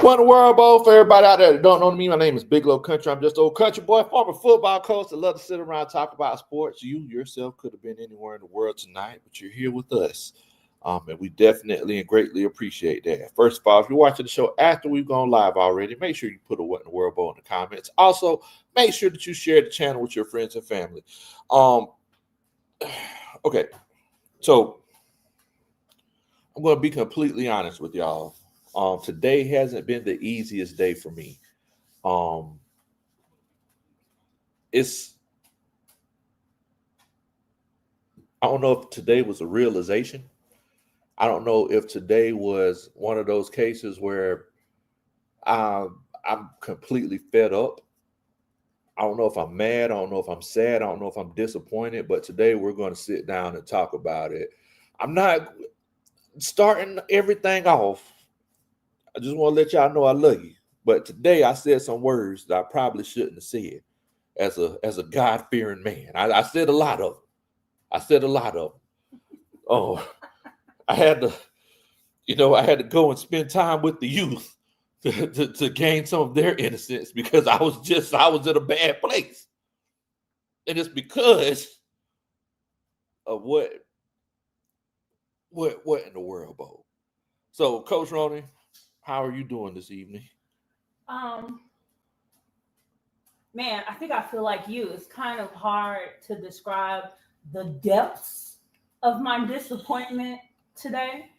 What in the world, Bo? For everybody out there that don't know me, my name is Big Low Country. I'm just old country boy, former football coach that love to sit around and talk about sports. You yourself could have been anywhere in the world tonight, but you're here with us. And we definitely and greatly appreciate that. First of all, if you're watching the show after we've gone live already, make sure you put a what in the world, Bo, in the comments. Also, make sure that you share the channel with your friends and family. Okay, so I'm going to be completely honest with y'all. Today hasn't been the easiest day for me. It's I don't know if today was a realization. I don't know if today was one of those cases where I'm completely fed up. I don't know if I'm mad. I don't know if I'm sad. I don't know if I'm disappointed. But today we're going to sit down and talk about it. I'm not starting everything off. I just want to let y'all know I love you. But today I said some words that I probably shouldn't have said as a God-fearing man. I said a lot of them. I said a lot of them. Oh, I had to go and spend time with the youth to gain some of their innocence because I was in a bad place. And it's because of what in the world, Bo? So, Coach Ronnie, how are you doing this evening? Man, I think I feel like you. It's kind of hard to describe the depths of my disappointment today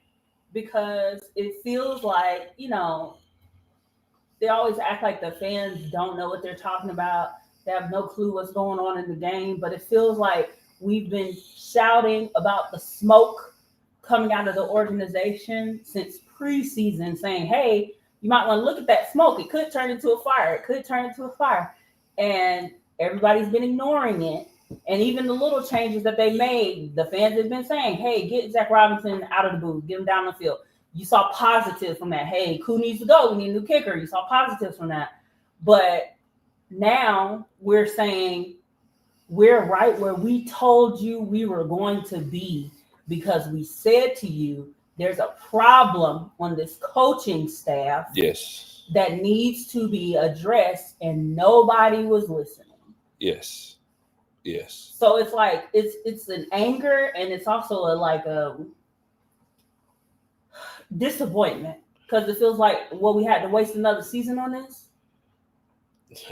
because it feels like, they always act like the fans don't know what they're talking about. They have no clue what's going on in the game, but it feels like we've been shouting about the smoke coming out of the organization since preseason, saying, hey, you might want to look at that smoke. It could turn into a fire. It could turn into a fire. And everybody's been ignoring it. And even the little changes that they made, the fans have been saying, hey, get Zach Robinson out of the booth, get him down the field. You saw positives from that. Hey, who needs to go? We need a new kicker. You saw positives from that. But now we're saying we're right where we told you we were going to be because we said to you there's a problem on this coaching staff. Yes. That needs to be addressed, and nobody was listening. Yes. So it's like it's an anger, and it's also a disappointment because it feels like we had to waste another season on this.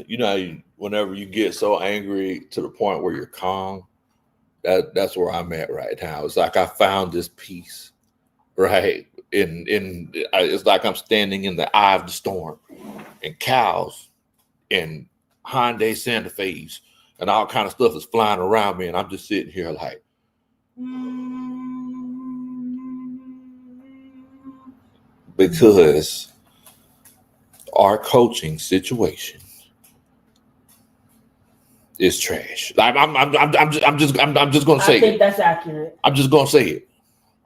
You know, whenever you get so angry to the point where you're calm, that's where I'm at right now. It's like I found this peace, right? It's like I'm standing in the eye of the storm, and cows and Hyundai Santa Fe's and all kind of stuff is flying around me, and I'm just sitting here like, because our coaching situation is trash. I'm just gonna say I think that's accurate. I'm just gonna say it.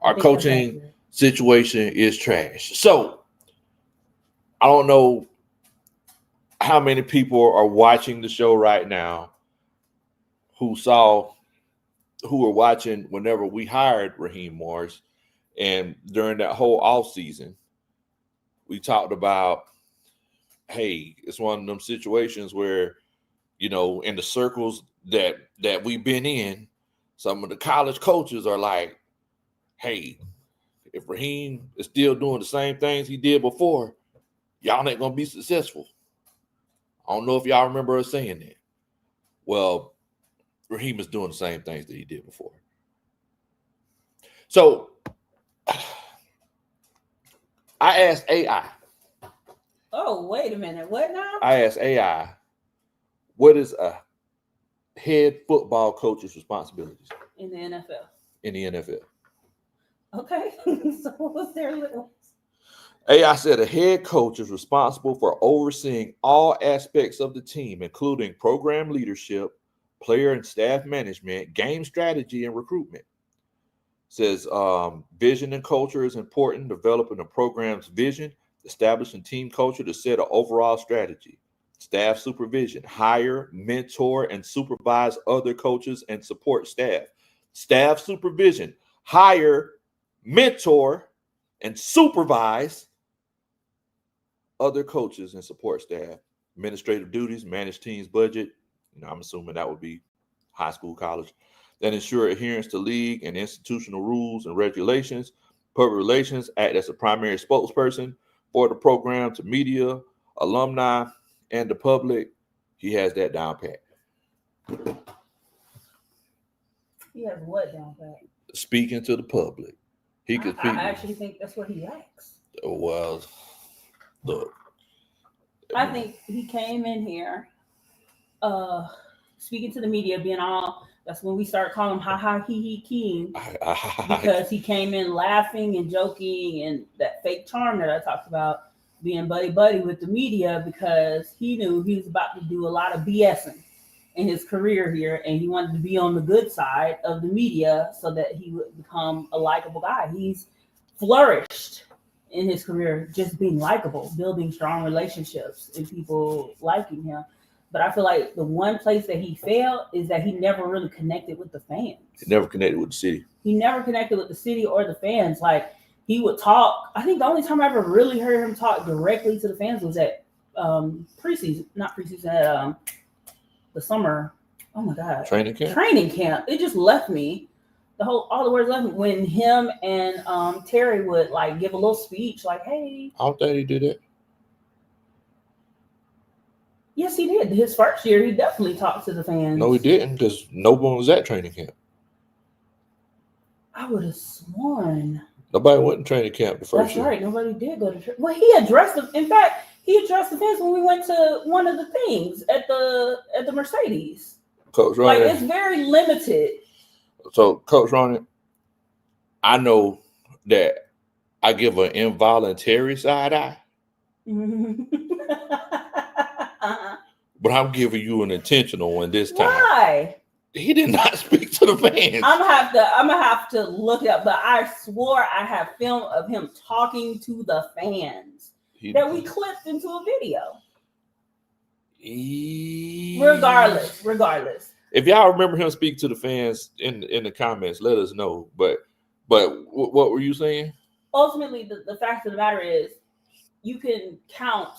Our coaching situation is trash. So I don't know how many people are watching the show right now who were watching whenever we hired Raheem Morris, and during that whole off season, we talked about, hey, it's one of them situations where, in the circles that we've been in, some of the college coaches are like, hey, if Raheem is still doing the same things he did before, y'all ain't gonna be successful. I don't know if y'all remember us saying that. Well, Raheem is doing the same things that he did before. So I asked AI. Oh, wait a minute. What now? I asked AI, what is a head football coach's responsibilities in the NFL? In the NFL. Okay. So what was their list? AI said a head coach is responsible for overseeing all aspects of the team, including program leadership, player and staff management, game strategy, and recruitment. Says vision and culture is important, developing the program's vision, establishing team culture to set an overall strategy. Staff supervision, hire, mentor, and supervise other coaches and support staff. Staff supervision, hire, mentor, and supervise other coaches and support staff, administrative duties, manage teams' budget. I'm assuming that would be high school, college, that ensure adherence to league and institutional rules and regulations. Public relations, act as a primary spokesperson for the program to media, alumni, and the public. He has that down pat. He has what down pat? Speaking to the public. He could speak. I actually think that's what he lacks. Well, look. I think he came in here speaking to the media, being all, that's when we start calling him ha he king, because he came in laughing and joking and that fake charm that I talked about, being buddy with the media, because he knew he was about to do a lot of BSing in his career here, and he wanted to be on the good side of the media so that he would become a likable guy. He's flourished in his career just being likable, building strong relationships and people liking him. But I feel like the one place that he failed is that he never really connected with the fans. He never connected with the city. He never connected with the city or the fans. Like, he would talk. I think the only time I ever really heard him talk directly to the fans was at preseason, not preseason, at the summer. Oh my God. Training camp. It just left me. All the words left me when him and Terry would like give a little speech, like, "Hey." I don't think he did it. Yes, he did. His first year, he definitely talked to the fans. No, he didn't, because no one was at training camp. I would have sworn. Nobody went to training camp the first year. That's right. Nobody did go to. Well, he addressed them. In fact, he addressed the fans when we went to one of the things at the Mercedes. Coach Ronnie. Like, it's very limited. So, Coach Ronnie, I know that I give an involuntary side eye. But I'm giving you an intentional one this time. Why? He did not speak to the fans. I'm gonna have to look it up, but I swore I have film of him talking to the fans that we clipped into a video. Regardless. If y'all remember him speak to the fans in the comments, let us know. But what were you saying? Ultimately, the fact of the matter is, you can count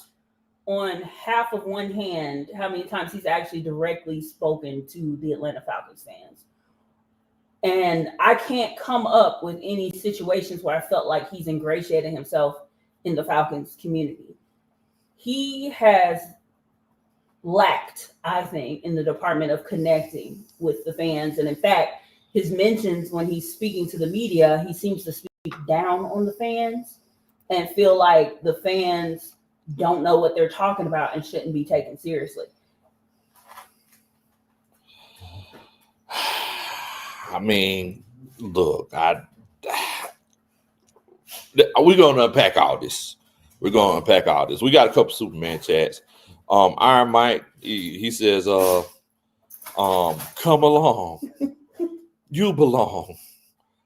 on half of one hand how many times he's actually directly spoken to the Atlanta Falcons fans. And I can't come up with any situations where I felt like he's ingratiated himself in the Falcons community. He has lacked, I think, in the department of connecting with the fans. And in fact, his mentions when he's speaking to the media, he seems to speak down on the fans and feel like the fans don't know what they're talking about and shouldn't be taken seriously. I mean, look, we're going to unpack all this. We got a couple Superman chats. Iron Mike, he says, come along. You belong.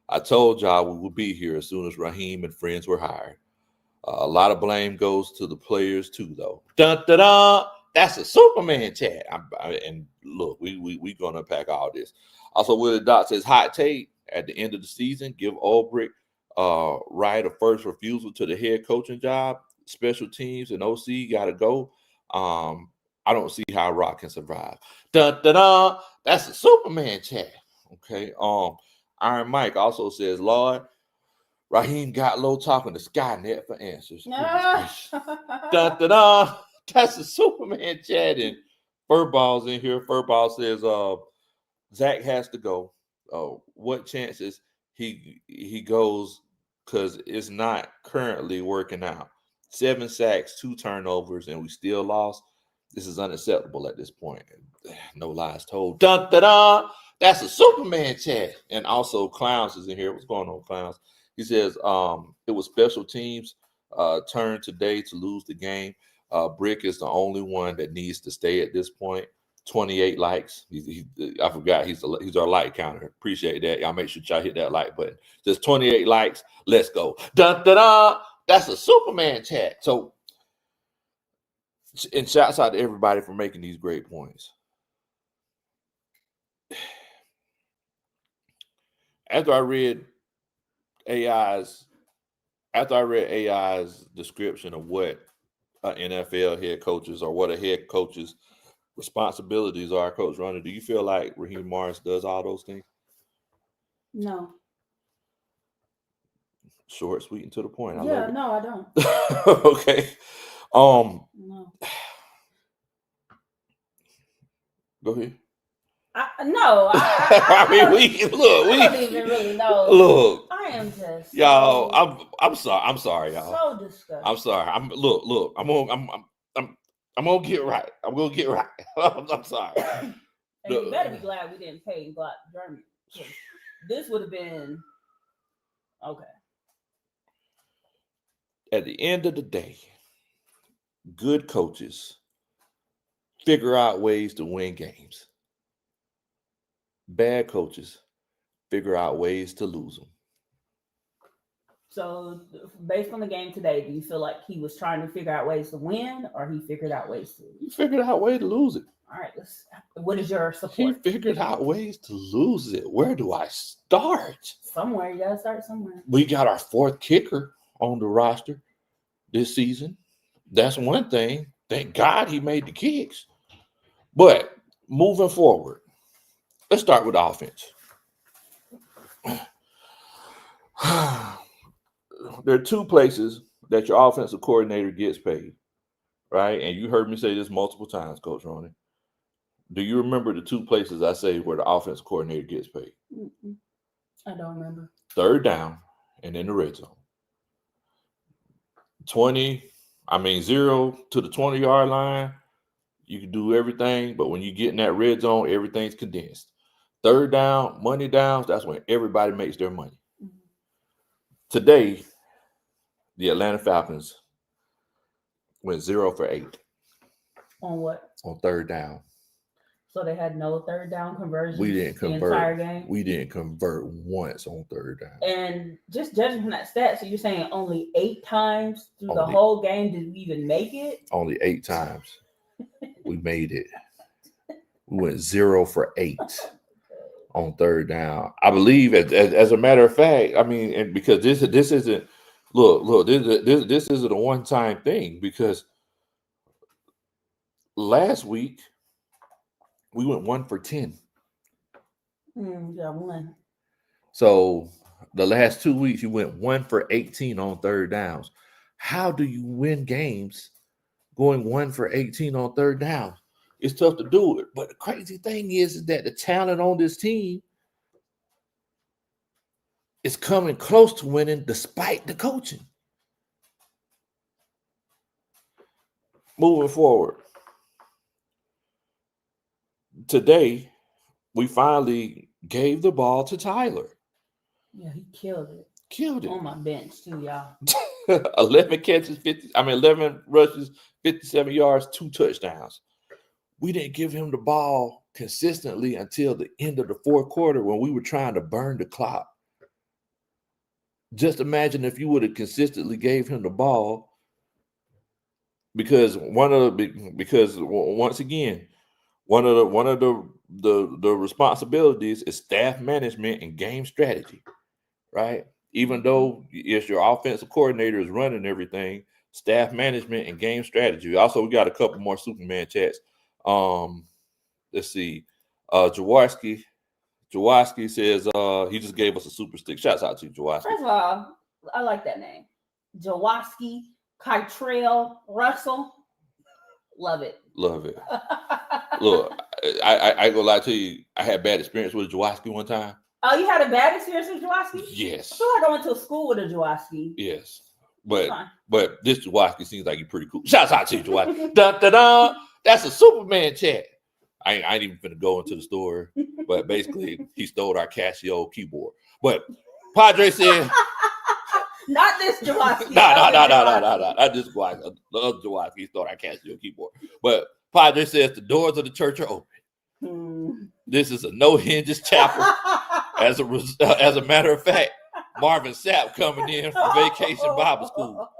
I told y'all we would be here as soon as Raheem and friends were hired. A lot of blame goes to the players too, though. Dun, dun, dun. That's a Superman chat. And look, we gonna unpack all this. Also, Willie Dot says, hot take at the end of the season, give Ulbrich right of first refusal to the head coaching job. Special teams and OC gotta go. I don't see how Rock can survive. Dun, dun, dun. That's a Superman chat. Okay. Iron Mike also says, Lord, Raheem got low talking to Skynet for answers. Dun, dun, dun. That's a Superman chat. And Furball's in here. Furball says, Zach has to go. What chances he goes, because it's not currently working out. 7 sacks, 2 turnovers, and we still lost. This is unacceptable at this point. No lies told. Dun, dun, dun. That's a Superman chat. And also Clowns is in here. What's going on, Clowns? He says, it was special teams turn today to lose the game. Brick is the only one that needs to stay at this point. 28 likes. I forgot he's our like counter. Appreciate that. Y'all make sure y'all hit that like button. There's 28 likes. Let's go. Dun, dun, dun. That's a Superman chat. So, and shouts out to everybody for making these great points. After I read AI's description of what NFL head coaches or what a head coach's responsibilities are, Coach Ronnie, do you feel like Raheem Morris does all those things? No. Short, sweet, and to the point. I Yeah, love it. no, I don't. Okay. No. Go ahead. I I mean, we I don't even really know. Look, I am just y'all. so, I'm sorry, y'all. so disgusted. I'm sorry. I'm gonna get right. I'm gonna get right. I'm sorry. And you better be glad we didn't pay Black Germany. This would have been okay. At the end of the day, good coaches figure out ways to win games. Bad coaches figure out ways to lose them. So, based on the game today, do you feel like he was trying to figure out ways to win, or he figured out ways to? He figured out a way to lose it. All right, what is your He support? figured out ways to lose it. Where do I start? Somewhere, you gotta start somewhere. We got our fourth kicker on the roster this season. That's one thing. Thank God he made the kicks. But moving forward, let's start with the offense. There are two places that your offensive coordinator gets paid, right? And you heard me say this multiple times, Coach Ronnie. Do you remember the two places I say where the offensive coordinator gets paid? I don't remember. Third down and in the red zone. 0 to the 20-yard line, you can do everything, but when you get in that red zone, everything's condensed. Third down, money downs, that's when everybody makes their money. Mm-hmm. Today, the Atlanta Falcons went 0 for 8. On what? On third down. So they had no third down conversions. We didn't convert. The entire game? We didn't convert once on third down. And just judging from that stat, so you're saying only 8 times through the whole game did we even make it? Only 8 times we made it. We went 0 for 8 on third down. I believe, as a matter of fact, I mean, and because this isn't this isn't a one-time thing, because last week we went 1 for 10. Yeah, 1. So the last 2 weeks you went 1 for 18 on third downs. How do you win games going 1 for 18 on third down? It's tough to do it. But the crazy thing is that the talent on this team is coming close to winning despite the coaching. Moving forward. Today, we finally gave the ball to Tyler. Yeah, he killed it. Killed it. On my bench, too, y'all. 11 catches, 11 rushes, 57 yards, 2 touchdowns. We didn't give him the ball consistently until the end of the fourth quarter when we were trying to burn the clock. Just imagine if you would have consistently gave him the ball, because once again, one of the responsibilities is staff management and game strategy, right? Even though it's your offensive coordinator is running everything, staff management and game strategy. Also, we got a couple more Superman chats. Let's see. Jaworski says he just gave us a super stick. Shouts out to you, Jaworski. First of all, I like that name. Jaworski, Kytrell, Russell. Love it. Love it. Look, I ain't gonna lie to you. I had bad experience with Jaworski one time. Oh, you had a bad experience with Jaworski? Yes. I feel like I went to a school with a Jaworski. Yes. But this Jaworski seems like you're pretty cool. Shouts out to you, Jaworski. Dun, dun, dun. That's a Superman chat. I ain't even finna go into the store, but basically he stole our Casio keyboard. But Padre said, not this Jaworski. No. Not this Jaworski. The other Jaworski, he stole our Casio keyboard. But Padre says the doors of the church are open. This is a no hinges chapel. As a matter of fact, Marvin Sapp coming in from Vacation Bible School.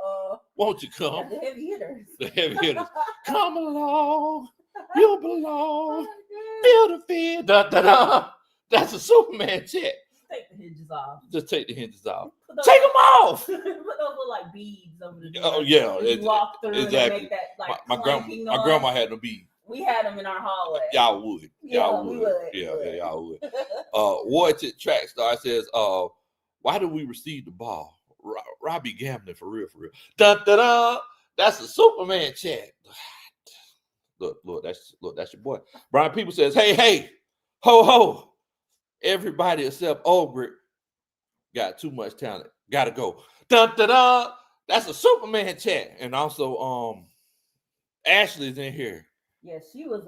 Won't you come? The heavy hitters. The heavy hitters. Come along. You belong. Feel the fear. Da, da, da. That's a Superman check. Take the hinges off. Just take the hinges off. Take them off. put those little like beads over the door. Oh yeah, you walk through exactly. and they make that like my noise. grandma had them beads. We had them in our hallway. Y'all would. We would. Y'all would. Warranted Track Star says, why do we receive the ball? Robbie gambling for real. Dun, dun, dun. That's a Superman chat. Look, that's your boy. Brian People says, hey, ho, ho. Everybody except Ogrick got too much talent. Gotta go. Dun, dun, dun. That's a Superman chat. And also, Ashley's in here. Yeah, she was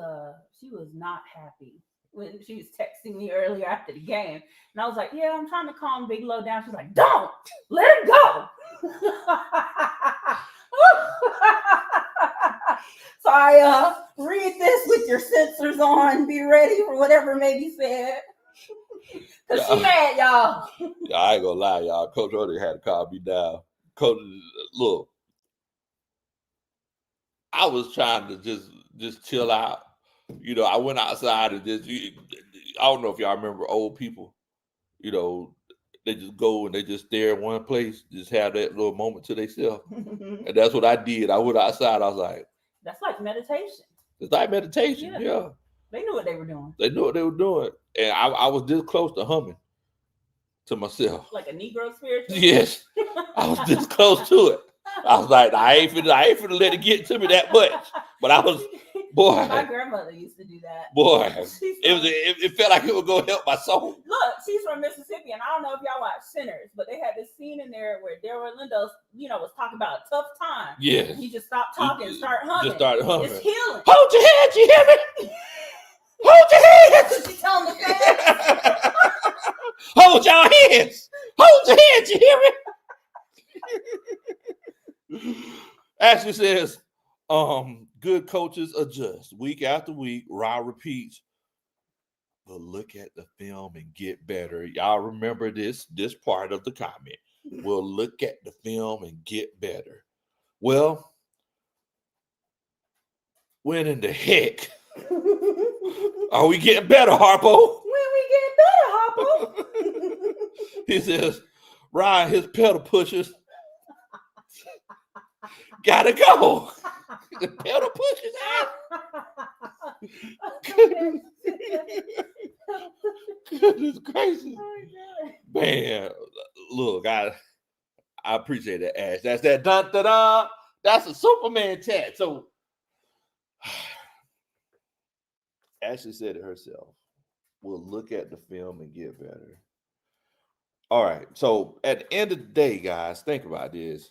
not happy when she was texting me earlier after the game. And I was like, yeah, I'm trying to calm Bigelow down. She's like, don't let him go. So I read this with your sensors on, be ready for whatever may be said. Cause she mad, y'all. Yeah, I ain't gonna lie, y'all. Coach Odie had to calm me down. Coach, look, I was trying to just chill out. You know, I went outside and I don't know if y'all remember old people, you know, they just go and they just stare in one place, just have that little moment to themselves. And that's what I did. I went outside. I was like, that's like meditation. It's like meditation. Yeah. They knew what they were doing. And I was this close to humming to myself. Like a Negro spiritual? Yes. I was this close to it. I was like, I ain't finna let it get to me that much. But I was, boy. My grandmother used to do that. Boy, it felt like it was gonna help my soul. Look, she's from Mississippi, and I don't know if y'all watch Sinners, but they had this scene in there where Delroy Lindo, was talking about a tough time. Yeah. He just stopped talking and started humming. Just started humming. It's healing. Hold your head, you hear me? Hold your heads. She telling the fans. Hold your heads. Hold your heads, you hear me? Ashley says, good coaches adjust week after week. Ra repeats, but look at the film and get better. Y'all remember this part of the comment. We'll look at the film and get better. Well, when in the heck are we getting better, Harpo? When we getting better, Harpo? He says, Ryan, his pedal pushers gotta go. The pedal pushers Goodness gracious. Man, look, I appreciate that, Ash. That's that dun da da. That's a Superman chat. So Ashley said it herself. We'll look at the film and get better. All right. So at the end of the day, guys, think about this.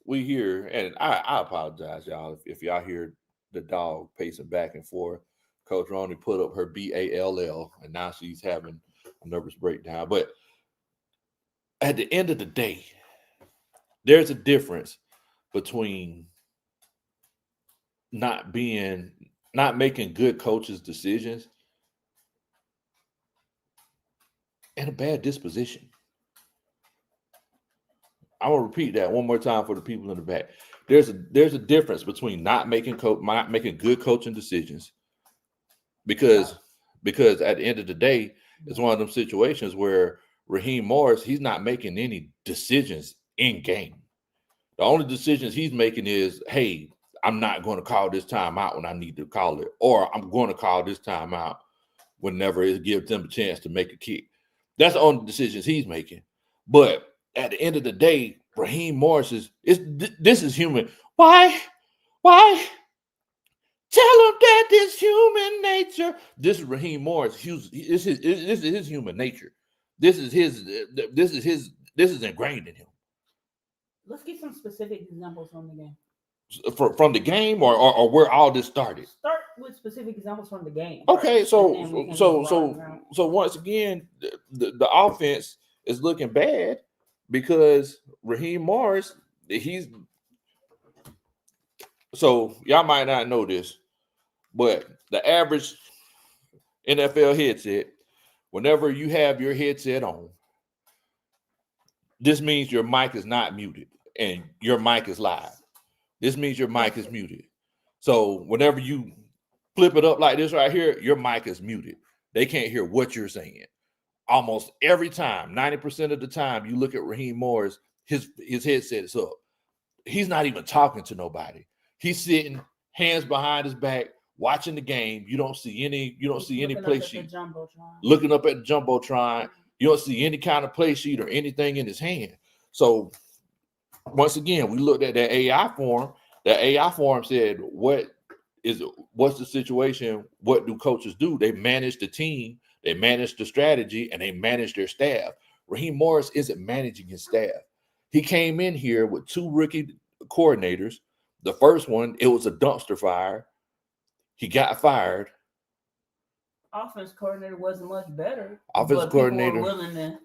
We hear, and I apologize, y'all, if y'all hear the dog pacing back and forth. Coach Ronnie put up her BALL, and now she's having a nervous breakdown. But at the end of the day, there's a difference between not making good coaches' decisions and a bad disposition. I will repeat that one more time for the people in the back. There's a difference between not making good coaching decisions, because at the end of the day, it's one of them situations where Raheem Morris, he's not making any decisions in game. The only decisions he's making is, hey, I'm not going to call this time out when I need to call it, or I'm going to call this time out whenever it gives them a chance to make a kick. That's the only decisions he's making. But at the end of the day, Raheem Morris this is human. Why? Tell him that this human nature. This is Raheem Morris. This is his human nature. This is ingrained in him. Let's get some specific examples from the game. From the game, or where all this started. Start with specific examples from the game. Okay, so once again, the offense is looking bad because Raheem Morris, so y'all might not know this, but the average NFL headset, whenever you have your headset on, this means your mic is not muted and your mic is live. This means your mic is muted. So whenever you flip it up like this right here, your mic is muted. They can't hear what you're saying. Almost every time, 90% of the time, you look at Raheem Morris, his headset is up. He's not even talking to nobody. He's sitting, hands behind his back, watching the game. You don't see any play sheet. Looking up at the jumbotron. You don't see any kind of play sheet or anything in his hand. So once again, we looked at that AI form. That AI form said, what's the situation? What do coaches do? They manage the team, they manage the strategy, and they manage their staff. Raheem Morris isn't managing his staff. He came in here with 2 rookie coordinators. The first one, it was a dumpster fire. He got fired. Offense coordinator wasn't much better. Offense coordinator were willing to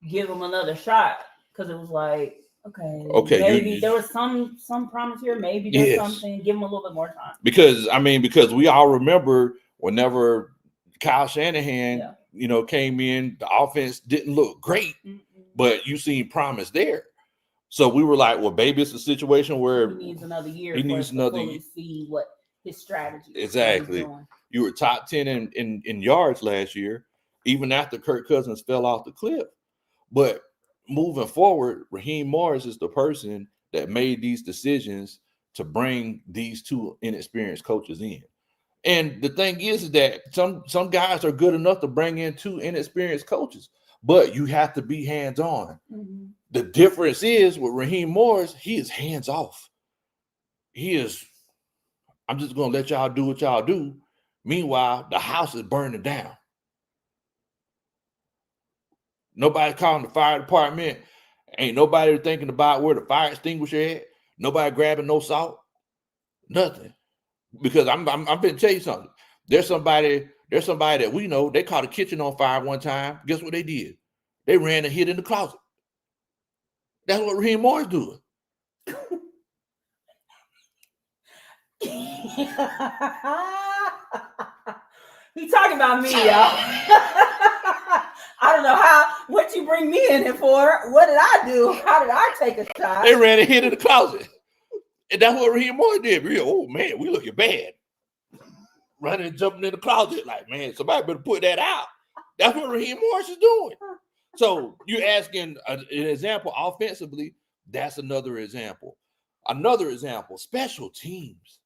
give him another shot because it was like, okay, maybe there was some promise here. Maybe there's something. Give him a little bit more time. Because we all remember whenever Kyle Shanahan, came in, the offense didn't look great, but you seen promise there. So we were like, well, maybe it's a situation where he needs another year. He needs another year to see what his strategy is. Exactly. You were top 10 in yards last year, even after Kirk Cousins fell off the cliff. But moving forward, Raheem Morris is the person that made these decisions to bring these 2 inexperienced coaches in. And the thing is that some guys are good enough to bring in 2 inexperienced coaches, but you have to be hands-on. Mm-hmm. The difference is with Raheem Morris, he is hands-off. I'm just going to let y'all do what y'all do. Meanwhile, the house is burning down. Nobody calling the fire department. Ain't nobody thinking about where the fire extinguisher at. Nobody grabbing no salt. Nothing. Because I'm going to tell you something. There's somebody that we know, they caught a kitchen on fire one time. Guess what they did? They ran and hid in the closet. That's what Raheem Morris doing. He talking about me, y'all. I don't know what you bring me in here for. What did I do? How did I take a shot? They ran and hid in the closet. And that's what Raheem Morris did. Oh, man, we looking bad. Running and jumping in the closet. Like, man, somebody better put that out. That's what Raheem Morris is doing. So you're asking an example offensively. That's another example. Another example, special teams.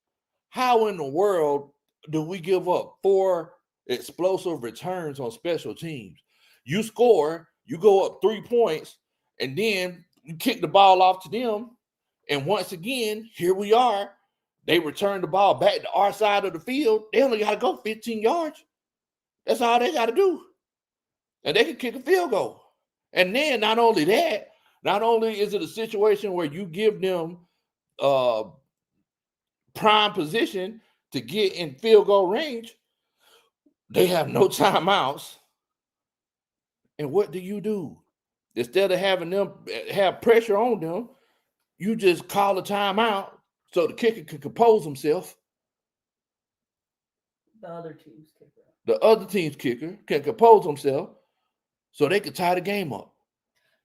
How in the world do we give up 4 explosive returns on special teams? You score, you go up 3 points, and then you kick the ball off to them. And once again, here we are. They return the ball back to our side of the field. They only got to go 15 yards. That's all they got to do. And they can kick a field goal. And then not only is it a situation where you give them prime position to get in field goal range, they have no timeouts. And what do? Instead of having them have pressure on them, you just call a timeout so the kicker can compose himself. The other team's kicker can compose himself so they can tie the game up.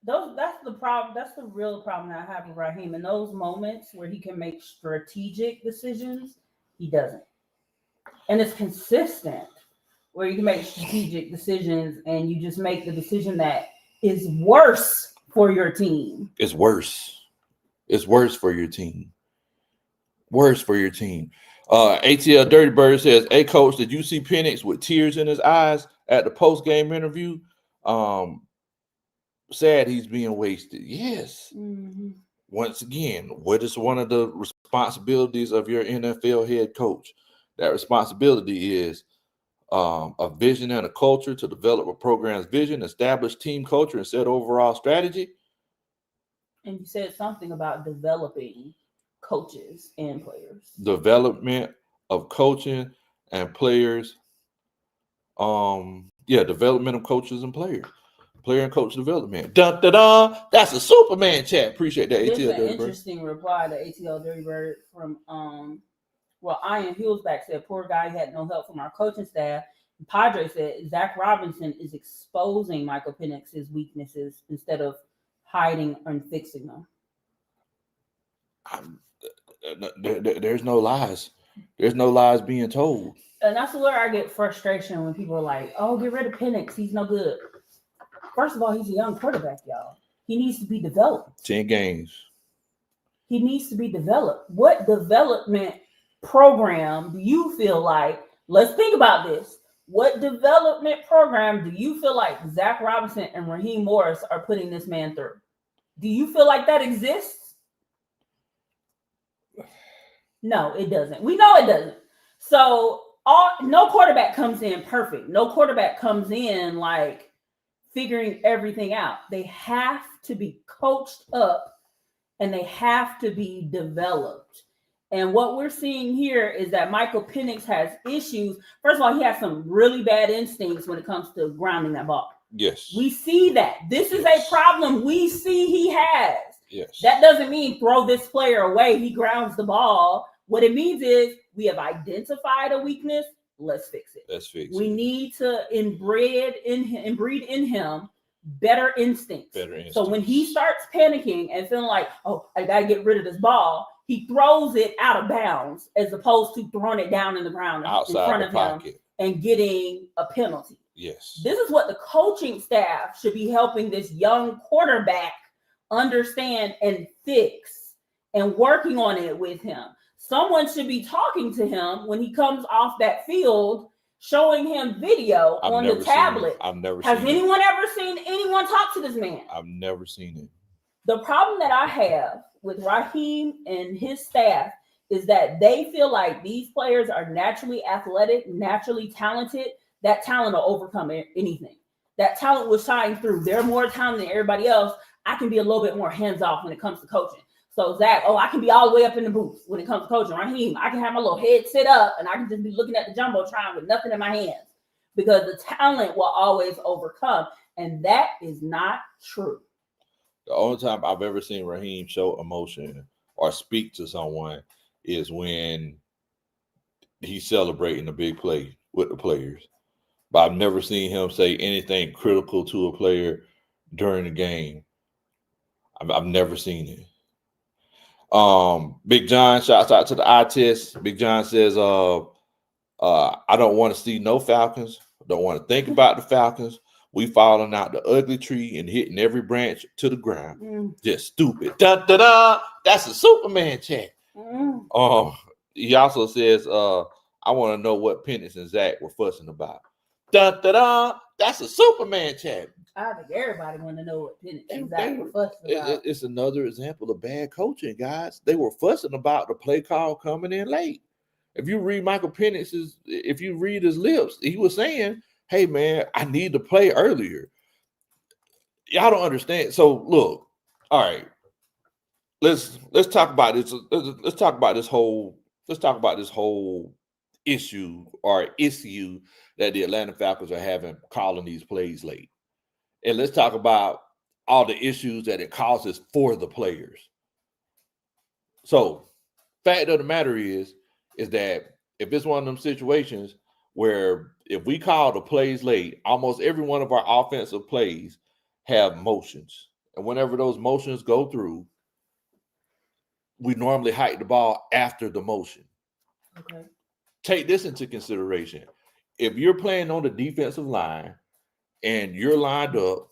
That's the problem. That's the real problem that I have with Raheem. In those moments where he can make strategic decisions, he doesn't. And it's consistent where you can make strategic decisions and you just make the decision that is worse for your team. It's worse. It's worse for your team. Worse for your team. ATL Dirty Bird says, "Hey, coach, did you see Penix with tears in his eyes at the post-game interview? Sad he's being wasted." Yes. Mm-hmm. Once again, what is one of the responsibilities of your NFL head coach? That responsibility is a vision and a culture to develop a program's vision, establish team culture, and set overall strategy. And you said something about developing coaches and players. Development of coaching and players. Development of coaches and players. Player and coach development. Dun, dun, dun. That's a Superman chat. Appreciate that. This is an interesting reply to ATL Dirty Bird from Ian Huelsback said, "Poor guy, had no help from our coaching staff." And Padre said, "Zach Robinson is exposing Michael Penix's weaknesses instead of hiding and fixing them." There's no lies. There's no lies being told. And that's where I get frustration when people are like, "Oh, get rid of Penix. He's no good." First of all, he's a young quarterback, y'all. He needs to be developed. 10 games. He needs to be developed. What development program do you feel like? Let's think about this. What development program do you feel like Zach Robinson and Raheem Morris are putting this man through? Do you feel like that exists? No, it doesn't. We know it doesn't. So no quarterback comes in perfect. No quarterback comes in like figuring everything out. They have to be coached up and they have to be developed. And what we're seeing here is that Michael Penix has issues. First of all, he has some really bad instincts when it comes to grounding that ball. Yes. We see that. This is a problem we see he has. Yes. That doesn't mean throw this player away. He grounds the ball. What it means is we have identified a weakness. Let's fix it. Let's fix We need to inbreed in him better instincts. So when he starts panicking and feeling like, oh, I got to get rid of this ball, he throws it out of bounds as opposed to throwing it down in the ground outside in front of pocket. him and getting a penalty. Yes. This is what the coaching staff should be helping this young quarterback understand and fix and working on it with him. Someone should be talking to him when he comes off that field, showing him video on the tablet. I've never Has seen it. anyone ever seen anyone talk to this man? I've never seen it. The problem that I have with Raheem and his staff is that they feel like these players are naturally athletic, naturally talented. That talent will overcome anything. That talent will shine through. They're more talented than everybody else. I can be a little bit more hands-off when it comes to coaching. So Zach, I can be all the way up in the booth when it comes to coaching. Raheem, I can have my little head sit up and I can just be looking at the Jumbotron with nothing in my hands because the talent will always overcome. And that is not true. The only time I've ever seen Raheem show emotion or speak to someone is when he's celebrating a big play with the players. But I've never seen him say anything critical to a player during the game. I've never seen it. Big John, shouts out to the eye test. Big John says, I don't want to see no Falcons. Don't want to think about the Falcons. We falling out the ugly tree and hitting every branch to the ground. Just stupid. Da, da, da. That's a Superman chat. He also says, I want to know what Penix and Zach were fussing about. Da, da, da. That's a Superman chat. I think everybody want to know what Penix and Zach were fussing about. It's another example of bad coaching, guys. They were fussing about the play call coming in late. If you read Michael Penix's, if you read his lips, he was saying, hey, man, I need to play earlier. Y'all don't understand. So, look, all right, let's talk about this. Let's talk about this whole issue that the Atlanta Falcons are having calling these plays late. And let's talk about all the issues that it causes for the players. So, fact of the matter is that if it's one of them situations where if we call the plays late, almost every one of our offensive plays have motions. And whenever those motions go through, we normally hike the ball after the motion. Okay. Take this into consideration. If you're playing on the defensive line and you're lined up,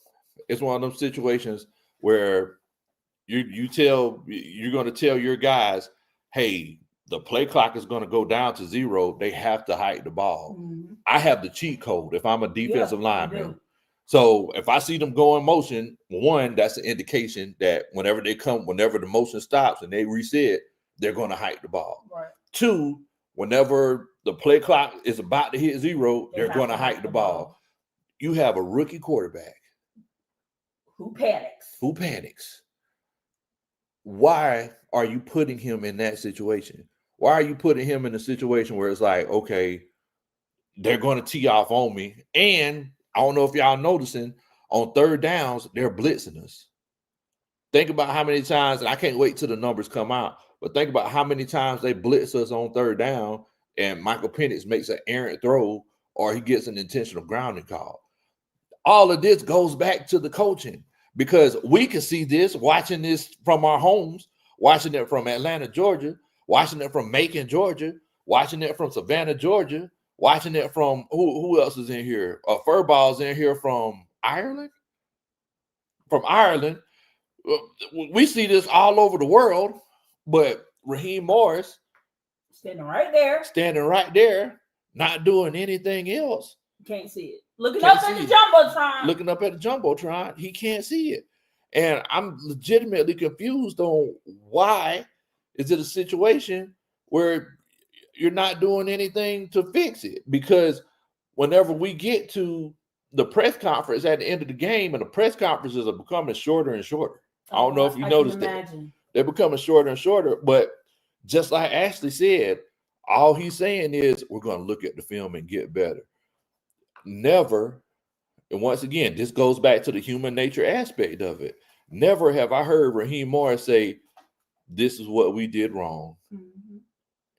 it's one of those situations where you're going to tell your guys, hey, the play clock is going to go down to 0. They have to hike the ball. Mm-hmm. I have the cheat code if I'm a defensive lineman. So if I see them go in motion, one, that's an indication that whenever the motion stops and they reset, they're going to hike the ball. Right. 2, whenever the play clock is about to hit 0, they're going to hike the ball. You have a rookie quarterback who panics. Why are you putting him in that situation? Why are you putting him in a situation where it's like, okay, they're going to tee off on me? And I don't know if y'all noticing, on third downs, they're blitzing us. Think about how many times, and I can't wait till the numbers come out, but think about how many times they blitz us on third down and Michael Penix makes an errant throw or he gets an intentional grounding call. All of this goes back to the coaching because we can see this, watching this from our homes, watching it from Atlanta, Georgia, watching it from Macon, Georgia, watching it from Savannah, Georgia, watching it from who else is in here? Furball's in here from Ireland. From Ireland, We see this all over the world, but Raheem Morris standing right there, not doing anything else. Can't see it. Looking up at the Jumbotron, he can't see it. And I'm legitimately confused on why is it a situation where you're not doing anything to fix it? Because whenever we get to the press conference at the end of the game, and the press conferences are becoming shorter and shorter. I don't know if you noticed that. They're becoming shorter and shorter, but just like Ashley said, all he's saying is we're going to look at the film and get better. Never, and once again, this goes back to the human nature aspect of it. Never have I heard Raheem Morris say, this is what we did wrong,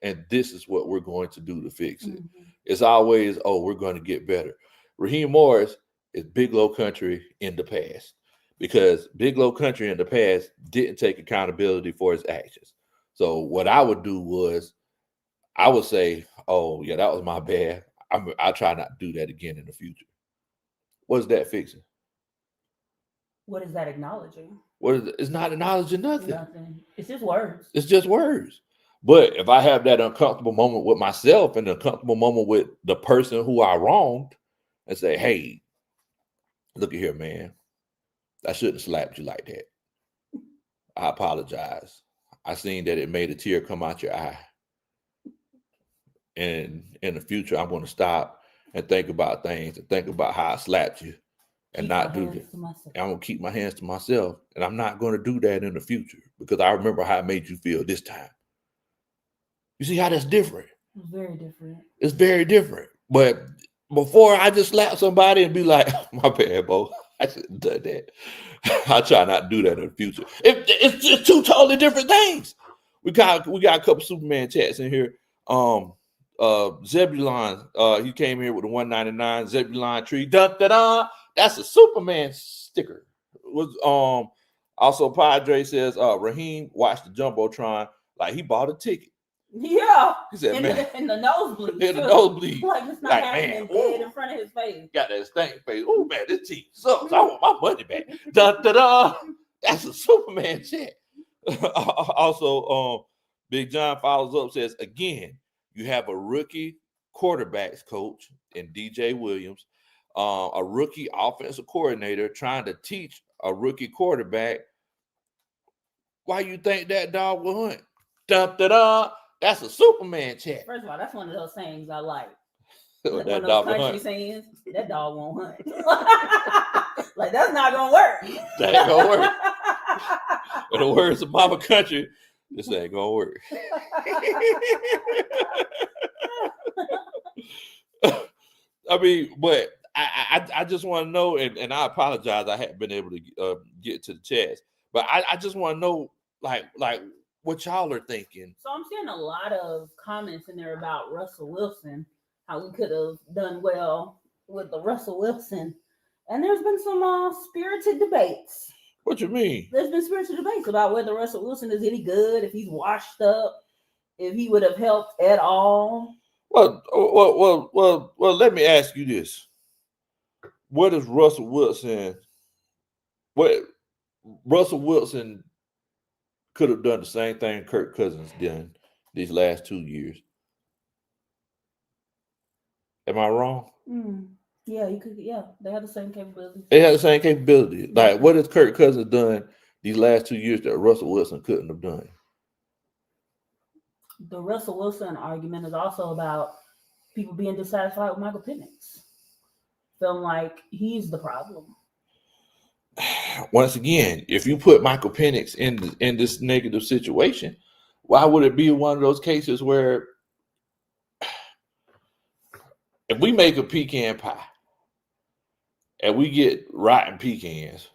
and this is what we're going to do to fix it. It's always, oh, we're going to get better. Raheem Morris is Big Low Country in the past, because Big Low Country in the past didn't take accountability for his actions. So what I would do was I would say, oh, yeah, that was my bad. I'll try not to do that again in the future. What is that fixing? What is that acknowledging? It's not acknowledging nothing. It's just words. It's just words. But if I have that uncomfortable moment with myself and an uncomfortable moment with the person who I wronged and say, hey, look at here, man. I shouldn't have slapped you like that. I apologize. I seen that it made a tear come out your eye. And in the future, I'm going to stop and think about things and think about how I slapped you and not do that. And I'm going to keep my hands to myself. And I'm not going to do that in the future because I remember how it made you feel this time. You see how that's different? It's very different. It's very different. But before I just slap somebody and be like, my bad, Bo, I shouldn't have done that. I try not to do that in the future. It's just two totally different things. We got a couple Superman chats in here. Zebulon, he came here with the 199 Zebulon tree. Da-da-da. That's a Superman sticker. Also Padre says Raheem watched the Jumbotron like he bought a ticket. Yeah. He said, in the nosebleed. In the nosebleed. Like it's not happening dead in front of his face. Got that stank face. Oh man, this team sucks. I want my money back. Da-da-da. That's a Superman check. Also, Big John follows up, says, again, you have a rookie quarterbacks coach in DJ Williams, a rookie offensive coordinator trying to teach a rookie quarterback. Why you think that dog will hunt? Da-da-da. That's a Superman chat. First of all, that's one of those sayings I like. That dog will hunt. Sayings, that dog won't hunt. Like, that's not going to work. That ain't going to work. In the words of Mama Country, this ain't going to work. I mean, but I just want to know, and I apologize, I haven't been able to get to the chats, but I just want to know, like what y'all are thinking. So I'm seeing a lot of comments in there about Russell Wilson, how we could have done well with the Russell Wilson, and there's been some spirited debates. What you mean? There's been spirited debates about whether Russell Wilson is any good, if he's washed up, if he would have helped at all. Well, let me ask you this. What is Russell Wilson? What Russell Wilson could have done the same thing Kirk Cousins done these last 2 years. Am I wrong? Yeah, you could. Yeah, they have the same capability. They have the same capability. Like, what has Kirk Cousins done these last 2 years that Russell Wilson couldn't have done? The Russell Wilson argument is also about people being dissatisfied with Michael Penix, feeling like he's the problem. Once again, if you put Michael Penix in this negative situation, why would it be one of those cases where if we make a pecan pie and we get rotten pecans,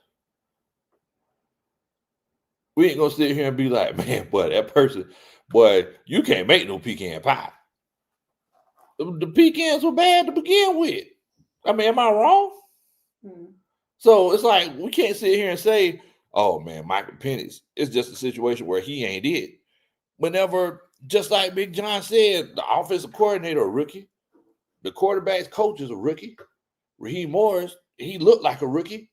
we ain't gonna sit here and be like, man, boy, that person, boy, you can't make no pecan pie. The pecans were bad to begin with. I mean, am I wrong? So it's like we can't sit here and say, oh man, Michael Penix, it's just a situation where he ain't it. Whenever, just like Big John said, the offensive coordinator a rookie, the quarterback's coach is a rookie. Raheem Morris, he looked like a rookie.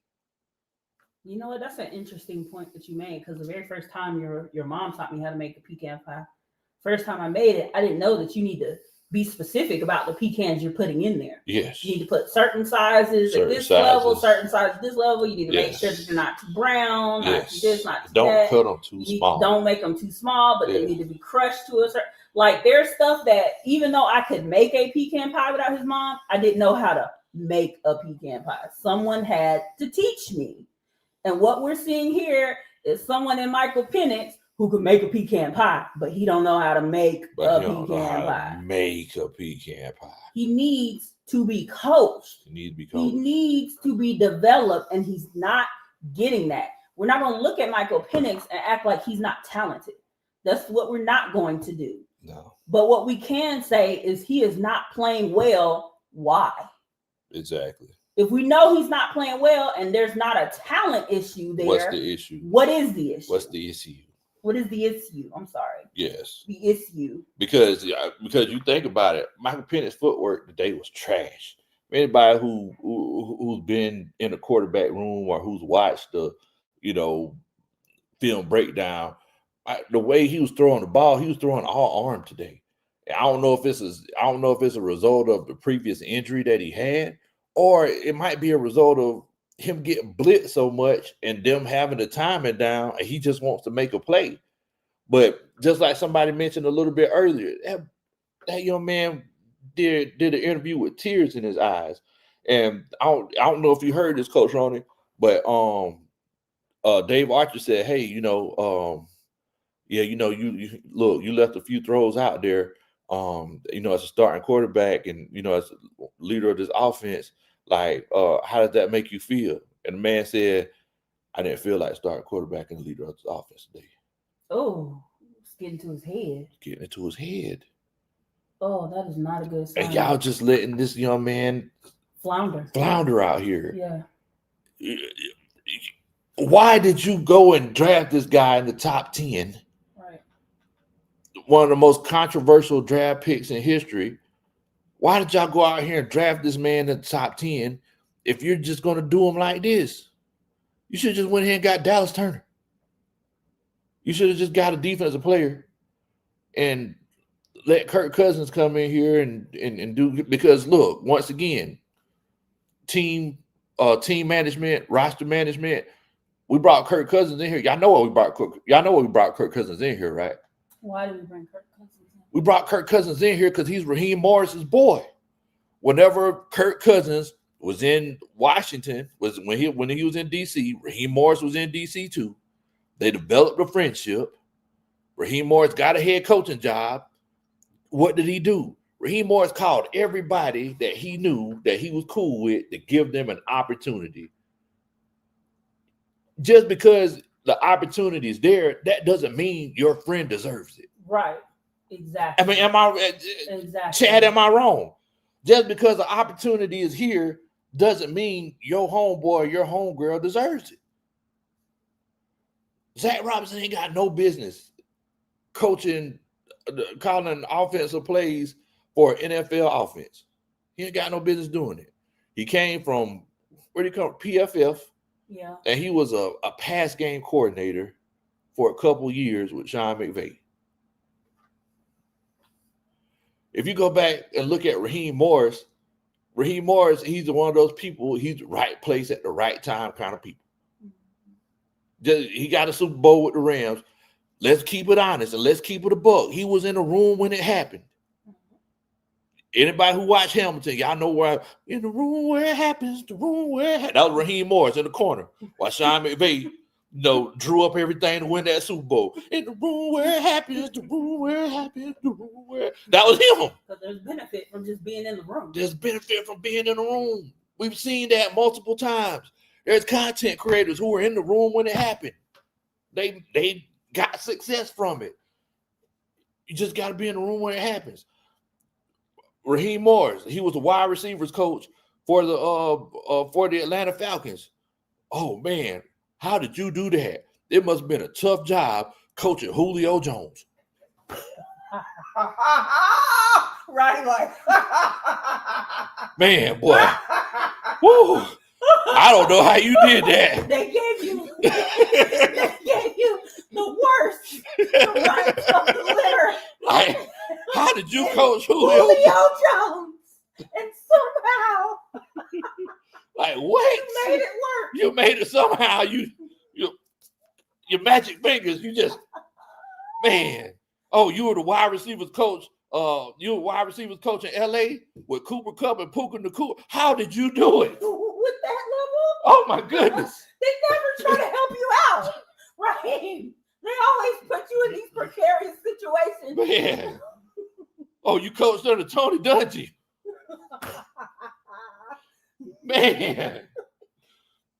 You know what? That's an interesting point that you made, because the very first time your mom taught me how to make a pecan pie. First time I made it, I didn't know that you need to be specific about the pecans you're putting in there. Yes. You need to put certain sizes at this level, certain sizes at this level. You need to make sure that they're not too brown, not too this, not too don't that. Cut them too small. Don't make them too small, but they need to be crushed to a certain. Like, there's stuff that even though I could make a pecan pie without his mom, I didn't know how to make a pecan pie. Someone had to teach me. And what we're seeing here is someone in Michael Penix who could make a pecan pie, but he don't know how to make a pecan pie. He needs to be coached. He needs to be developed, and he's not getting that. We're not going to look at Michael Penix and act like he's not talented. That's what we're not going to do. No. But what we can say is he is not playing well. Why? Exactly. If we know he's not playing well and there's not a talent issue there, what's the issue? What is the issue? What's the issue? What is the issue? I'm sorry. Yes. The issue. Because you think about it, Michael Penix's footwork today was trash. Anybody who's been in a quarterback room or who's watched the, film breakdown, the way he was throwing the ball, he was throwing all arm today. I don't know if it's a result of the previous injury that he had, or it might be a result of him getting blitzed so much and them having the timing down, and he just wants to make a play. But just like somebody mentioned a little bit earlier, that young man did an interview with tears in his eyes. And I don't know if you heard this, Coach Ronnie, but Dave Archer said, hey, you left a few throws out there, as a starting quarterback and, as a leader of this offense, like, how does that make you feel? And the man said, I didn't feel like starting quarterback and the leader of this offense today. Oh, it's getting to his head. Getting into his head. Oh, that is not a good sign. And y'all just letting this young man flounder out here. Yeah. Why did you go and draft this guy in the top 10? Right. One of the most controversial draft picks in history. Why did y'all go out here and draft this man in the top 10 if you're just going to do him like this? You should have just went ahead and got Dallas Turner. You should have just got a defensive player and let Kirk Cousins come in here and do, because look, once again, team management, roster management, we brought Kirk Cousins in here. Y'all know what we brought Kirk Cousins in here, right? Why did we bring Kirk Cousins in? We brought Kirk Cousins in here because he's Raheem Morris's boy. Whenever Kirk Cousins was in Washington, when he was in DC, Raheem Morris was in DC too. They developed a friendship. Raheem Morris got a head coaching job. What did he do? Raheem Morris called everybody that he knew that he was cool with to give them an opportunity. Just because the opportunity is there, that doesn't mean your friend deserves it. Right. Exactly. I mean, exactly. Chad, am I wrong? Just because the opportunity is here doesn't mean your homeboy or your homegirl deserves it. Zach Robinson ain't got no business calling offensive plays for an NFL offense. He ain't got no business doing it. He came from, where did he come? PFF. Yeah. And he was a pass game coordinator for a couple years with Sean McVay. If you go back and look at Raheem Morris, he's one of those people, he's the right place at the right time kind of people. He got a Super Bowl with the Rams. Let's keep it honest and let's keep it a buck. He was in the room when it happened. Anybody who watched Hamilton, y'all know where in the room where it happens, the room where it happens. That was Raheem Morris in the corner while Sean McVay, drew up everything to win that Super Bowl. In the room where it happens, the room where it happens, the room where. That was him. Because there's benefit from just being in the room. There's benefit from being in the room. We've seen that multiple times. There's content creators who were in the room when it happened. They got success from it. You just got to be in the room when it happens. Raheem Morris, he was the wide receivers coach for the Atlanta Falcons. Oh man, how did you do that? It must have been a tough job coaching Julio Jones. Right, like man, boy. Woo. I don't know how you did that. They gave you the worst runs of the litter. Like, how did you coach Julio Julio? Jones? And somehow Like, what? you made it work. You made it somehow. Your magic fingers. You just, man. Oh, you were the wide receivers coach. You were wide receivers coach in LA with Cooper Kupp and Puka Nacua. How did you do it? With that level? Oh my goodness. They never try to help you out, right? They always put you in these precarious situations. Man. Oh, you coached under Tony Dungy. Man.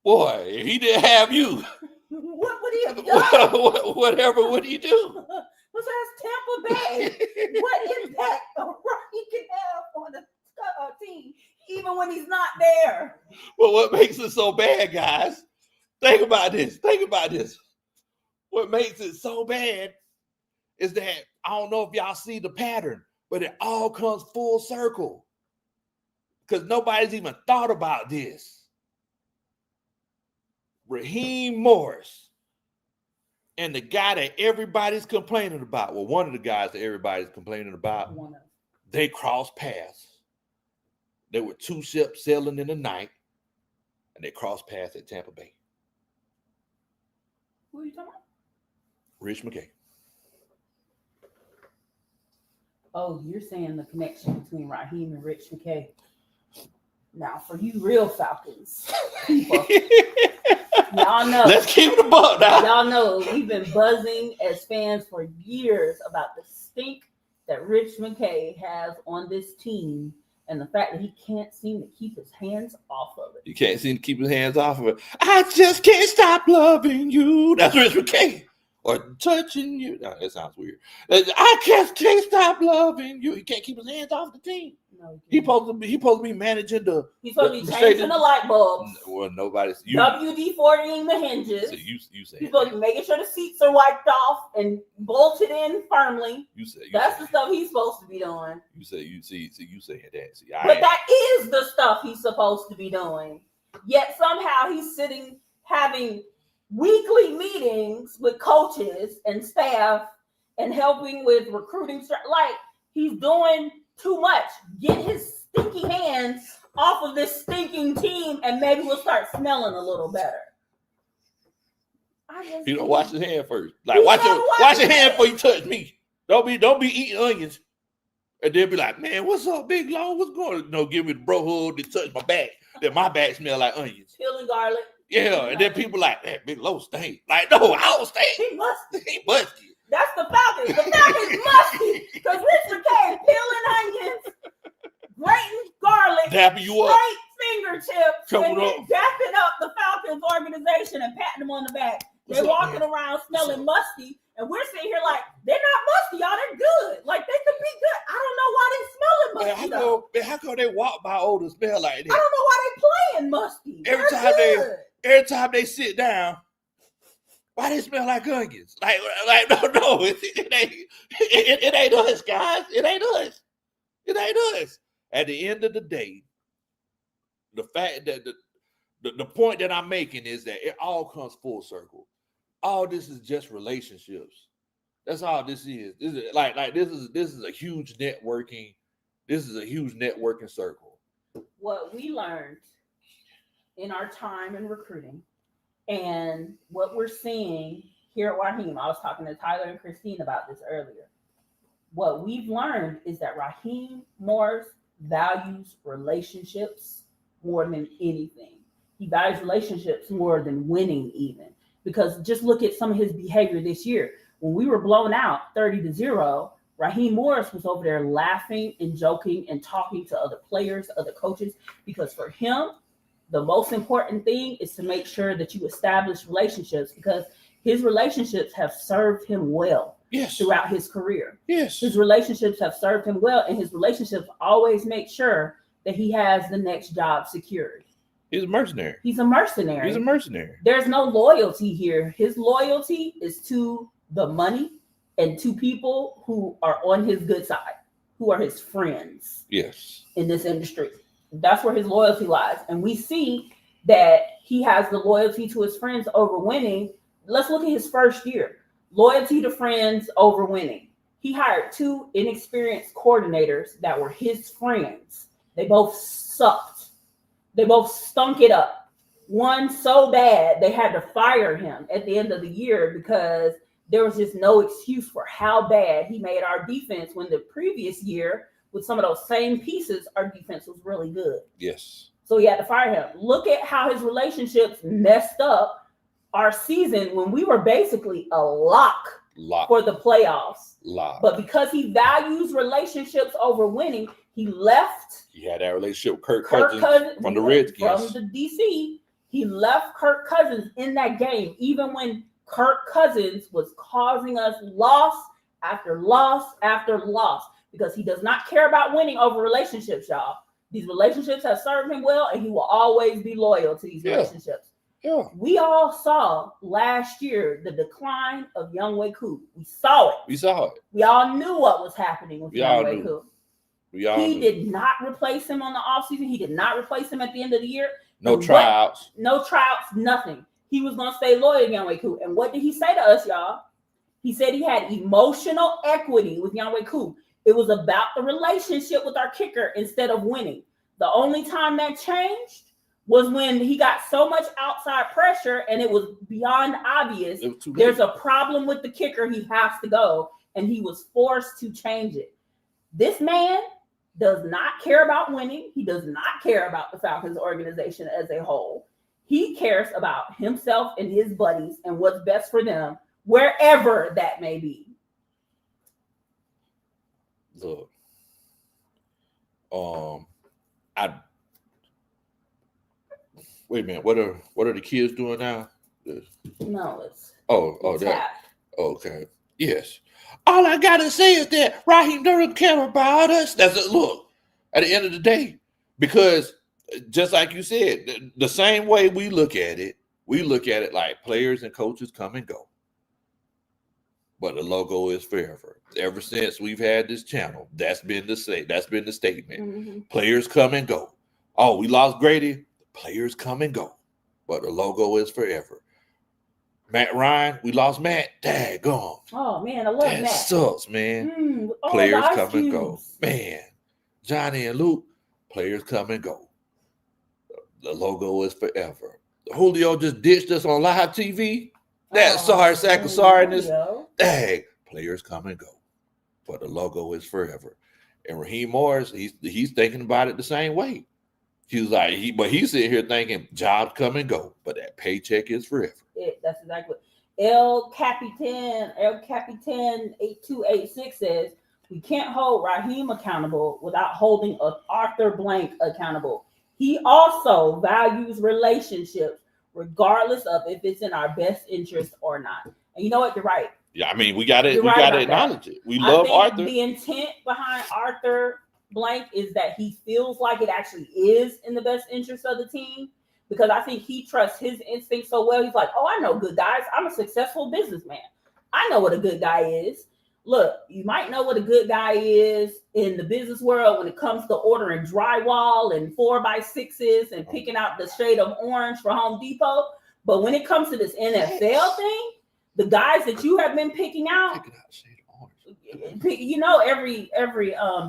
Boy, if he didn't have you, what would he have done? Whatever would he do? Besides Tampa Bay, what impact he can have on the team, even when he's not there? Well, what makes it so bad, guys? Think about this. What makes it so bad is that I don't know if y'all see the pattern, but it all comes full circle because nobody's even thought about this. Raheem Morris and the guy that everybody's complaining about, well, one of the guys that everybody's complaining about, they crossed paths. There were two ships sailing in the night, and they crossed paths at Tampa Bay. Who are you talking about? Rich McKay. Oh, you're saying the connection between Raheem and Rich McKay. Now, for you real Falcons people, y'all know. Let's keep it a buck now. Y'all know we've been buzzing as fans for years about the stink that Rich McKay has on this team and the fact that he can't seem to keep his hands off of it. You can't seem to keep his hands off of it. I just can't stop loving you. That's Rich McKay. Or touching you. No, that sounds weird. I just can't stop loving you. He can't keep his hands off the team. No, he's supposed to be managing the. He's supposed to be changing the light bulbs. Well, nobody's. WD-40ing the hinges. So you say he's supposed to be making sure the seats are wiped off and bolted in firmly. That's the stuff he's supposed to be doing. You saying that. But that is the stuff he's supposed to be doing. Yet somehow he's sitting having weekly meetings with coaches and staff and helping with recruiting. Like, he's doing too much. Get his stinky hands off of this stinking team and maybe we'll start smelling a little better. You don't wash his hand first. Like, wash your hand before you touch me. Don't be eating onions. And they'll be like, man, what's up, Big Long? What's going on? No, give me the bro hood to touch my back. Then my back smell like onions. Peeling garlic. Yeah, and then people like, that Big Low stink. Like, no, I don't stink. He musty. He musty. That's the Falcons. The Falcons musty. Because Rich McKay peeling onions, grating garlic, dapping you up, fingertips, and then dapping up the Falcons organization and patting them on the back. They're walking around smelling musty, and we're sitting here like, they're not musty, y'all. They're good. Like, they could be good. I don't know why they smelling musty. How come they walk by old and smell like that? I don't know why they playing musty. Every time they sit down, why they smell like onions? Like no, it ain't us, guys. It ain't us. It ain't us. At the end of the day, the fact that the point that I'm making is that it all comes full circle. All this is just relationships. That's all this is. This is a huge networking. This is a huge networking circle. What we learned in our time in recruiting and what we're seeing here at Raheem, I was talking to Tyler and Christine about this earlier. What we've learned is that Raheem Morris values relationships more than anything. He values relationships more than winning even. Because just look at some of his behavior this year. When we were blown out 30-0, Raheem Morris was over there laughing and joking and talking to other players, other coaches, because for him, the most important thing is to make sure that you establish relationships because his relationships have served him well throughout his career. Yes. His relationships have served him well, and his relationships always make sure that he has the next job secured. He's a mercenary. He's a mercenary. There's no loyalty here. His loyalty is to the money and to people who are on his good side, who are his friends. Yes. In this industry. That's where his loyalty lies. And we see that he has the loyalty to his friends over winning. Let's look at his first year. Loyalty to friends over winning. He hired 2 inexperienced coordinators that were his friends. They both sucked. They both stunk it up. One so bad they had to fire him at the end of the year because there was just no excuse for how bad he made our defense when the previous year, with some of those same pieces, our defense was really good. Yes. So he had to fire him. Look at how his relationships messed up our season when we were basically a lock for the playoffs. But because he values relationships over winning, he left. He had that relationship with Kirk Cousins from the Redskins. From the DC. He left Kirk Cousins in that game, even when Kirk Cousins was causing us loss after loss after loss, because he does not care about winning over relationships, y'all. These relationships have served him well, and he will always be loyal to these relationships. Yeah. We all saw last year the decline of Younghoe Koo. We saw it. We all knew what was happening with Younghoe Koo. He did not replace him on the offseason. He did not replace him at the end of the year. No tryouts, nothing. He was going to stay loyal to Younghoe Koo. And what did he say to us, y'all? He said he had emotional equity with Younghoe Koo. It was about the relationship with our kicker instead of winning. The only time that changed was when he got so much outside pressure and it was beyond obvious. There's a problem with the kicker. He has to go. And he was forced to change it. This man does not care about winning. He does not care about the Falcons organization as a whole. He cares about himself and his buddies and what's best for them, wherever that may be. Look, wait a minute. What are the kids doing now? No, it's okay. Yes. All I gotta say is that Raheem doesn't care about us. That's it. Look, at the end of the day, because just like you said, the same way we look at it like players and coaches come and go. But the logo is forever. Ever since we've had this channel, that's been the statement. Mm-hmm. Players come and go. Oh, we lost Grady. Players come and go. But the logo is forever. Matt Ryan, we lost Matt. Daggone. Oh man, I love that. Matt. Sucks, man. Players come and go. Man, Johnny and Luke, players come and go. The logo is forever. Julio just ditched us on live TV. That sack of sorriness. Dang, players come and go. But the logo is forever. And Raheem Morris, he's thinking about it the same way. He's like, he's sitting here thinking jobs come and go, but that paycheck is forever. That's exactly what El Capitan 8286 says. We can't hold Raheem accountable without holding Arthur Blank accountable. He also values relationships, regardless of if it's in our best interest or not. And you know what? You're right. Yeah, I mean, we got to acknowledge it. We love Arthur. The intent behind Arthur Blank is that he feels like it actually is in the best interest of the team, because I think he trusts his instincts so well. He's like, oh, I know good guys. I'm a successful businessman. I know what a good guy is. Look, you might know what a good guy is in the business world when it comes to ordering drywall and 4x6s and picking out the shade of orange for Home Depot. But when it comes to this NFL thing, the guys that you have been picking out shade of orange. You know, every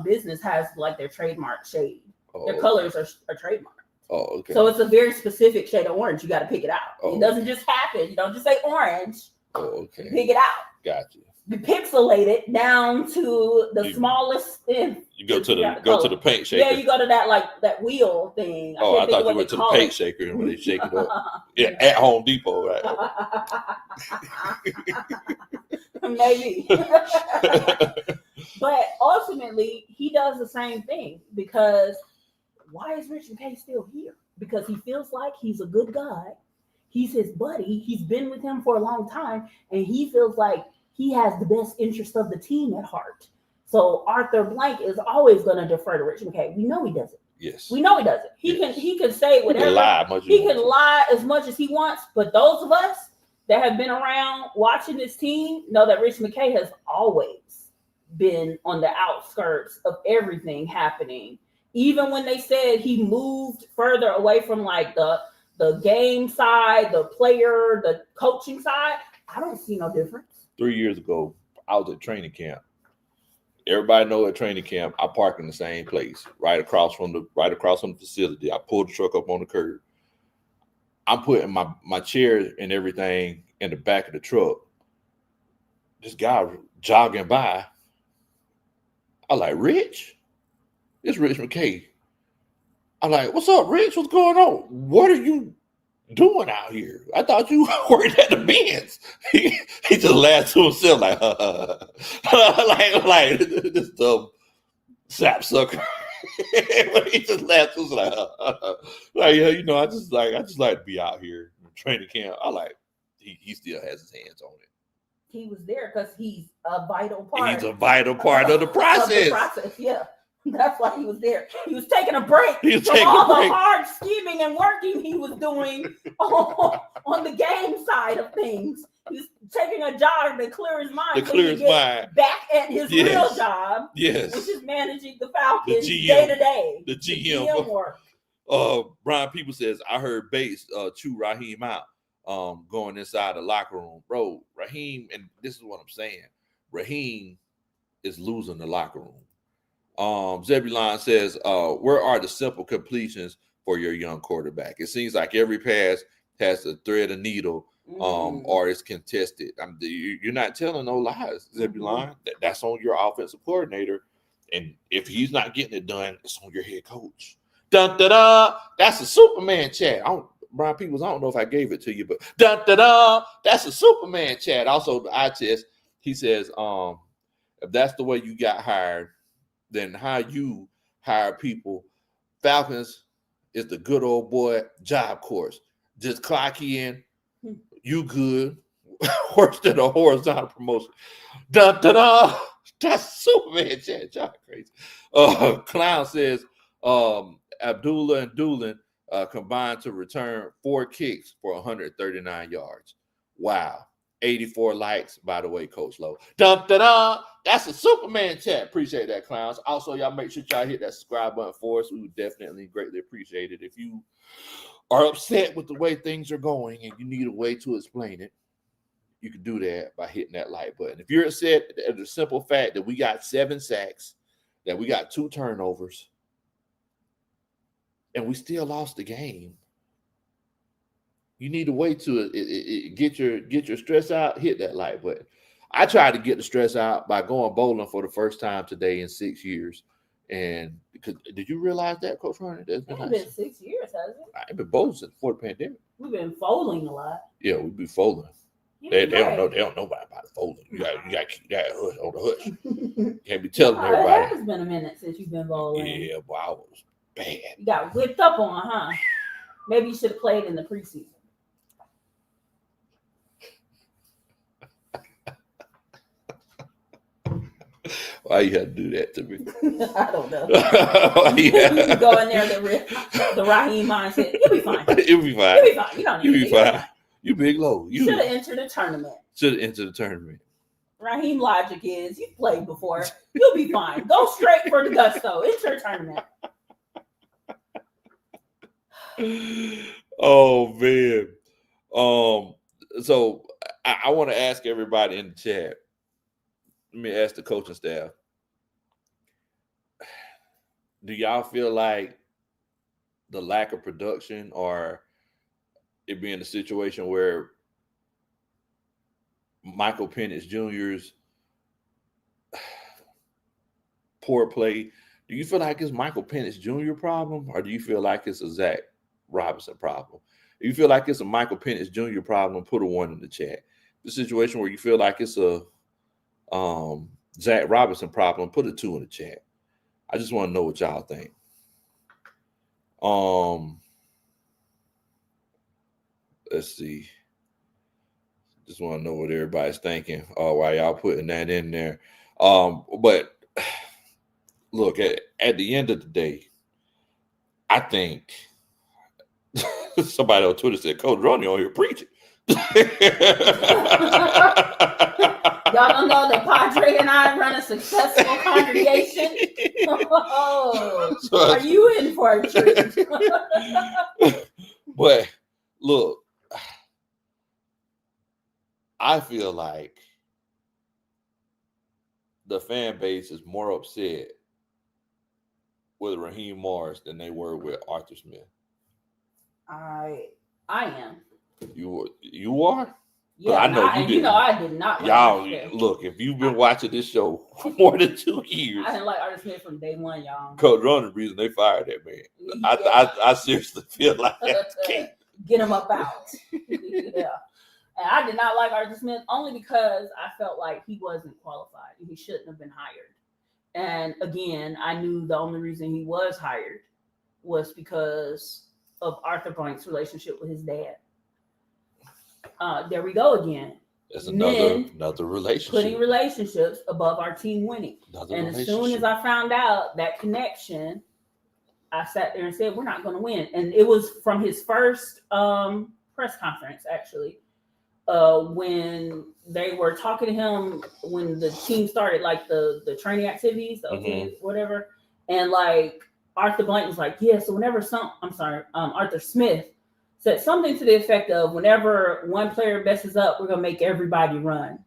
business has like their trademark shade. Their colors are trademarked. Oh, okay. So it's a very specific shade of orange. You got to pick it out. It doesn't just happen. You don't just say orange. Oh, okay. You pick it out. Gotcha. You pixelate it down to the smallest. You go to the paint shaker. Yeah, you go to that wheel thing. I thought you went to the paint shaker and when they shake it up. Yeah, at Home Depot, right? Maybe. But ultimately, he does the same thing, because why is Rich McKay still here? Because he feels like he's a good guy. He's his buddy. He's been with him for a long time, and he feels like he has the best interest of the team at heart. So Arthur Blank is always going to defer to Rich McKay. We know he doesn't. Yes. We know he doesn't. He can say whatever. He can lie as much as he wants. But those of us that have been around watching this team know that Rich McKay has always been on the outskirts of everything happening. Even when they said he moved further away from like the the game side, the player, the coaching side, I don't see no difference. 3 years ago, I was at training camp. Everybody know at training camp, I park in the same place, right across from the facility. I pulled the truck up on the curb. I'm putting my chair and everything in the back of the truck. This guy jogging by. I like, Rich? It's Rich McKay. I'm like, what's up, Rich? What's going on? What are you doing out here? I thought you worked at the Benz. He just laughed to himself like, like this dumb sapsucker. He just laughed to himself like, yeah, you know, I just like to be out here in training camp. I like he still has his hands on it. He was there because he's a vital part. He's a vital part of the process. Yeah. That's why he was there. He was taking a break from all the hard scheming and working he was doing on the game side of things. He's taking a jog to clear his mind. Back at his real job, which is managing the Falcons day to day. The GM work. Brian People says, I heard Bates chew Raheem out going inside the locker room. Bro, Raheem, and this is what I'm saying, Raheem is losing the locker room. Zebulon says, where are the simple completions for your young quarterback? It seems like every pass has to thread a needle, or it's contested. You're not telling no lies, Zebulon. That's on your offensive coordinator. And if he's not getting it done, it's on your head coach. Dun, da, da. That's a Superman chat. Brian Peoples, I don't know if I gave it to you, but dun, da, da. That's a Superman chat. Also, the eye test, he says, if that's the way you got hired, then how you hire people. Falcons is the good old boy job course. Just clock in, you good. Worse than a horizontal promotion. Dun, dun, dun. That's Superman chat. Y'all crazy. Clown says Abdullah and Doolin combined to return 4 kicks for 139 yards. Wow. 84 likes, by the way, Coach Lowe. Dun, dun, dun. That's a Superman chat. Appreciate that, clowns. Also, y'all make sure y'all hit that subscribe button for us. We would definitely greatly appreciate it. If you are upset with the way things are going and you need a way to explain it, you can do that by hitting that like button. If you're upset at the simple fact that we got 7 sacks, that we got 2 turnovers, and we still lost the game, you need a way to get your stress out. Hit that like button. I tried to get the stress out by going bowling for the first time today in 6 years. And because did you realize that, Coach Ronnie? It's been 6 years, hasn't it? I've been bowling since before the pandemic. We've been folding a lot. Yeah, we be folding. They don't know. They don't know about the folding. You got to keep that hush on the hush. Can't be telling everybody. It has been a minute since you've been bowling. Yeah, but I was bad. You got whipped up on, huh? Maybe you should have played in the preseason. Why you had to do that to me? I don't know. You go in there, the Raheem mindset. You'll be fine. You'll be fine. You'll be fine. You don't need You'll be fine. You big low. You should have entered the tournament. Should have entered the tournament. Raheem logic is you've played before. You'll be fine. Go straight for the gusto. Enter the tournament. Oh man. So I want to ask everybody in the chat. Let me ask the coaching staff. Do y'all feel like the lack of production or it being a situation where Michael Penix Jr.'s poor play, do you feel like it's Michael Penix Jr. problem or do you feel like it's a Zach Robinson problem? If you feel like it's a Michael Penix Jr. problem, put a 1 in the chat. The situation where you feel like it's a Zach Robinson problem, put a 2 in the chat. I just want to know what y'all think. Let's see. Just want to know what everybody's thinking. While y'all putting that in there. But look, at the end of the day, I think somebody on Twitter said Coach Ronnie on here preaching. Y'all don't know that Padre and I run a successful congregation. Oh, are you in for a treat? But look, I feel like the fan base is more upset with Raheem Morris than they were with Arthur Smith. I am. You are? Yeah, I know you didn't. I did not like Y'all, Arthur Smith. look, if you've been watching this show for more than 2 years, I didn't like Arthur Smith from day one, y'all. Coach Ron, the reason they fired that man. Yeah. I seriously feel like that's key. Get him up out. Yeah. And I did not like Arthur Smith only because I felt like he wasn't qualified and he shouldn't have been hired. And again, I knew the only reason he was hired was because of Arthur Blank's relationship with his dad. There we go again. That's another relationship. Putting relationships above our team winning. And as soon as I found out that connection, I sat there and said, we're not going to win. And it was from his first press conference, actually, when they were talking to him when the team started, like the training activities, the OTAs, whatever. And like Arthur Blank was like, yeah, so whenever Arthur Smith said something to the effect of, whenever one player messes up, we're going to make everybody run.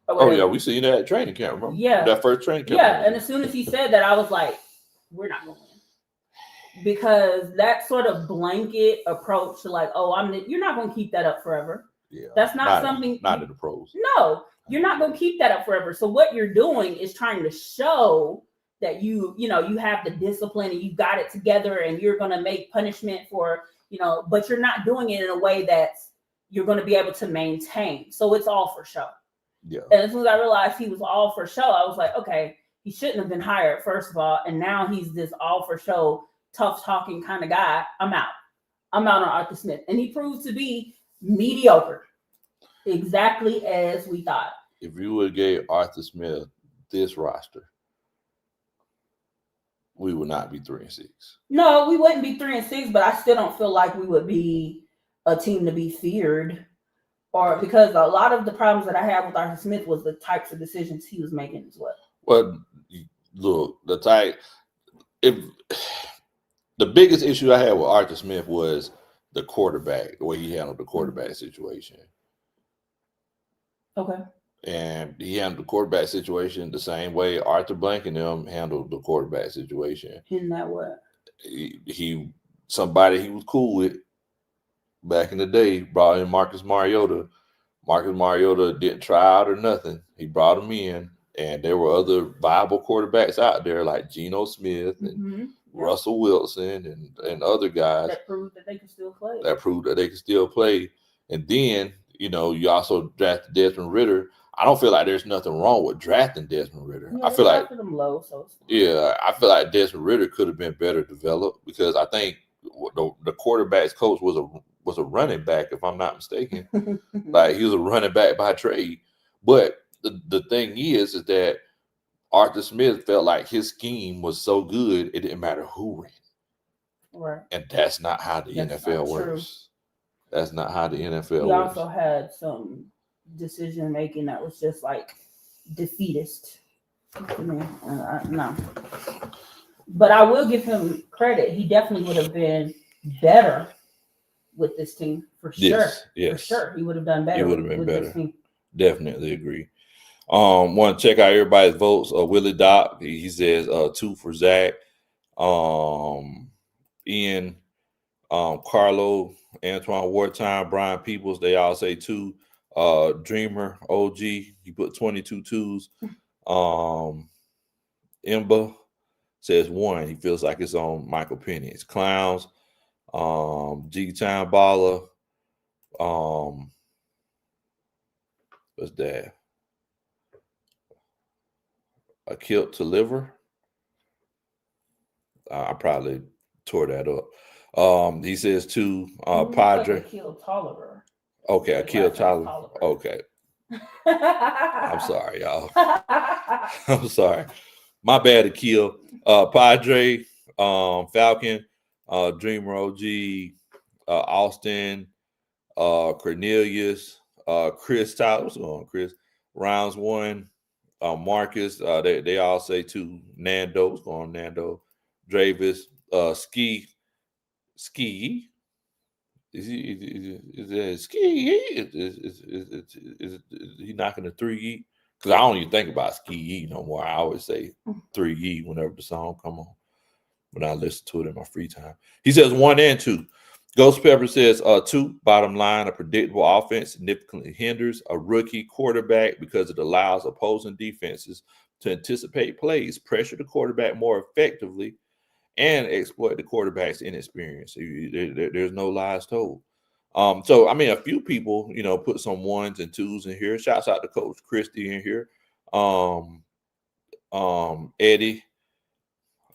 Oh, yeah, we seen that at training camp, remember? Yeah. That first training camp. Yeah, and as soon as he said that, I was like, we're not going to win. Because that sort of blanket approach to like, you're not going to keep that up forever. Yeah. That's not something. Not in the pros. No, you're not going to keep that up forever. So what you're doing is trying to show that you have the discipline and you got it together and you're going to make punishment for, but you're not doing it in a way that you're going to be able to maintain. So it's all for show. Yeah. And as soon as I realized he was all for show, I was like, okay, he shouldn't have been hired, first of all. And now he's this all for show, tough talking kind of guy. I'm out on Arthur Smith. And he proved to be mediocre. Exactly as we thought. If you would have gave Arthur Smith this roster, we would not be 3-6. No, we wouldn't be 3-6, but I still don't feel like we would be a team to be feared. Or because a lot of the problems that I had with Arthur Smith was the types of decisions he was making as well. Well, look, the biggest issue I had with Arthur Smith was the quarterback, the way he handled the quarterback situation. Okay. And he handled the quarterback situation the same way Arthur Blank and them handled the quarterback situation. In that way. Somebody he was cool with back in the day brought in Marcus Mariota. Marcus Mariota didn't try out or nothing. He brought him in, and there were other viable quarterbacks out there like Geno Smith and Russell Wilson and other guys that proved that they could still play. And then, you also drafted Desmond Ridder. I don't feel like there's nothing wrong with drafting Desmond Ridder. Yeah, I feel like him low, so I feel like Desmond Ridder could have been better developed because I think the quarterback's coach was a running back, if I'm not mistaken. Like he was a running back by trade. But the thing is that Arthur Smith felt like his scheme was so good it didn't matter who ran. Right. And that's not how the NFL works. That's not how the NFL works. He also had some decision making that was just like defeatist. No. But I will give him credit. He definitely would have been better with this team for sure. Yes. For sure. He would have done better. He would have been better. This team. Definitely agree. Want to check out everybody's votes. Willie Doc, he says 2 for Zach. Ian, Carlo, Antoine Wartime, Brian Peoples, they all say 2. Dreamer, OG, he put 22 twos. Imba says 1. He feels like it's on Michael Penny's. Clowns, G-Time Baller, what's that? A Kilt to Liver. I probably tore that up. He says 2. Padre. Like Akil Tolliver. Okay, Akil Tolliver. Okay. I'm sorry, y'all. I'm sorry. My bad, Akil. Padre, Falcon, Dreamer OG, Austin, Cornelius, Chris Tyler. What's going on, Chris? Rounds 1. Marcus, they all say 2. Nando, what's going on, Nando? Dravis, Ski, Is that ski? Is he knocking a 3 Because I don't even think about ski no more. I always say 3 whenever the song come on, when I listen to it in my free time. He says 1 and 2. Ghost Pepper says 2. Bottom line, a predictable offense significantly hinders a rookie quarterback because it allows opposing defenses to anticipate plays, pressure the quarterback more effectively, and exploit the quarterback's inexperience. There's no lies told. So I mean, a few people, put some 1s and 2s in here. Shouts out to Coach Christie in here. Eddie.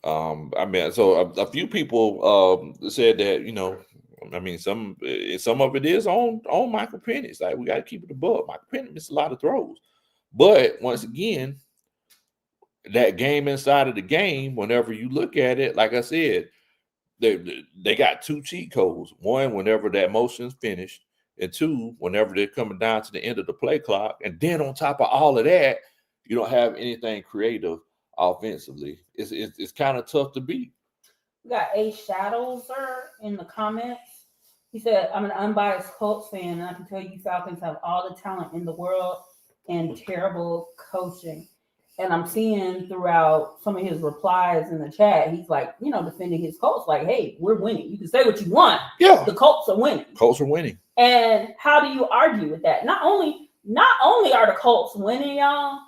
I mean, so a few people said that, I mean, some of it is on Michael Penix. Like, we got to keep it above. Michael Penix missed a lot of throws, but once again, that game inside of the game, whenever you look at it, like I said, they got 2 cheat codes. 1, whenever that motion's finished, and 2, whenever they're coming down to the end of the play clock. And then on top of all of that, you don't have anything creative offensively. It's kind of tough to beat. We got A Shadows in the comments. He said, I'm an unbiased Colts fan, and I can tell you Falcons have all the talent in the world and terrible coaching. And I'm seeing throughout some of his replies in the chat, he's like, defending his Colts, like, hey, we're winning. You can say what you want. Yeah. The Colts are winning. Colts are winning. And how do you argue with that? Not only are the Colts winning, y'all,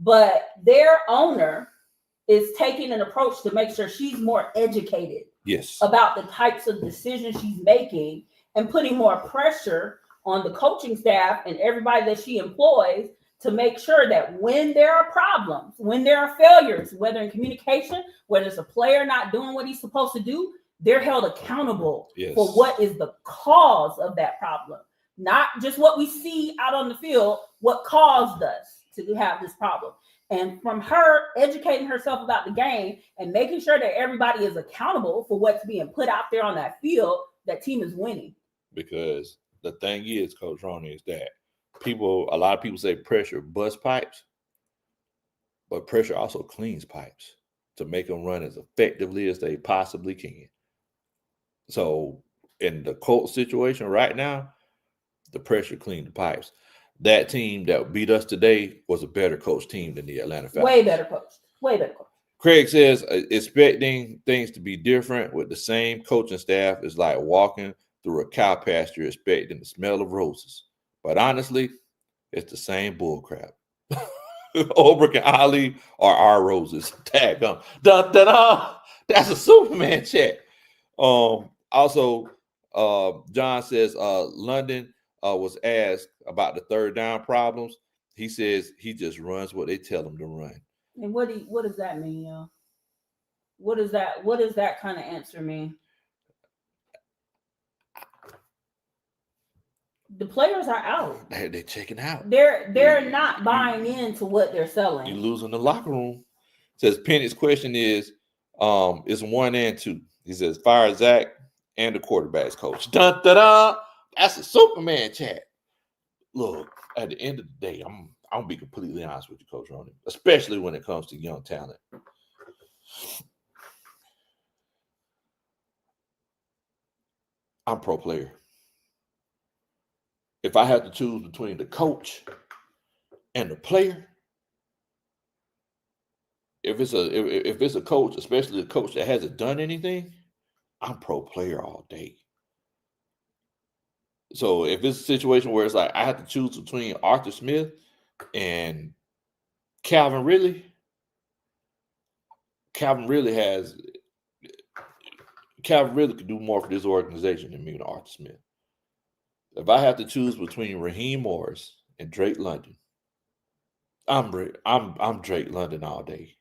but their owner is taking an approach to make sure she's more educated about the types of decisions she's making and putting more pressure on the coaching staff and everybody that she employs to make sure that when there are problems, when there are failures, whether in communication, whether it's a player not doing what he's supposed to do, they're held accountable for what is the cause of that problem. Not just what we see out on the field, what caused us to have this problem. And from her educating herself about the game and making sure that everybody is accountable for what's being put out there on that field, that team is winning. Because the thing is, Coach Ronnie, is that a lot of people say pressure busts pipes, but pressure also cleans pipes to make them run as effectively as they possibly can. So in the Colts situation right now, the pressure cleaned the pipes. That team that beat us today was a better coach team than the Atlanta Falcons. Way better coach. Craig says expecting things to be different with the same coaching staff is like walking through a cow pasture expecting the smell of roses. But honestly, it's the same bullcrap. Ulbrich and Ali are our roses. Tag them. Dun, dun, dun. That's a Superman check. Also, John says London was asked about the third down problems. He says he just runs what they tell him to run. And what does that mean, y'all? What does that kind of answer mean? The players are out. They're checking out. They're not buying into what they're selling. You're losing the locker room. Says Penny's question is 1 and 2. He says fire Zach and the quarterback's coach. Dun, dun, dun. That's a Superman chat. Look, at the end of the day, I'm gonna be completely honest with you, Coach Ronnie, especially when it comes to young talent. I'm pro player. If I had to choose between the coach and the player, if it's a coach, especially a coach that hasn't done anything, I'm pro player all day. So if it's a situation where it's like I have to choose between Arthur Smith and Calvin Ridley could do more for this organization than me and Arthur Smith. If I have to choose between Raheem Morris and Drake London, I'm Drake London all day.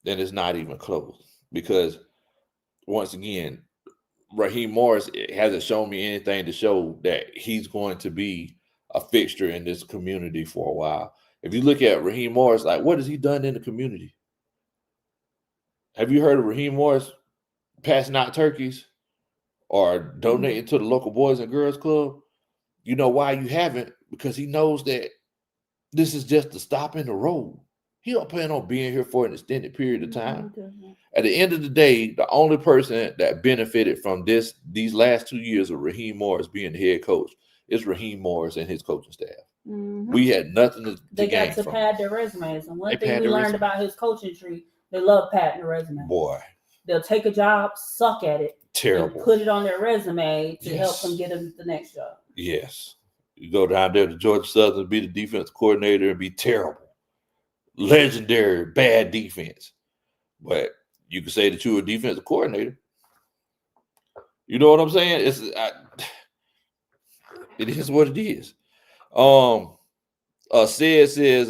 Then it's not even close, because once again, Raheem Morris hasn't shown me anything to show that he's going to be a fixture in this community for a while. If you look at Raheem Morris, like, what has he done in the community? Have you heard of Raheem Morris passing out turkeys or donating to the local Boys and Girls Club? You know why you haven't? Because he knows that this is just a stop in the road. He don't plan on being here for an extended period of time. Mm-hmm. At the end of the day, the only person that benefited from these last 2 years of Raheem Morris being the head coach is Raheem Morris and his coaching staff. Mm-hmm. We had nothing to They gain got to from pad it. their resumes. And one They thing pad we their learned resume. about his coaching tree, they love padding their resume. Boy, They'll take a job, suck at it, terrible. and put it on their resume to Yes. help them get them the next job. Yes. You go down there to Georgia Southern, be the defense coordinator, and be terrible. Legendary, bad defense. But you can say that you're a defensive coordinator. You know what I'm saying? It is what it is. Says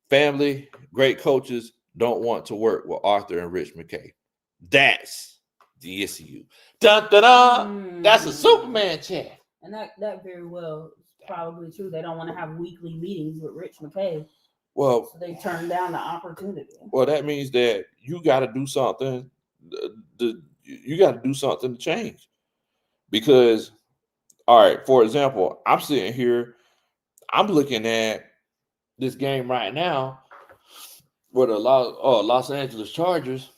family, great coaches don't want to work with Arthur and Rich McKay. That's the issue. Dun, dun, dun. That's a Superman chat. And that very well is probably true. They don't want to have weekly meetings with Rich McKay. Well, so they turn down the opportunity. Well, that means that you got to do something. You got to do something to change. Because, all right, for example, I'm sitting here, I'm looking at this game right now with the Los Angeles Chargers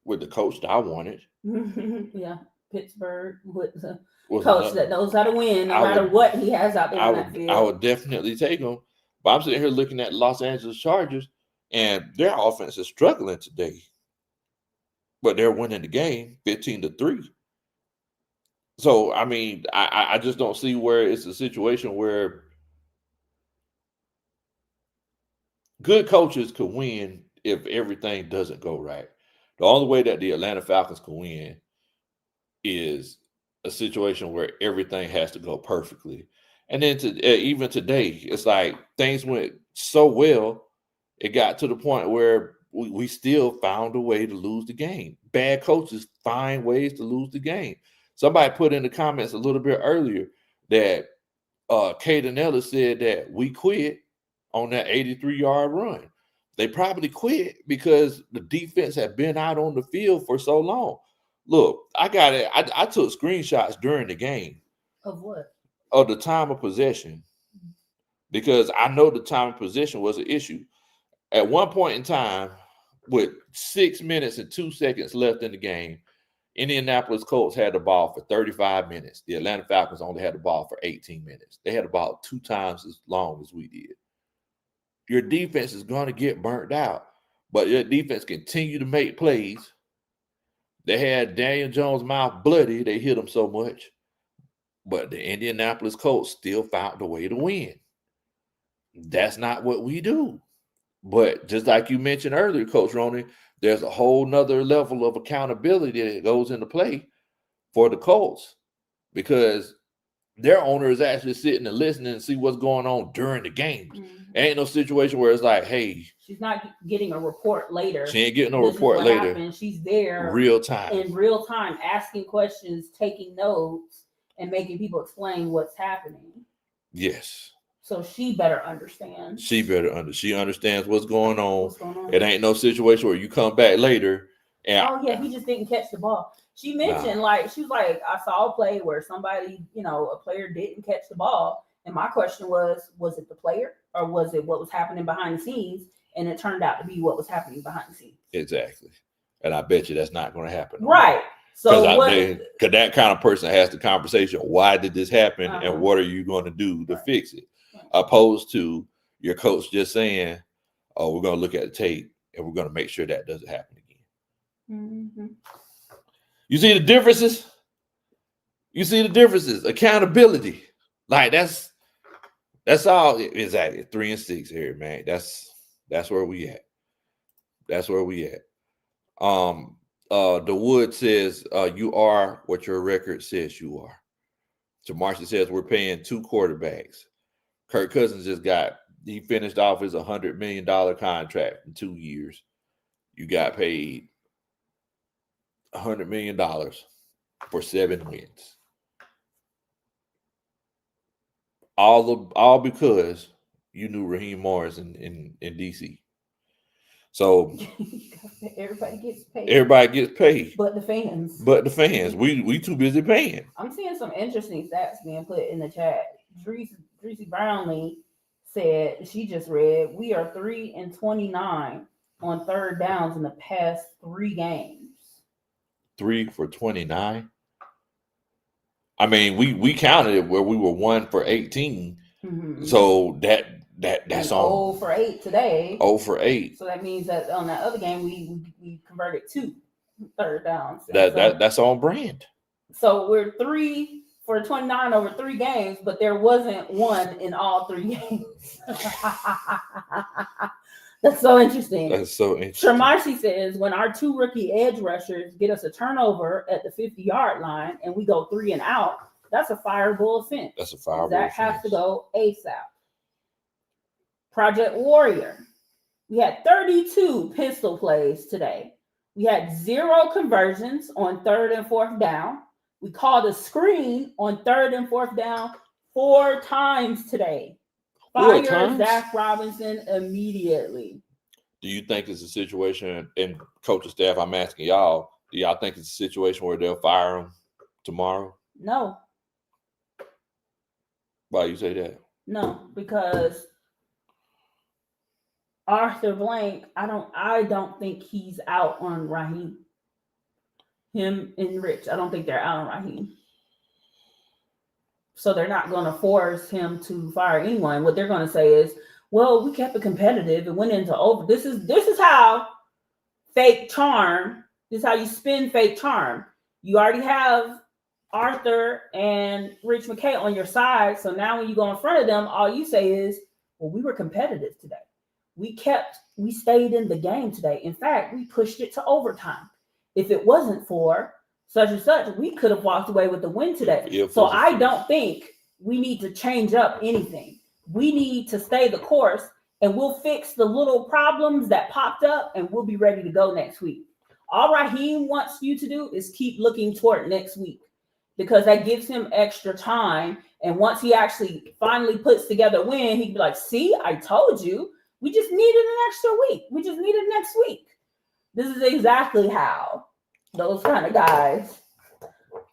with the coach that I wanted. Yeah, Pittsburgh with the coach that knows how to win, no matter what he has out there in that field. I would definitely take him. But I'm sitting here looking at Los Angeles Chargers, and their offense is struggling today. But they're winning the game 15-3. So, I mean, I just don't see where it's a situation where good coaches could win if everything doesn't go right. The only way that the Atlanta Falcons can win is a situation where everything has to go perfectly. And then even today, it's like things went so well, it got to the point where we still found a way to lose the game. Bad coaches find ways to lose the game. Somebody put in the comments a little bit earlier that Caden Ellis said that we quit on that 83-yard run. They probably quit because the defense had been out on the field for so long. Look, I got it. I took screenshots during the game. Of what? Of the time of possession, because I know the time of possession was an issue. At one point in time, with 6 minutes and 2 seconds left in the game, Indianapolis Colts had the ball for 35 minutes. The Atlanta Falcons only had the ball for 18 minutes. They had about 2 times as long as we did. Your defense is going to get burnt out, but your defense continued to make plays. They had Daniel Jones' mouth bloody. They hit him so much. But the Indianapolis Colts still found a way to win. That's not what we do. But just like you mentioned earlier, Coach Roney, there's a whole nother level of accountability that goes into play for the Colts, because their owner is actually sitting and listening and see what's going on during the games. Mm-hmm. Ain't no situation where it's like, hey, she's not getting a report later. She ain't getting no report later. Happened. She's there in real time, asking questions, taking notes, and making people explain what's happening. Yes. So she better understand. She understands what's going on. It ain't no situation where you come back later and he just didn't catch the ball. She mentioned she was like, I saw a play where somebody, a player didn't catch the ball. And my question was it the player or was it what was happening behind the scenes? And it turned out to be what was happening behind the scenes. Exactly. And I bet you that's not going to happen. Right. So because that kind of person has the conversation, why did this happen and what are you going to do to fix it? Opposed to your coach just saying, oh, we're going to look at the tape and we're going to make sure that doesn't happen again. Mm-hmm. You see the differences? Accountability. Like that's all. Exactly. 3-6 here, man. That's where we at. The Wood says, you are what your record says you are. Jamarcia says we're paying 2 quarterbacks. Kirk Cousins he finished off his $100 million contract in 2 years. You got paid $100 million for 7 wins. All because you knew Raheem Morris in DC. So everybody gets paid. But the fans. We too busy paying. I'm seeing some interesting stats being put in the chat. Dreesy Brownlee said, she just read, we are 3-29 on third downs in the past 3 games. 3 for 29. I mean, we counted it where we were 1 for 18. Mm-hmm. So that's and on 0 for 8 today. 0 for 8. So that means that on that other game we converted 2 third downs. That's on brand. So we're 3 for 29 over 3 games, but there wasn't 1 in all 3 games. That's so interesting. Shamarcy says, when our 2 rookie edge rushers get us a turnover at the 50-yard line and we go 3 and out, that's a fireable offense. That's a fireable that offense. has to go ASAP. Project Warrior. We had 32 pistol plays today. We had 0 conversions on 3rd and 4th down. We called a screen on 3rd and 4th down 4 times today. Fire Zach Robinson immediately. Do you think it's a situation, and coaching staff, I'm asking y'all, do y'all think it's a situation where they'll fire him tomorrow? No. Why you say that? No, because Arthur Blank, I don't think he's out on Raheem. Him and Rich, I don't think they're out on Raheem. So they're not going to force him to fire anyone. What they're going to say is, well, we kept it competitive. It went into over. This is how fake charm. This is how you spin fake charm. You already have Arthur and Rich McKay on your side. So now when you go in front of them, all you say is, well, we were competitive today. We stayed in the game today. In fact, we pushed it to overtime. If it wasn't for such and such, we could have walked away with the win today. So I don't think we need to change up anything. We need to stay the course, and we'll fix the little problems that popped up, and we'll be ready to go next week. All Raheem wants you to do is keep looking toward next week, because that gives him extra time. And once he actually finally puts together a win, he can be like, see, I told you. We just needed an extra week. We just needed next week. This is exactly how those kind of guys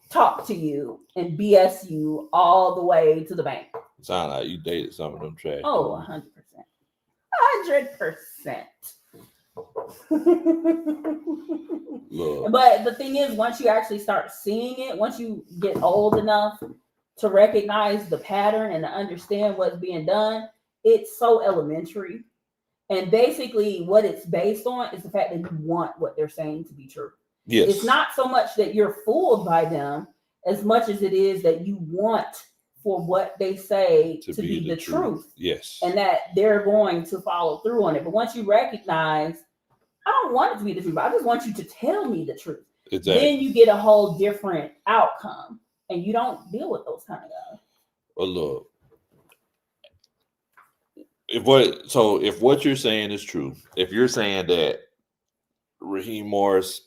talk to you and BS you all the way to the bank. Sound like you dated some of them trash. Oh, 100%. 100%. But the thing is, once you actually start seeing it, once you get old enough to recognize the pattern and to understand what's being done, it's so elementary. And basically what it's based on is the fact that you want what they're saying to be true. Yes. It's not so much that you're fooled by them as much as it is that you want for what they say to be the truth. Yes. And that they're going to follow through on it. But once you recognize, I don't want it to be the truth, I just want you to tell me the truth. Exactly. Then you get a whole different outcome, and you don't deal with those kind of guys. Well, look. If what you're saying is true, if you're saying that Raheem Morris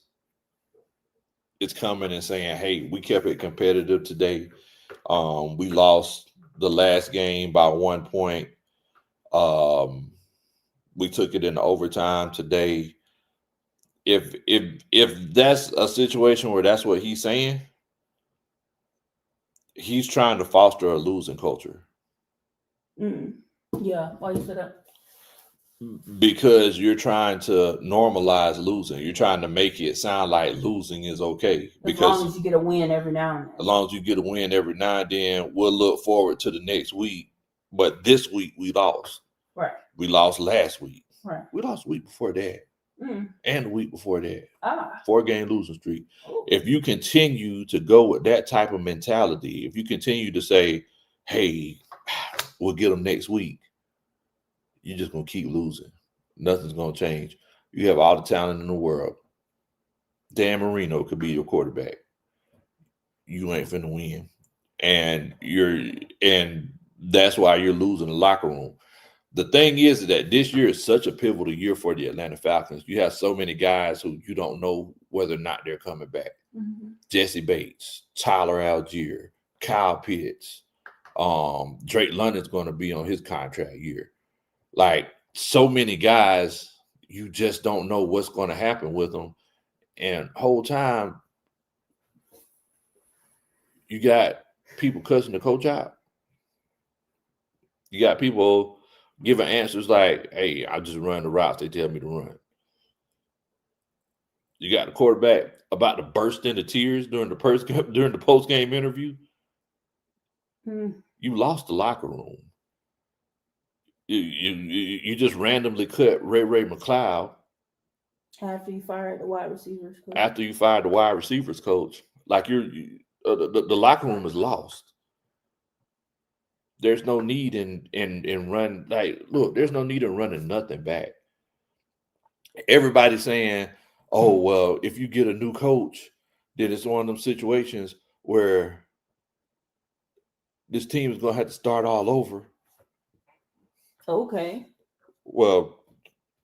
is coming and saying, hey, we kept it competitive today. We lost the last game by 1 point. We took it in overtime today. If that's a situation where that's what he's saying, he's trying to foster a losing culture. Yeah, why you say that? Because you're trying to normalize losing. You're trying to make it sound like losing is okay. As long as you get a win every now and then. As long as you get a win every now and then, we'll look forward to the next week. But this week we lost. Right. We lost last week. Right. We lost the week before that. And the week before that. 4-game losing streak. Ooh. If you continue to go with that type of mentality, if you continue to say, hey, we'll get them next week, you're just going to keep losing. Nothing's going to change. You have all the talent in the world. Dan Marino could be your quarterback. You ain't finna win. And that's why you're losing the locker room. The thing is that this year is such a pivotal year for the Atlanta Falcons. You have so many guys who you don't know whether or not they're coming back. Jesse Bates, Tyler Algier, Kyle Pitts, Drake London's going to be on his contract year. Like, so many guys, you just don't know what's going to happen with them. And whole time, you got people cussing the coach out. You got people giving answers like, "Hey, I just run the routes they tell me to run." You got the quarterback about to burst into tears during the post game interview. You lost the locker room. You just randomly cut Ray McLeod after you fired the wide receivers coach. After you fired the wide receivers coach, like the locker room is lost. There's no need in run. Like, look, there's no need in running nothing back. Everybody's saying, "Oh well, if you get a new coach, then it's one of them situations where this team is gonna have to start all over." Okay. Well,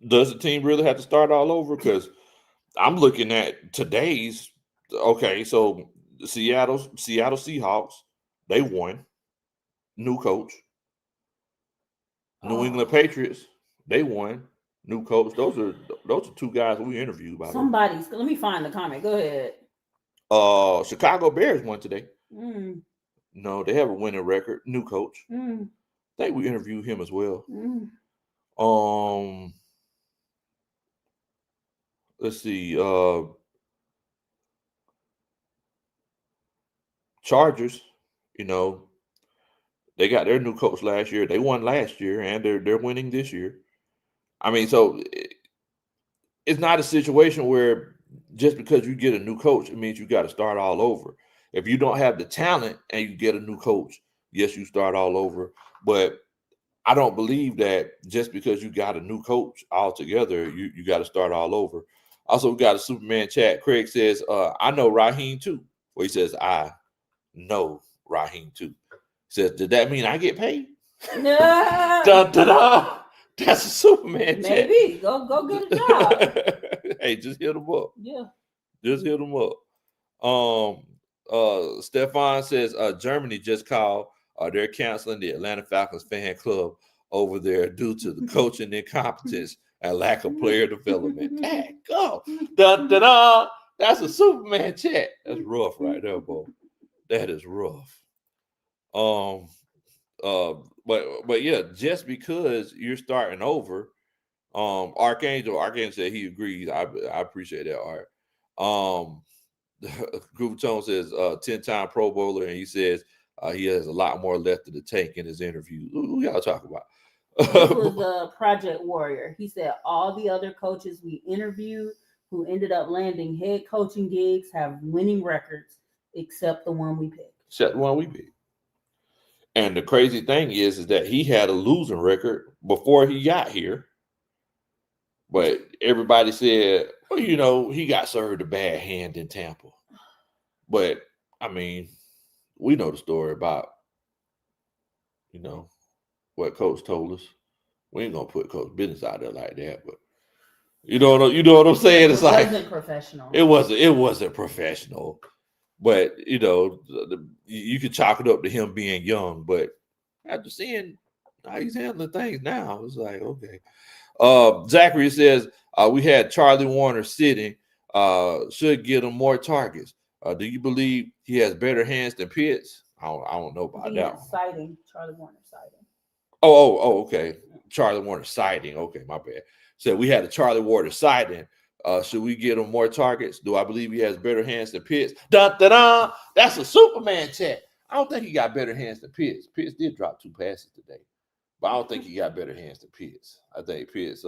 does the team really have to start all over? Because I'm looking at today's. Okay, so the Seattle Seahawks, they won. New coach. New England Patriots, they won. New coach. Those are two guys we interviewed by. Somebody's. Let me find the comment. Go ahead. Chicago Bears won today. No, they have a winning record. New coach. I think we interviewed him as well. Let's see. Chargers, they got their new coach last year. They won last year, and they're winning this year. I mean, so it's not a situation where just because you get a new coach, it means you got to start all over. If you don't have the talent and you get a new coach, yes, you start all over. But I don't believe that just because you got a new coach altogether, you got to start all over. Also, we got a Superman chat. Craig says, I know Raheem too. Well, he says, I know Raheem too. He says, did that mean I get paid? No. Dun, dun, dun. That's a Superman chat. Maybe. Go get a job. Hey, just hit them up. Yeah. Just hit them up. Stefan says Germany just called. They're canceling the Atlanta Falcons fan club over there due to the coaching incompetence and lack of player development. Dang, go. Dun, dun, dun. That's a Superman chat. That's rough right there, boy. That is rough. But yeah, just because you're starting over, Archangel said he agrees. I appreciate that, Art. Groove Tone says 10-time Pro Bowler, and he says he has a lot more left of the tank in his interview. Who y'all talk about? This was Project Warrior. He said all the other coaches we interviewed who ended up landing head coaching gigs have winning records, except the one we picked. And the crazy thing is that he had a losing record before he got here. But everybody said, well, he got served a bad hand in Tampa. But, I mean, we know the story about, what Coach told us. We ain't going to put Coach business out there like that. But, you know what I'm saying? It's like, wasn't professional. It wasn't professional. But, you could chalk it up to him being young. But after seeing how he's handling things now, it's like, okay. Zachary says, we had Charlie Warner sitting, should get him more targets. Do you believe he has better hands than Pitts? I don't know about that. Citing Charlie Warner citing. Oh, okay. Charlie Warner citing. Okay, my bad. So we had a Charlie Warner citing. Should we get him more targets? Do I believe he has better hands than Pitts? Dun, dun, dun. That's a Superman chat. I don't think he got better hands than Pitts. Pitts did drop 2 passes today, but I don't think he got better hands than Pitts. I think Pitts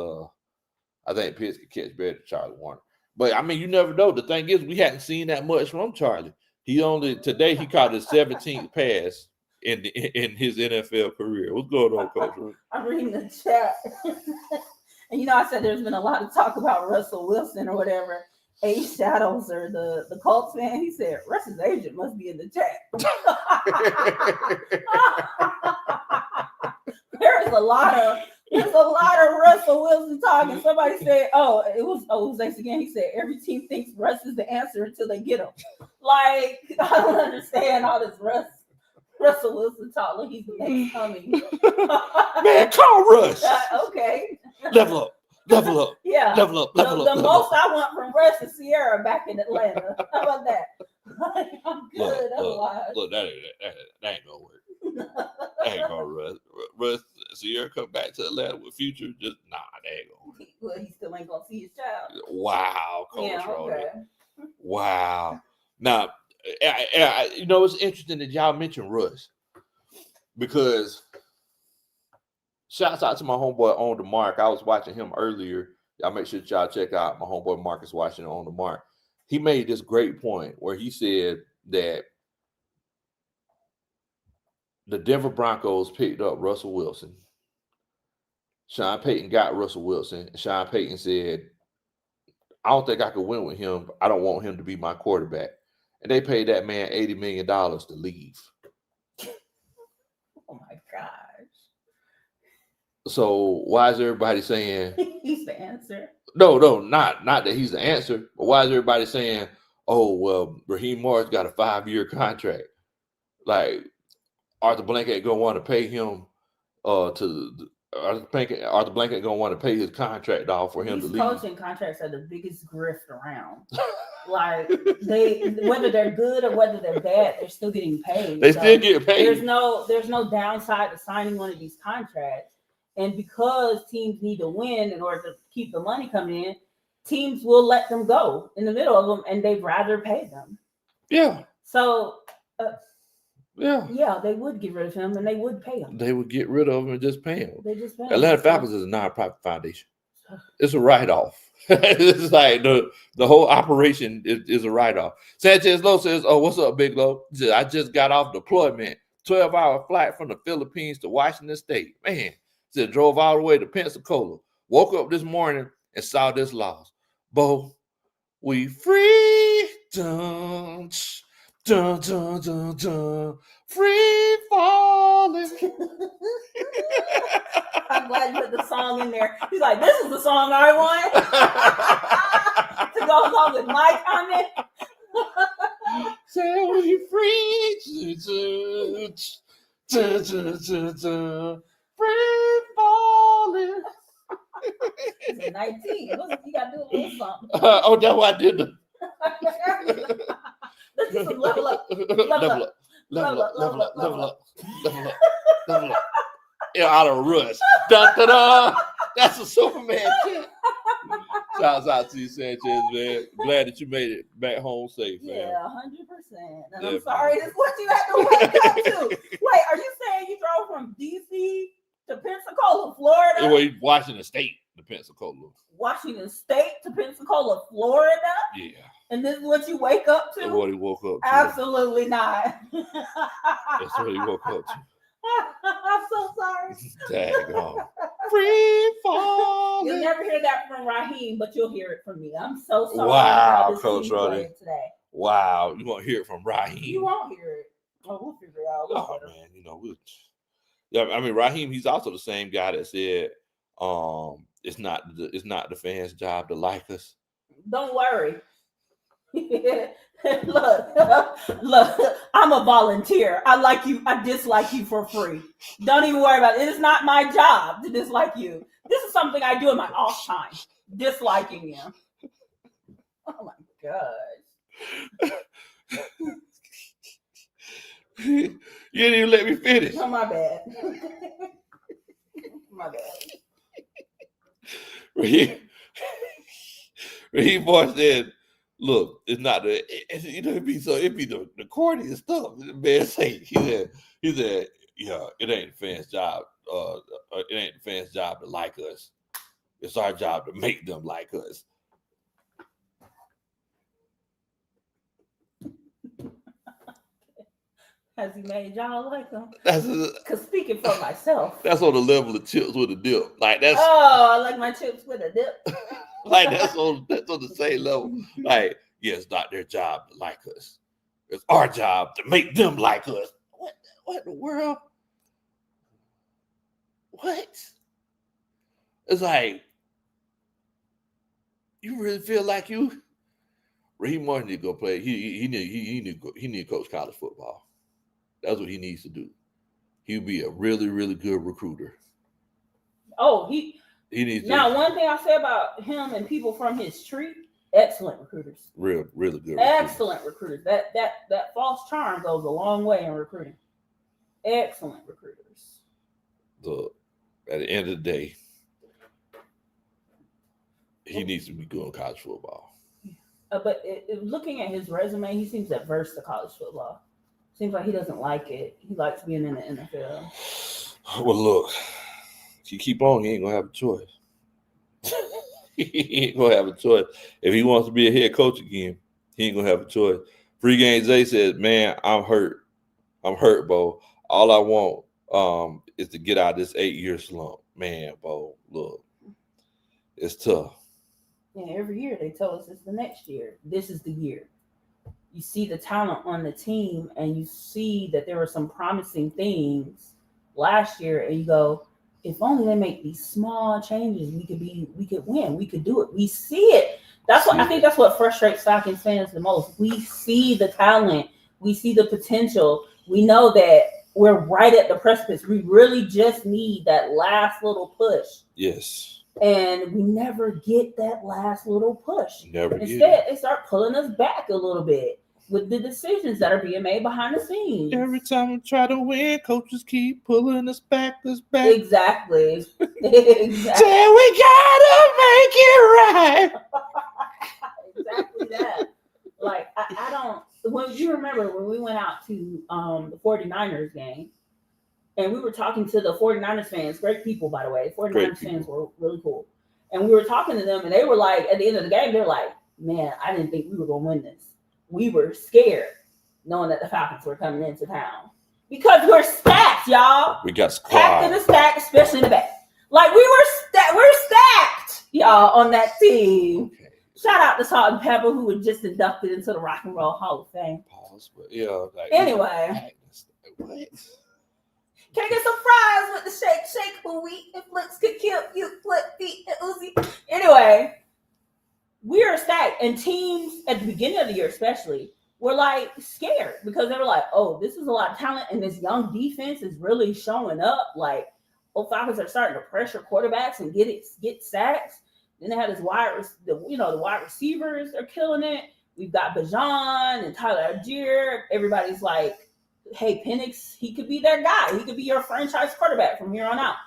could catch better than Charlie Warner. But I mean, you never know. The thing is, we hadn't seen that much from Charlie. Today he caught his 17th pass in his NFL career. What's going on, Coach? I'm reading the chat. And I said there's been a lot of talk about Russell Wilson or whatever. A Shadows or the Colts fan. He said Russ's agent must be in the chat. There's a lot of Russell Wilson talking. Somebody said, it was Ace again. He said every team thinks Russ is the answer until they get him. Like, I don't understand all this Russell Wilson talk. Look, he's the next coming. Man, call Russ. Okay. Level up. Yeah. Level up. The most I want from Russ is Sierra back in Atlanta. How about that? I'm good otherwise. Look, that ain't gonna work. ain't gonna Russ. Sierra come back to Atlanta with Future. Just they ain't gonna. Well, he still ain't gonna see his child. Wow, Coach Yeah, okay. Wow. Now, it's interesting that y'all mentioned Russ because shouts out to my homeboy On the Mark. I was watching him earlier. Y'all make sure y'all check out my homeboy Marcus watching On the Mark. He made this great point where he said that the Denver Broncos picked up Russell Wilson. Sean Payton got Russell Wilson. And Sean Payton said, I don't think I could win with him. I don't want him to be my quarterback. And they paid that man $80 million to leave. Oh, my gosh. So why is everybody saying... He's the answer. No, not that he's the answer. But why is everybody saying, oh, well, Raheem Morris got a 5-year contract? Like, Arthur Blank ain't going to want to pay him Arthur Blank ain't going to want to pay his contract off for him to leave. These coaching contracts are the biggest grift around. Like, whether they're good or whether they're bad, they're still getting paid. They still get paid. There's no downside to signing one of these contracts. And because teams need to win in order to keep the money coming in, teams will let them go in the middle of them, and they'd rather pay them. Yeah. So, yeah, they would get rid of him, and they would pay him. They would get rid of him and just pay him. They just pay him. Atlanta Falcons is a non-profit foundation. It's a write-off. It's like the whole operation is a write-off. Sanchez Lowe says, oh, what's up, Big Lowe? I just got off deployment. 12-hour flight from the Philippines to Washington State. Man, said drove all the way to Pensacola. Woke up this morning and saw this loss. Bo, we free. Dun, dun, dun, dun, dun. Free falling. I'm glad you put the song in there. He's like, this is the song I want to go along with my comment. Say we free. Free falling. It's 19. You got to do a little something. That's why I did the. Let's do some level up. Level up. Yeah, out of Rush. Dun, dun, dun. That's a Superman shit. Shouts out to you, Sanchez, man. Glad that you made it back home safe, man. Yeah, 100%. And I'm sorry, this is what you had to wake up to. Wait, are you saying you drove from D.C. to Pensacola, Florida? Well, Washington State to Pensacola. Washington State to Pensacola, Florida? Yeah. And this is what you wake up to? That's what he woke up to. Absolutely not. That's what he woke up to. I'm so sorry. Daggone. Free fall. You'll never hear that from Raheem, but you'll hear it from me. I'm so sorry. Wow, Coach Roddy. Today. Wow, you won't hear it from Raheem. You won't hear it. Oh, we'll figure it out. Oh man, Raheem. He's also the same guy that said, it's not the fans' job to like us. Don't worry. Look, I'm a volunteer. I like you. I dislike you for free. Don't even worry about it. It is not my job to dislike you. This is something I do in my off time. Disliking you. Oh my gosh. You didn't even let me finish. Oh, my bad. My bad. Raheem Boy said, look, it's not it'd be the corniest stuff. Man, he said, yeah, it ain't the fans' job. It ain't the fans' job to like us. It's our job to make them like us. Has he made y'all like him? Because speaking for myself, that's on the level of chips with a dip. Like that's. Oh, I like my chips with a dip. Like that's on the same level. Like, yeah, it's not their job to like us. It's our job to make them like us. What in the world? What? It's like, you really feel like you? Raheem Martin need to go play. He need to coach college football. That's what he needs to do. He'll be a really, really good recruiter. Oh, he needs to. Now, one thing I say about him and people from his tree, excellent recruiters. Really good. Excellent recruiters. That false charm goes a long way in recruiting. excellent recruiters. At the end of the day, he needs to be good in college football. But looking at his resume, he seems adverse to college football. Seems like he doesn't like it. He likes being in the NFL. Well, look, if you keep on, he ain't gonna have a choice. He ain't gonna have a choice. If he wants to be a head coach again, he ain't gonna have a choice. Free Game Zay said, "Man, I'm hurt. Bo. All I want is to get out of this 8-year slump." Man, Bo, look, it's tough. Yeah, every year they tell us it's the next year. This is the year. You see the talent on the team, and you see that there were some promising things last year, and you go, if only they make these small changes, we could win. We could do it. We see it. I think that's what frustrates Falcons fans the most. We see the talent. We see the potential. We know that we're right at the precipice. We really just need that last little push. Yes. And we never get that last little push. Instead, they start pulling us back a little bit with the decisions that are being made behind the scenes. Every time we try to win, coaches keep pulling us back. Exactly. Say we gotta make it right. Exactly that. Like, I don't. When you remember when we went out to the 49ers game, and we were talking to the 49ers fans, great people, by the way. 49ers fans were really cool. And we were talking to them, and they were like, at the end of the game, they're like, man, I didn't think we were going to win this. We were scared knowing that the Falcons were coming into town. Because we're stacked, y'all. We got packed in the stack, especially in the back. Like, we're stacked, y'all, on that team. Okay. Shout out to Salt and Pepper, who were just inducted into the Rock and Roll Hall of Fame. Pause, but yeah. Like, anyway. What? Can I get some fries with the shake, who we if looks could kill you, flip feet, and Uzi. Anyway, we are stacked, and teams at the beginning of the year, especially, were like scared because they were like, "Oh, this is a lot of talent, and this young defense is really showing up." Like, Falcons are starting to pressure quarterbacks and get sacks. Then they have this the wide receivers are killing it. We've got Bajan and Tyler Algier. Everybody's like, hey, Penix, he could be their guy. He could be your franchise quarterback from here on out.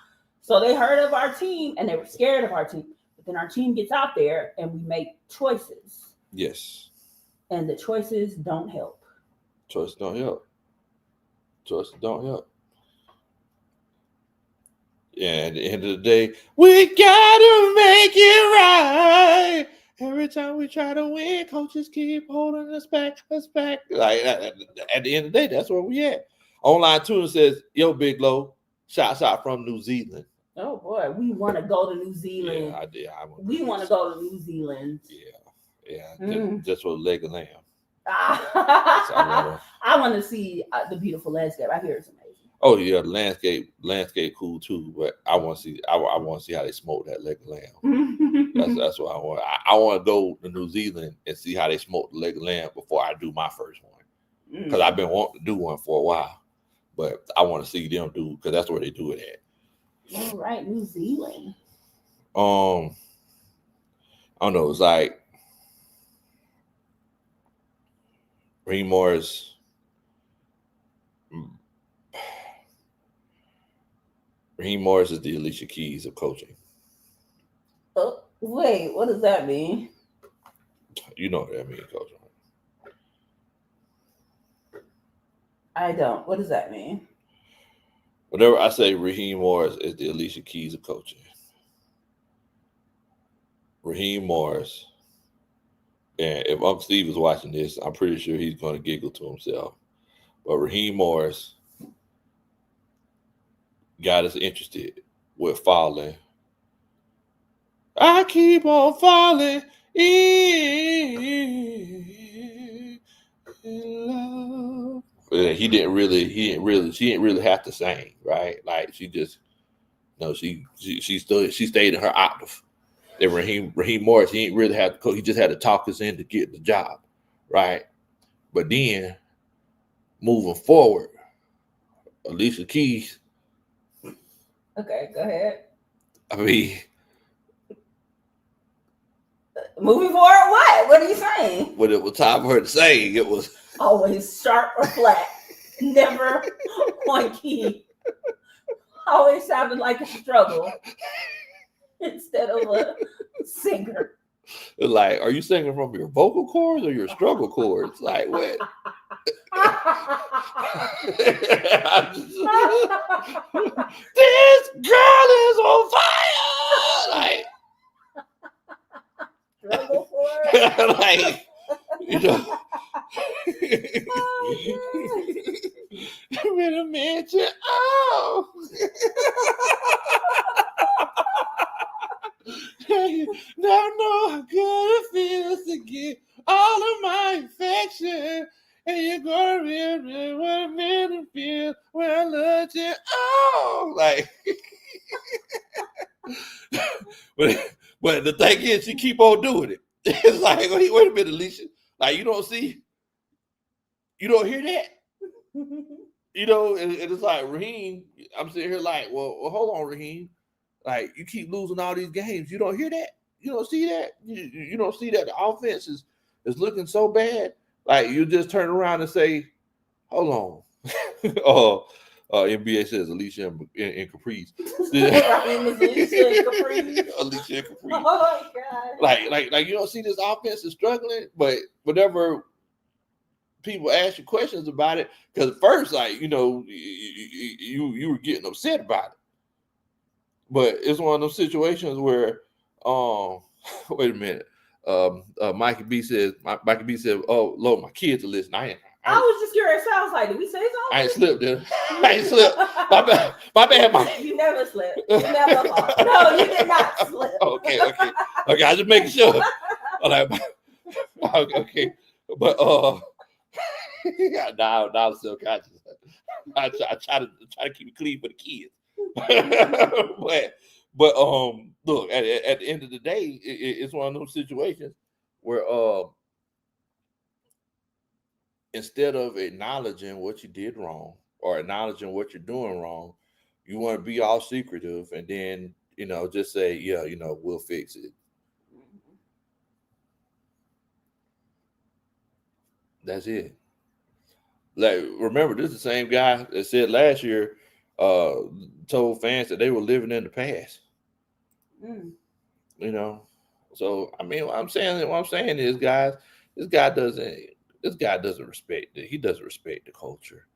So they heard of our team, and they were scared of our team. But then our team gets out there, and we make choices. Yes. And the choices don't help. Choices don't help. Yeah, at the end of the day, we gotta make it right. Every time we try to win, coaches keep holding us back. Like at the end of the day, that's where we at. Online tuner says, "Yo, Big Low, shouts out from New Zealand." Oh boy, we want to go to New Zealand. Yeah, I did. We want to go to New Zealand. Yeah. Just for the leg of lamb. I want to see the beautiful landscape. I hear it's amazing. Oh yeah, the landscape cool too. But I want to see. I want to see how they smoke that leg of lamb. That's what I want. I want to go to New Zealand and see how they smoke the leg of lamb before I do my first one. Because I've been wanting to do one for a while, but I want to see them do because that's where they do it at. All right, New Zealand. I don't know. It's like Raheem Morris. Raheem Morris is the Alicia Keys of coaching. Oh, wait, what does that mean? You know what that means, Coach. I don't. What does that mean? Whenever I say Raheem Morris is the Alicia Keys of coaching, Raheem Morris, and if Uncle Steve is watching this, I'm pretty sure he's going to giggle to himself. But Raheem Morris got us interested with falling. I keep on falling in love. She didn't really have to sing, right? Like she stayed in her octave. Then Raheem Morris, he ain't really had to. He just had to talk us in to get the job, right? But then moving forward, Alicia Keys. Okay, go ahead. I mean, moving forward, what? What are you saying? When it was time for her to sing, it was always sharp or flat, never point key always sounded like a struggle instead of a singer. Like, are you singing from your vocal cords or your struggle cords? Like, what? This girl is on fire. Like, Struggle chord. like, you know. With a mansion. Oh. Now I know how good it feels to get all of my affection. And you're gonna really what a minute feel when I look you. Oh, like but the thing is she keep on doing it. It's like, wait a minute, Alicia. Like, you don't hear that? You know, and it's like, Raheem, I'm sitting here like, well, hold on, Raheem. Like, you keep losing all these games. You don't hear that? You don't see that? You don't see that the offense is looking so bad? Like, you just turn around and say, hold on. NBA says Alicia and Caprice. Raheem is Alicia and Caprice. Alicia and Caprice. Oh, God. Like you don't see this offense is struggling, but whenever people ask you questions about it, because at first, like, you know, you were getting upset about it. But it's one of those situations where, wait a minute. Mikey B said, "Oh Lord, my kids are listening." I was just curious. I was like, did we say something? I ain't slipped, dude. I ain't slipped. My bad, Mike. You never slipped. You never fall. No, you did not slip. Okay. I just making sure. Okay, but now I'm still conscious. I try to keep it clean for the kids. but look, at the end of the day, it's one of those situations where instead of acknowledging what you did wrong or acknowledging what you're doing wrong, you want to be all secretive and then, you know, just say, yeah, you know, we'll fix it. That's it. Like, remember, this is the same guy that said last year, told fans that they were living in the past. You know, so I mean, what I'm saying is, guys, this guy doesn't respect it. He doesn't respect the culture.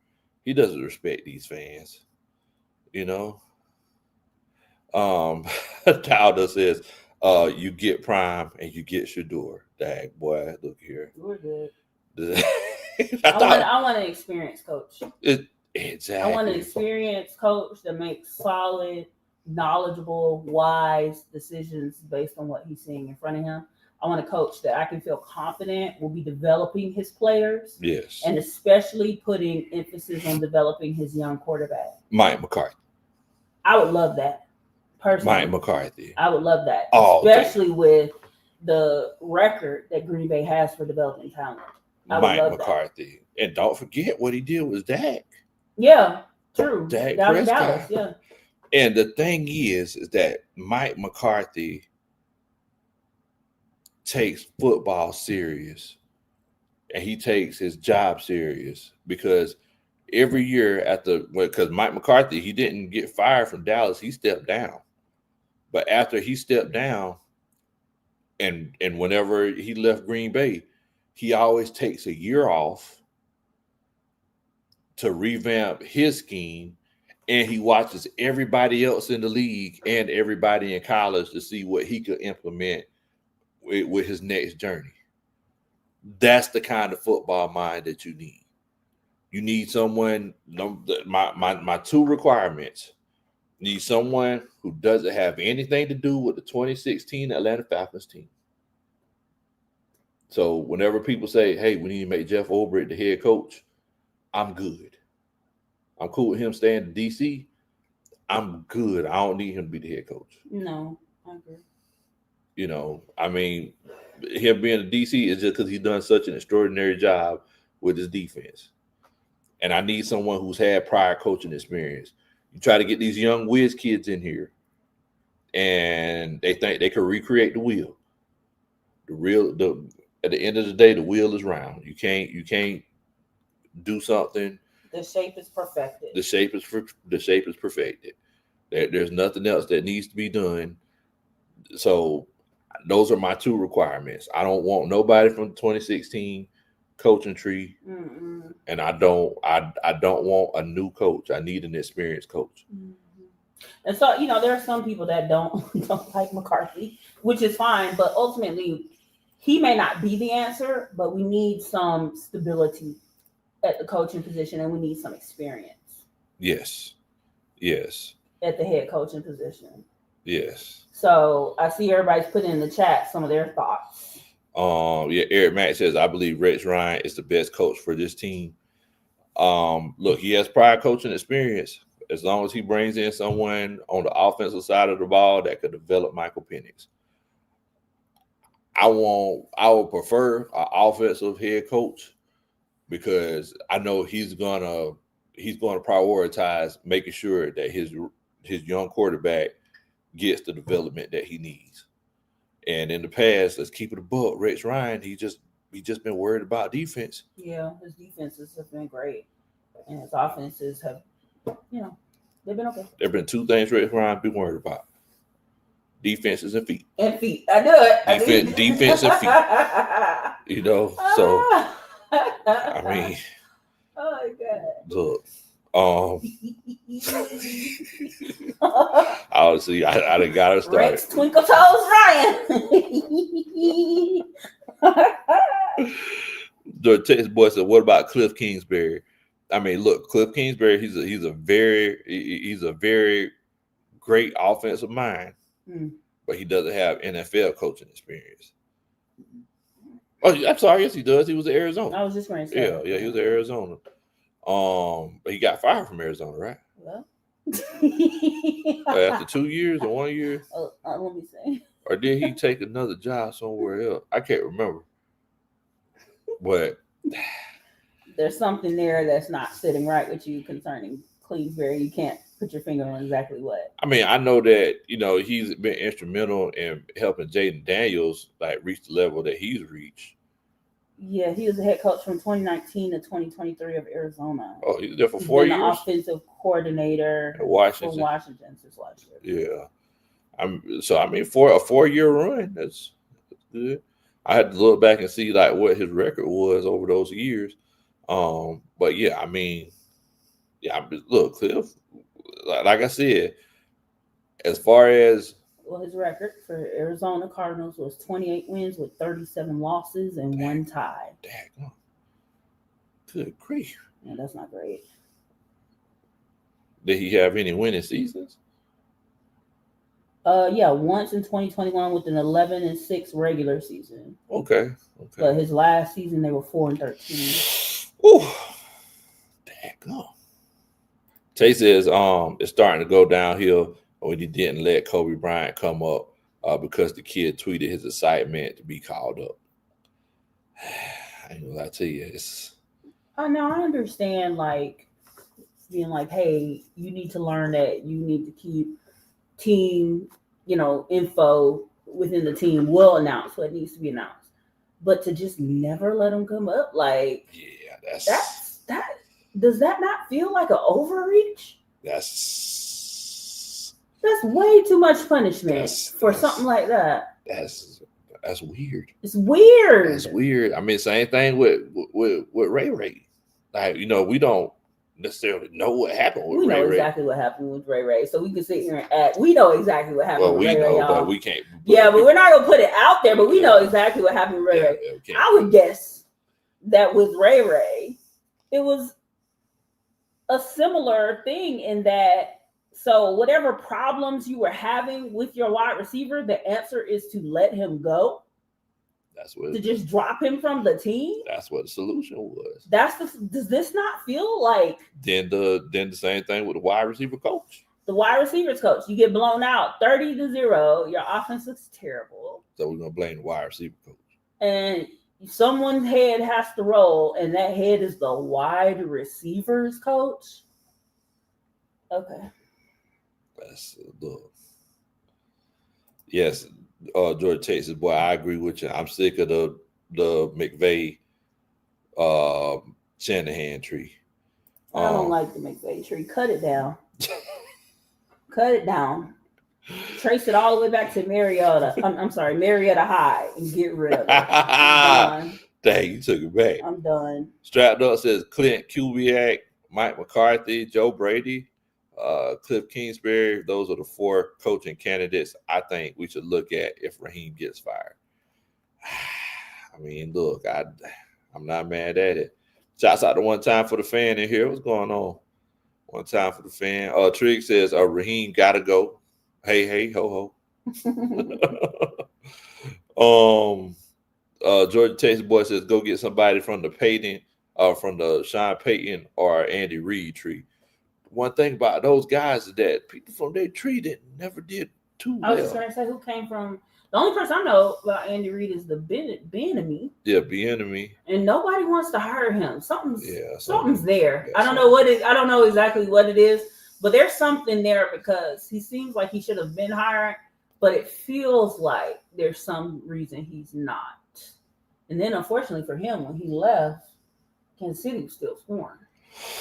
He doesn't respect these fans. You know, Dowda says, you get Prime and you get Shador. Dang, boy, look here. We're good. I want an experienced coach. Exactly. I want an experienced coach that makes solid, knowledgeable, wise decisions based on what he's seeing in front of him. I want a coach that I can feel confident will be developing his players. Yes. And especially putting emphasis on developing his young quarterback. Mike McCarthy. I would love that. Personally. Mike McCarthy. I would love that. Oh, especially with the record that Green Bay has for developing talent. Mike McCarthy. That. And don't forget what he did with Dak. Yeah, true. Dak down in Prescott. Dallas, yeah. And the thing is that Mike McCarthy takes football serious and he takes his job serious, because every year because Mike McCarthy, he didn't get fired from Dallas, he stepped down. But after he stepped down and whenever he left Green Bay, he always takes a year off to revamp his scheme, and he watches everybody else in the league and everybody in college to see what he could implement with his next journey. That's the kind of football mind that you need. You need someone, my two requirements. You need someone who doesn't have anything to do with the 2016 Atlanta Falcons team. So whenever people say, hey, we need to make Jeff Ulbrich the head coach, I'm good. I'm cool with him staying in DC. I'm good. I don't need him to be the head coach. No, I agree. You know, I mean, him being a DC is just because he's done such an extraordinary job with his defense. And I need someone who's had prior coaching experience. You try to get these young whiz kids in here, and they think they can recreate the wheel. At the end of the day, the wheel is round. You can't do something. The shape is perfected. The shape is perfected. There's nothing else that needs to be done. So those are my two requirements. I don't want nobody from the 2016 coaching tree, and I don't want a new coach. I need an experienced coach. And so, there are some people that don't like McCarthy, which is fine, but ultimately he may not be the answer, but we need some stability at the coaching position, and we need some experience. Yes. At the head coaching position. Yes. So I see everybody's putting in the chat some of their thoughts. Eric Mack says, I believe Rex Ryan is the best coach for this team. Look, he has prior coaching experience. As long as he brings in someone on the offensive side of the ball that could develop Michael Penix. I would prefer an offensive head coach because I know he's gonna prioritize making sure that his young quarterback gets the development that he needs. And in the past, let's keep it a buck. Rex Ryan, he just been worried about defense. Yeah, his defenses have been great, and his offenses have, they've been okay. There've been two things Rex Ryan been worried about: defenses and feet. And feet, I knew it. Defense and feet. So I mean, oh my god. Look, obviously, I done got to start. Rex Twinkle Toes Ryan. The text boy said, "What about Cliff Kingsbury?" I mean, look, Cliff Kingsbury. He's a very great offensive mind, but he doesn't have NFL coaching experience. Oh, I'm sorry. Yes, he does. He was at Arizona. I was just going to say. Yeah, he was at Arizona. But he got fired from Arizona, right? Well, after 2 years or 1 year. Let me see. Or did he take another job somewhere else? I can't remember. But there's something there that's not sitting right with you concerning Kingsbury. You can't put your finger on exactly what. I mean, I know that he's been instrumental in helping Jaden Daniels reach the level that he's reached. Yeah, he was the head coach from 2019 to 2023 of Arizona. Oh, he was there for 4 years. The offensive coordinator for Washington since last year. Yeah, for a 4-year run, that's good. I had to look back and see what his record was over those years. But yeah, look, Cliff, like I said, as far as his record for Arizona Cardinals was 28 wins with 37 losses and 1 tie. Dang. Good grief. Yeah, that's not great. Did he have any winning seasons? Yeah, once in 2021 with an 11-6 regular season. Okay. But his last season they were 4-13. Ooh. Dang. Tay says it's starting to go downhill when he didn't let Kobe Bryant come up because the kid tweeted his excitement to be called up. I ain't gonna lie to you. Now I understand being hey, you need to learn that you need to keep team, info within the team will announce what needs to be announced. But to just never let them come up, that's does that not feel like an overreach? That's way too much punishment for something like that. That's weird. It's weird. That's weird. I mean, same thing with Ray Ray. We don't necessarily know what happened with Ray Ray. We know exactly what happened with Ray Ray, so we can sit here and act. We know exactly what happened with Ray Ray. Well, we know, but we can't. Yeah, but we're not gonna put it out there. But we know exactly what happened with Ray Ray. Okay. I would guess that with Ray Ray, it was a similar thing in that. So whatever problems you were having with your wide receiver, the answer is to let him go. That's what. To just drop him from the team. That's what the solution was. Does this not feel like? Then the same thing with the wide receiver coach. The wide receivers coach, you get blown out 30-0. Your offense looks terrible. So we're gonna blame the wide receiver coach. And someone's head has to roll, and that head is the wide receivers coach. Okay. That's look. Yes, George Texas boy, I agree with you. I'm sick of the McVay Shanahan tree. I don't like the McVay tree. Cut it down. Cut it down. Trace it all the way back to Marietta. I'm sorry, Marietta High, and get rid of it. I'm done. Dang, you took it back. I'm done. Strapped up says Clint Kubiak, Mike McCarthy, Joe Brady, Cliff Kingsbury. Those are the 4 coaching candidates I think we should look at if Raheem gets fired. I mean, look, I'm not mad at it. Shouts out to One Time for the Fan in here. What's going on? One Time for the Fan. Trig says, Raheem gotta go. Hey, ho, ho. Georgia Texas boy says, go get somebody from the Sean Payton or Andy Reid tree. One thing about those guys is that people from their tree never did too well. I was just going to say, who came from? The only person I know about Andy Reid is the Bieniemy. Yeah, Bieniemy. And nobody wants to hire him. Something's there. Yeah, I don't know what it. I don't know exactly what it is, but there's something there because he seems like he should have been hired, but it feels like there's some reason he's not. And then, unfortunately for him, when he left, Kansas City was still scoring.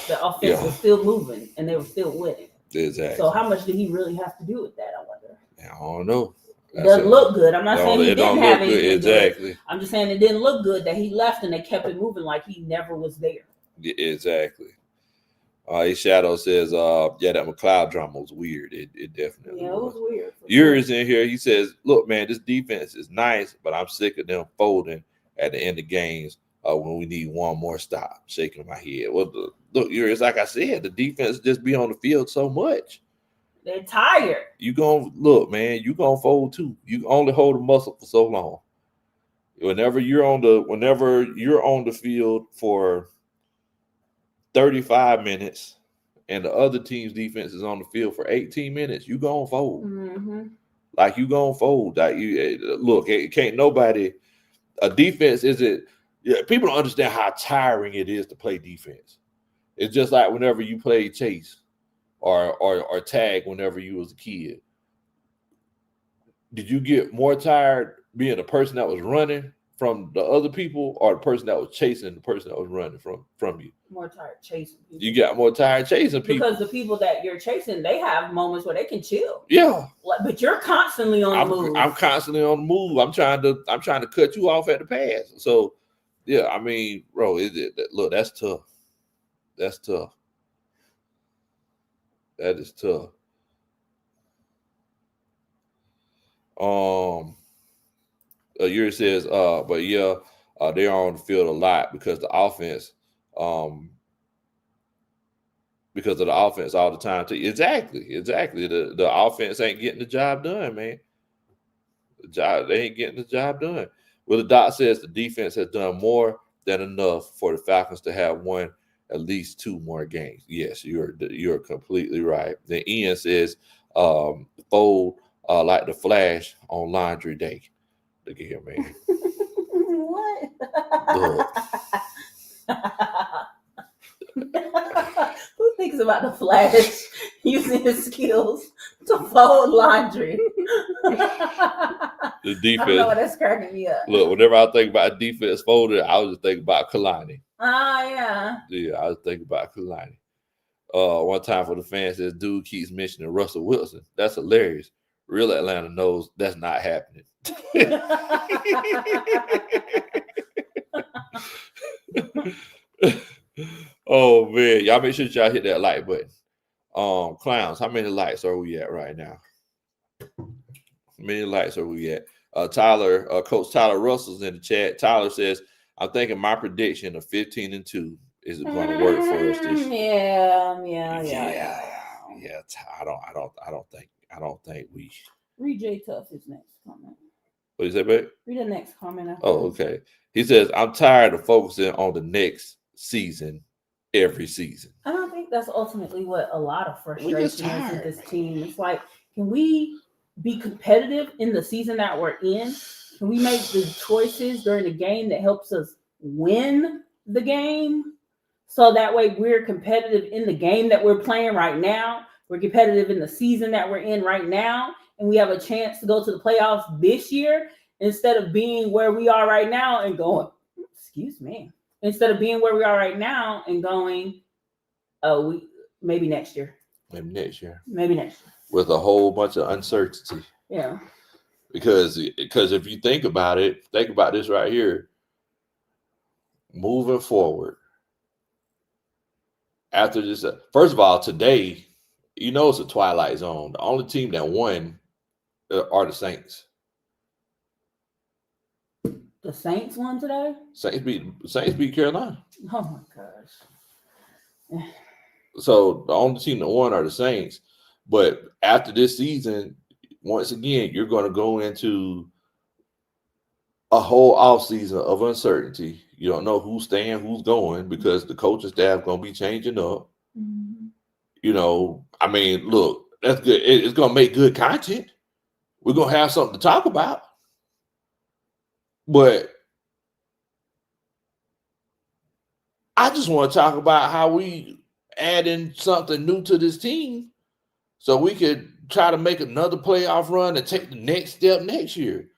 The offense was still moving, and they were still winning. Exactly. So how much did he really have to do with that, I wonder? I don't know. It doesn't look good. I'm not saying he didn't have anything. Exactly. I'm just saying it didn't look good that he left and they kept it moving like he never was there. Yeah, exactly. Shadow says, that McLeod drama was weird. It definitely was weird. Yours in here, he says, look, man, this defense is nice, but I'm sick of them folding at the end of games when we need one more stop. Shaking my head. Well, look, it's like I said, the defense just be on the field so much. They're tired. You gonna look, man. You gonna fold too. You only hold a muscle for so long. Whenever you're on the field for 35 minutes, and the other team's defense is on the field for 18 minutes, you gonna fold. Mm-hmm. Like you gonna fold. Like look, it can't nobody. A defense isn't. Yeah, people don't understand how tiring it is to play defense. It's just like whenever you play chase. Or tag whenever you was a kid. Did you get more tired being the person that was running from the other people or the person that was chasing the person that was running from you? More tired chasing people. You got more tired chasing people. Because the people that you're chasing, they have moments where they can chill. Yeah. But you're constantly on the move. I'm constantly on the move. I'm trying to cut you off at the pass. So yeah, I mean, bro, look, that's tough. That's tough. That is tough. Yuri says, but yeah, they are on the field a lot because the offense, because of the offense all the time too. Exactly. The offense ain't getting the job done, man. They ain't getting the job done. Well, the doc says the defense has done more than enough for the Falcons to have won at least 2 more games. Yes, you're completely right. Then Ian says, fold like the Flash on laundry day. Look at here, man. What? Who thinks about the Flash using his skills to fold laundry? The defense. I don't know, that's cracking me up. Look, whenever I think about defense folded, I was just thinking about Kalani. Yeah. Yeah, I was thinking about Kalani. One time for the fans, this dude keeps mentioning Russell Wilson. That's hilarious. Real Atlanta knows that's not happening. Oh man, y'all make sure y'all hit that like button. Clowns, how many likes are we at right now? How many likes are we at? Coach Tyler Russell's in the chat. Tyler says, I'm thinking my prediction of 15-2 is going to work for us this year. Yeah. I don't think we. Read J Tuff his next comment. What is that, babe? Read the next comment. Oh, okay. He says, I'm tired of focusing on the next season every season. I don't think that's ultimately what a lot of frustration is with this team. It's like, can we be competitive in the season that we're in? Can we make the choices during the game that helps us win the game? So that way we're competitive in the game that we're playing right now. We're competitive in the season that we're in right now. And we have a chance to go to the playoffs this year instead of being where we are right now and going, instead of being where we are right now and going, Maybe next year. Maybe next year. Maybe next year. With a whole bunch of uncertainty. Yeah. Because if you think about this right here. Moving forward, after this, first of all, today, it's a twilight zone. The only team that won are the Saints. The Saints won today? Saints beat Carolina. Oh my gosh. So the only team that won are the Saints. But after this season, once again, you're going to go into a whole offseason of uncertainty. You don't know who's staying, who's going, because the coaching staff going to be changing up. Mm-hmm. I mean, look, that's good. It's going to make good content. We're going to have something to talk about. But I just want to talk about how we add in something new to this team so we could try to make another playoff run and take the next step next year,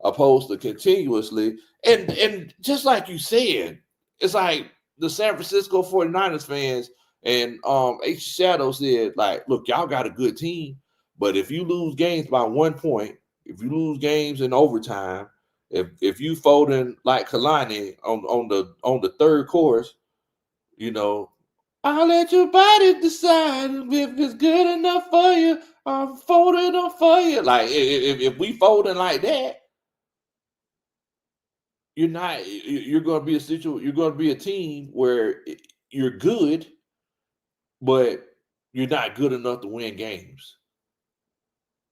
opposed to continuously. And just like you said, it's like the San Francisco 49ers fans and H Shadow said, like, look, y'all got a good team, but if you lose games by 1 point, if you lose games in overtime, if you folding like Kalani on the third course, I'll let your body decide if it's good enough for you. I'm folding up for you. Like if we folding like that, you're going to be you're going to be a team where you're good, but you're not good enough to win games.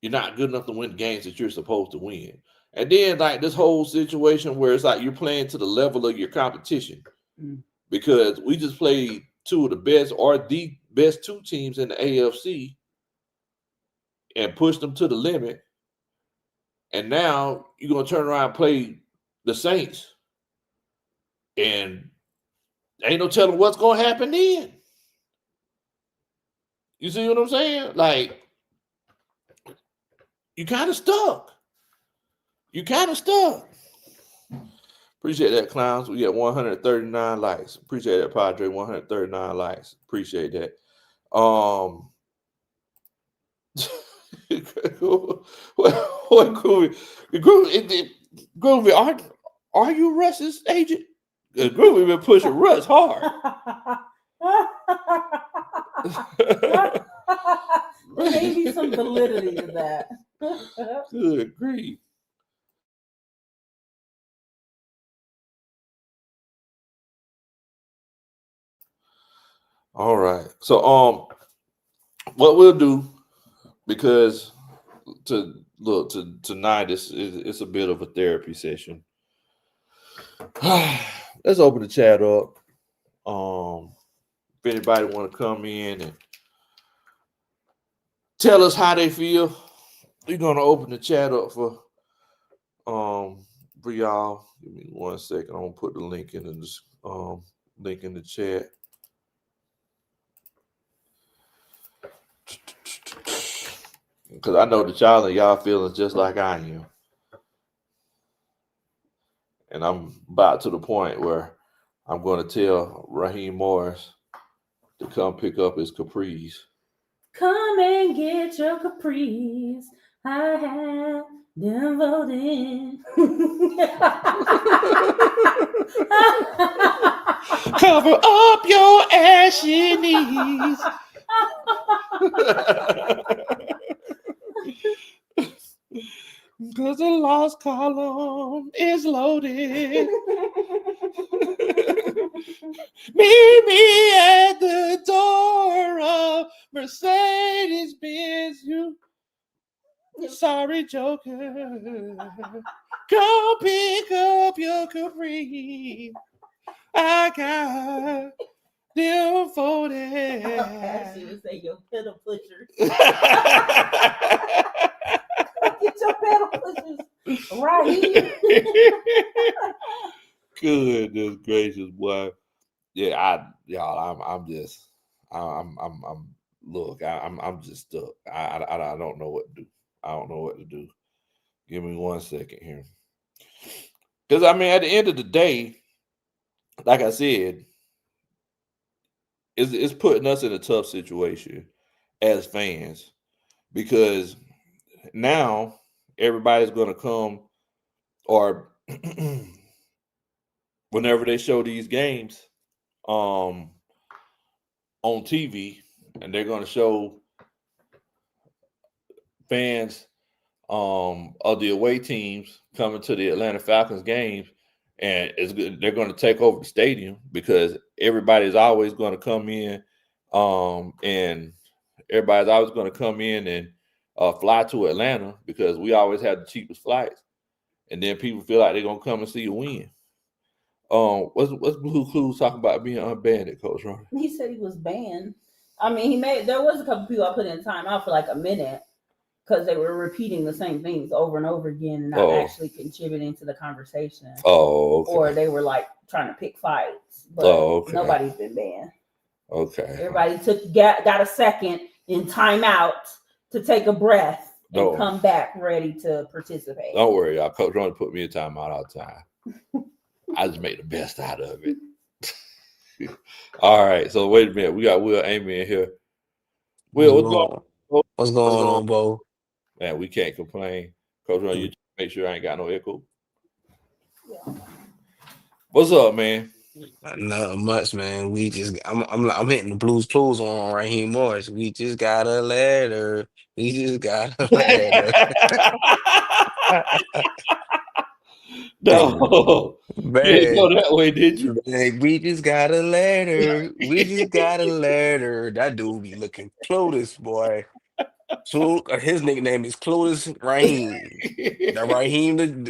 You're not good enough to win games that you're supposed to win. And then like this whole situation where it's like you're playing to the level of your competition. Because we just played two of the best or the best two teams in the AFC and pushed them to the limit. And now you're going to turn around and play the Saints. And ain't no telling what's going to happen then. You see what I'm saying? Like, you kind of stuck. Appreciate that, clowns. We got 139 likes. Appreciate that, Padre. 139 likes. Appreciate that. What Groovy? Are you Russ's agent? Groovy been pushing Russ hard. Maybe some validity to that. Good grief. All right. So what we'll do, because tonight it's a bit of a therapy session. Let's open the chat up. If anybody want to come in and tell us how they feel, we're gonna open the chat up for y'all. Give me 1 second. I'm gonna put the link in the chat. Because I know that y'all feeling just like I am. And I'm about to the point where I'm going to tell Raheem Morris to come pick up his capris. Come and get your capris. I have them voted. Cover up your ashy knees. Because the lost column is loaded. Meet me at the door of Mercedes-Benz. You sorry joker. Come pick up your capri. I got them folded. She would say your pedal pushers. Get your pedal pushers right here. Goodness gracious, boy. Yeah, I'm just stuck. I don't know what to do. I don't know what to do. Give me 1 second here. Because I mean, at the end of the day, like I said, it's putting us in a tough situation as fans because now everybody's going to come or whenever they show these games um, on TV, and they're going to show fans of the away teams coming to the Atlanta Falcons games, and they're going to take over the stadium because everybody's always going to come in, and everybody's always going to come in and fly to Atlanta because we always have the cheapest flights, and then people feel like they're going to come and see a win. What's Blue Clues talking about being unbanned, Coach Ronnie? He said he was banned. I mean, there was a couple people I put in time out for like a minute because they were repeating the same things over and over again and not actually contributing to the conversation. Oh, okay. Or they were like trying to pick fights. But nobody's been banned. Okay. Everybody got a second in timeout to take a breath and come back ready to participate. Don't worry, y'all. Coach Ronnie put me in timeout all the time. I just make the best out of it. All right. So wait a minute. We got Will Amy in here. Will, what's going on, Bo? Man, we can't complain. Coach Ron, you make sure I ain't got no echo. Yeah. What's up, man? Not much, man. I'm hitting the Blues Clues on Raheem Morris. We just got a letter. We just got a letter. No, man. You didn't go that way, did you? Man, we just got a letter. We just got a letter. That dude be looking clueless, boy. So his nickname is Clueless Raheem. The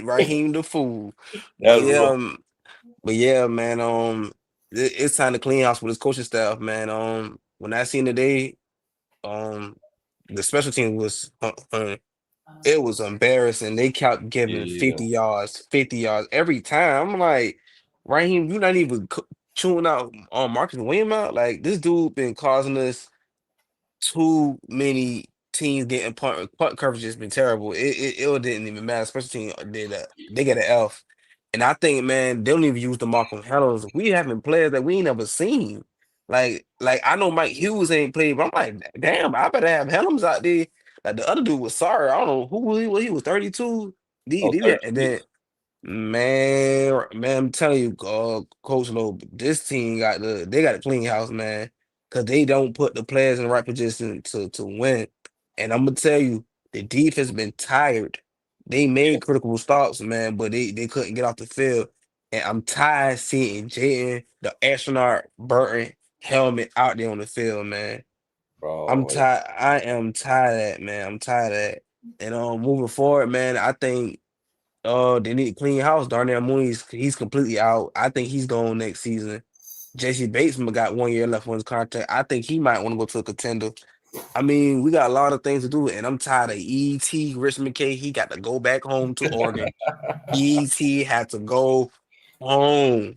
Raheem the fool. But yeah, man. It's time to clean house with his coaching staff, man. When I seen today, the special team was it was embarrassing. They kept giving 50 yards every time. I'm like, Raheem, you're not even chewing out on Marcus Williams out. Like this dude been causing us too many teams getting punt coverage has been terrible. It didn't even matter. Special team they get an F. And I think, man, they don't even use the Malcolm Helms. We having players that we ain't never seen. Like I know Mike Hughes ain't played, but I'm like, damn, I better have Helms out there. Like the other dude was sorry. I don't know who he was 32. And then man, I'm telling you, Coach Lowe, this team they got a clean house, man, because they don't put the players in the right position to win. And I'm gonna tell you, the defense been tired. They made critical stops, man, but they couldn't get off the field. And I'm tired seeing Jayden, the astronaut Burton helmet out there on the field, man. Bro, I'm tired. I am tired of that, man. I'm tired of that. And moving forward, man, I think they need to clean house. Darnell Mooney, he's completely out. I think he's gone next season. J.C. Batesman got 1 year left on his contract. I think he might want to go to a contender. I mean, we got a lot of things to do, and I'm tired of E.T. Rich McKay. He got to go back home to Oregon. E.T. had to go home.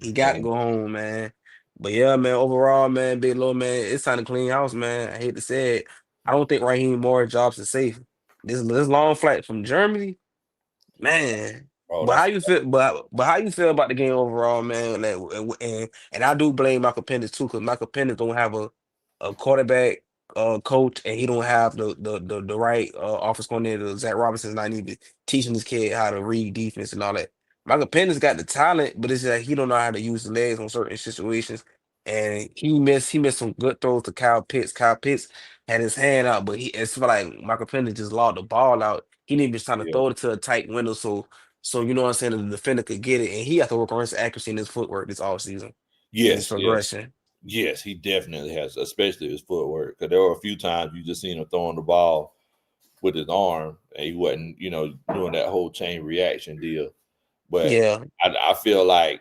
He got to go home, man. But yeah, man, overall, man, Big Low, man, it's time to clean house, man. I hate to say it. I don't think Raheem Morris' jobs are safe. This long flight from Germany, man. But how you feel? But how you feel about the game overall, man? And I do blame Michael Penix too, because Michael Penix don't have a quarterback coach, and he don't have the right offense coordinator. Zach Robinson's not even teaching this kid how to read defense and all that. Michael Penix got the talent, but it's that he don't know how to use the legs on certain situations. And he missed some good throws to Kyle Pitts. Kyle Pitts had his hand out, but it's feel like Michael Penix just lobbed the ball out. He didn't even trying to throw it to a tight window, so you know what I'm saying, the defender could get it, and he has to work on his accuracy and his footwork this offseason. Yes, progression. Yes, he definitely has, especially his footwork. Because there were a few times you just seen him throwing the ball with his arm, and he wasn't, doing that whole chain reaction deal. But yeah, I feel like,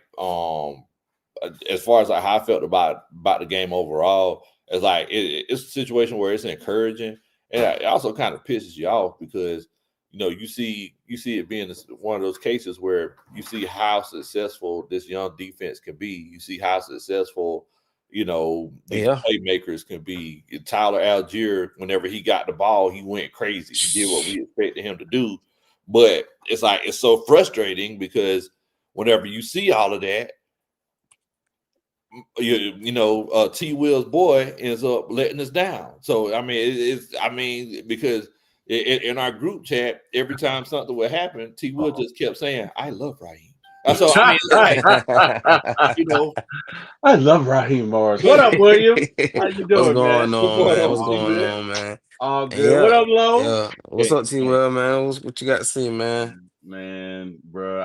as far as like how I felt about the game overall, it's like it's a situation where it's encouraging, and it also kind of pisses you off because you see it being one of those cases where you see how successful this young defense can be. You see how successful these playmakers can be. Tyler Algier, whenever he got the ball, he went crazy. He did what we expected him to do. But it's like it's so frustrating because whenever you see all of that, T. Will's boy ends up letting us down. So I mean, because in our group chat, every time something would happen, T. Will just kept saying, "I love Raheem." So I mean, like, you know, I love Raheem Morris. What up, William? How you What's doing, man? going what's on, going man? on, What's T. going Will? on, man? All And good. What up, Lowe? yeah. What's up, T. Will, man? What you got to see, man? Man, bro.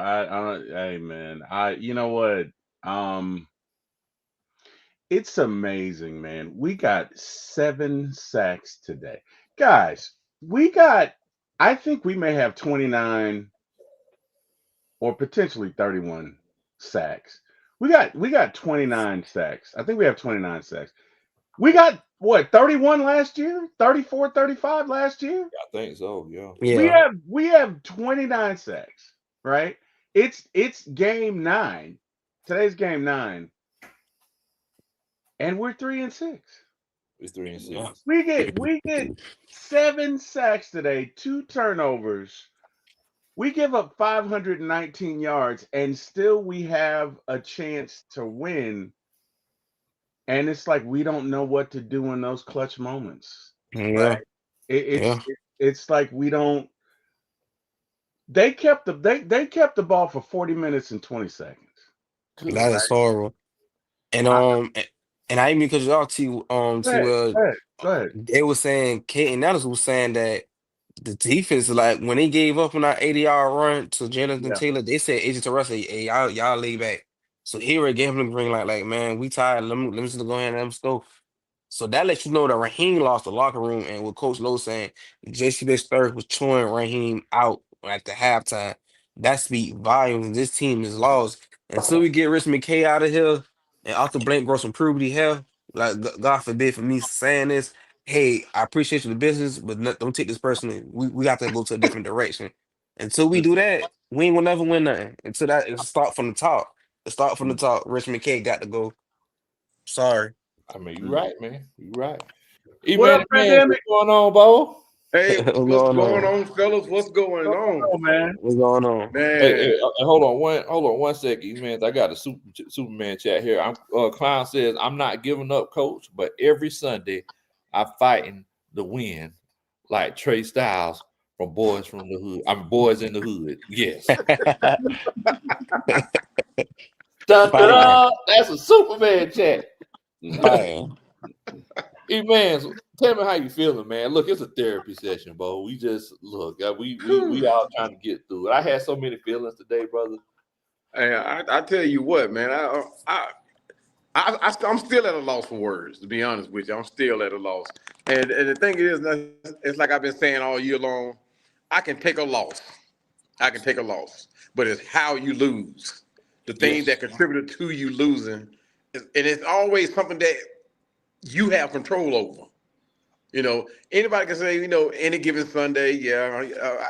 Hey, man. You know what? Um, it's amazing, man. We got 7 sacks today, guys. I think we may have 29 or potentially 31 sacks. We got 29 sacks. I think we have 29 sacks. We got what, 31 last year? 34, 35 last year? I think so. Yeah. Yeah. We have 29 sacks, right? It's game 9. Today's game 9, and we're 3-6. It's 3-6. Yeah. We get 7 sacks today, 2 turnovers. We give up 519 yards, and still we have a chance to win. And it's like we don't know what to do in those clutch moments, Yeah. right? It, it's Yeah. it's like we don't. They kept the ball for 40 minutes and 20 seconds. Good. That is horrible. And I, and I even because y'all go T ahead, Will, go ahead, go ahead. they were saying Kate and Nellis was saying that the defense, like when they gave up on our 80-yard run to Jonathan Yeah. Taylor, they said AJ Terrell, hey, y'all lay back. So here gave him the green light, like, man, we tired. Let me just go ahead and let him go. So that lets you know that Raheem lost the locker room, and with Coach Lowe saying JC Third was chewing Raheem out at the halftime. That speak volumes. This team is lost. Until we get Rich McKay out of here and Arthur Blank grow some puberty hell, like God forbid for me saying this, hey, I appreciate you the business, but don't take this personally. We got to go to a different direction. Until we do that, we ain't gonna never win nothing. Until that it start from the top. It start from the top. Rich McKay got to go. Sorry. I mean, you're Mm. right, man. You're right. Hey, What up, man, pandemic? what's going on, Bo? Hey, What's what's going going on? on, fellas? What's going on? Oh man. What's going on? Man, Hold on one second, man. I got a Superman chat here. Clown says I'm not giving up, coach, but every Sunday I'm fighting the win, like Trey Styles from Boys from the Hood. I'm Boys in the Hood. Yes. Dun, dun, Fighting. dun. That's a Superman chat. Fighting. Hey, man, so tell me how you feeling, man. Look, it's a therapy session, Bo. We just look, we all trying to get through it. I had so many feelings today, brother. hey, I tell you what, man. I'm still at a loss for words. To be honest with you, I'm still at a loss. And the thing is, it's like I've been saying all year long. I can take a loss. I can take a loss, but it's how you lose. The things Yes. that contributed to you losing, and it's always something that you have control over. Anybody can say, any given Sunday, yeah,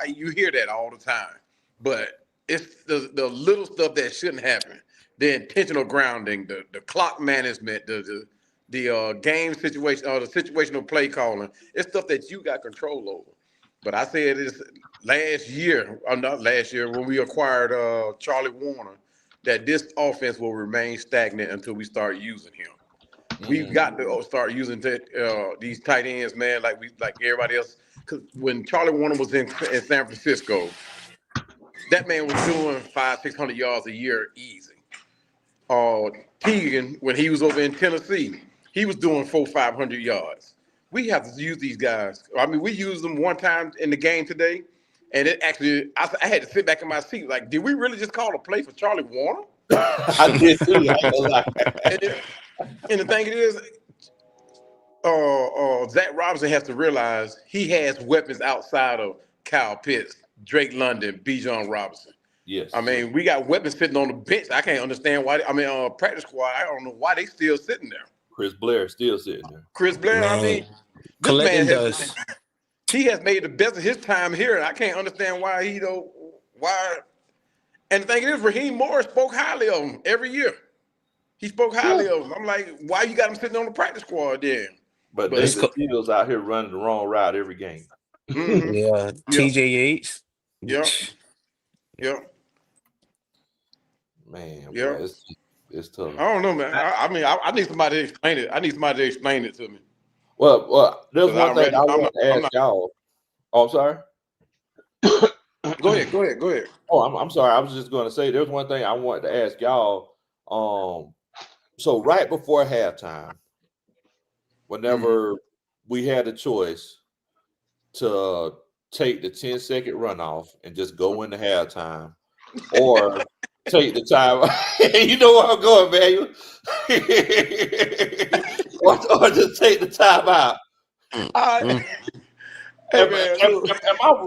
you hear that all the time. But it's the little stuff that shouldn't happen. The intentional grounding, the clock management, the game situation, or the situational play calling. It's stuff that you got control over. But I said this last year, or not last year, when we acquired Charlie Warner, that this offense will remain stagnant until we start using him. We've got to start using these tight ends, man, like everybody else. Because when Charlie Warner was in San Francisco, that man was doing 500-600 yards a year easy. Teagan, when he was over in Tennessee, he was doing 400-500 yards. We have to use these guys. I mean, we used them one time in the game today, and it actually, I had to sit back in my seat. Like, did we really just call a play for Charlie Warner? I did too. I ain't gonna lie. And the thing is, Zach Robinson has to realize he has weapons outside of Kyle Pitts, Drake London, Bijan Robinson. Yes. I mean, we got weapons sitting on the bench. I can't understand why. Practice squad. I don't know why they still sitting there. Chris Blair still sitting there. Chris Blair. I mean, Man, this collecting man dust. he has made the best of his time here. And I can't understand why why. And the thing is, Raheem Morris spoke highly of him every year. He spoke highly of him. I'm like, why you got him sitting on the practice squad then? But But David Fields out here running the wrong route every game. mm-hmm. Yeah, Yep. TJ Yates. Yep. Yep. Man, Yep. boy, It's tough. I don't know, man. I mean, I need somebody to explain it. I need somebody to explain it to me. Well, there's 'Cause one I thing read. I I'm want not. to I'm ask not. y'all. Oh, I'm sorry. Go ahead. Go ahead. Go ahead. Oh, I'm sorry. I was just going to say there's one thing I wanted to ask y'all. So right before halftime, whenever we had a choice to take the 10-second runoff and just go into halftime, or take the time. You know where I'm going, man. Or just take the time out. Hey man, look.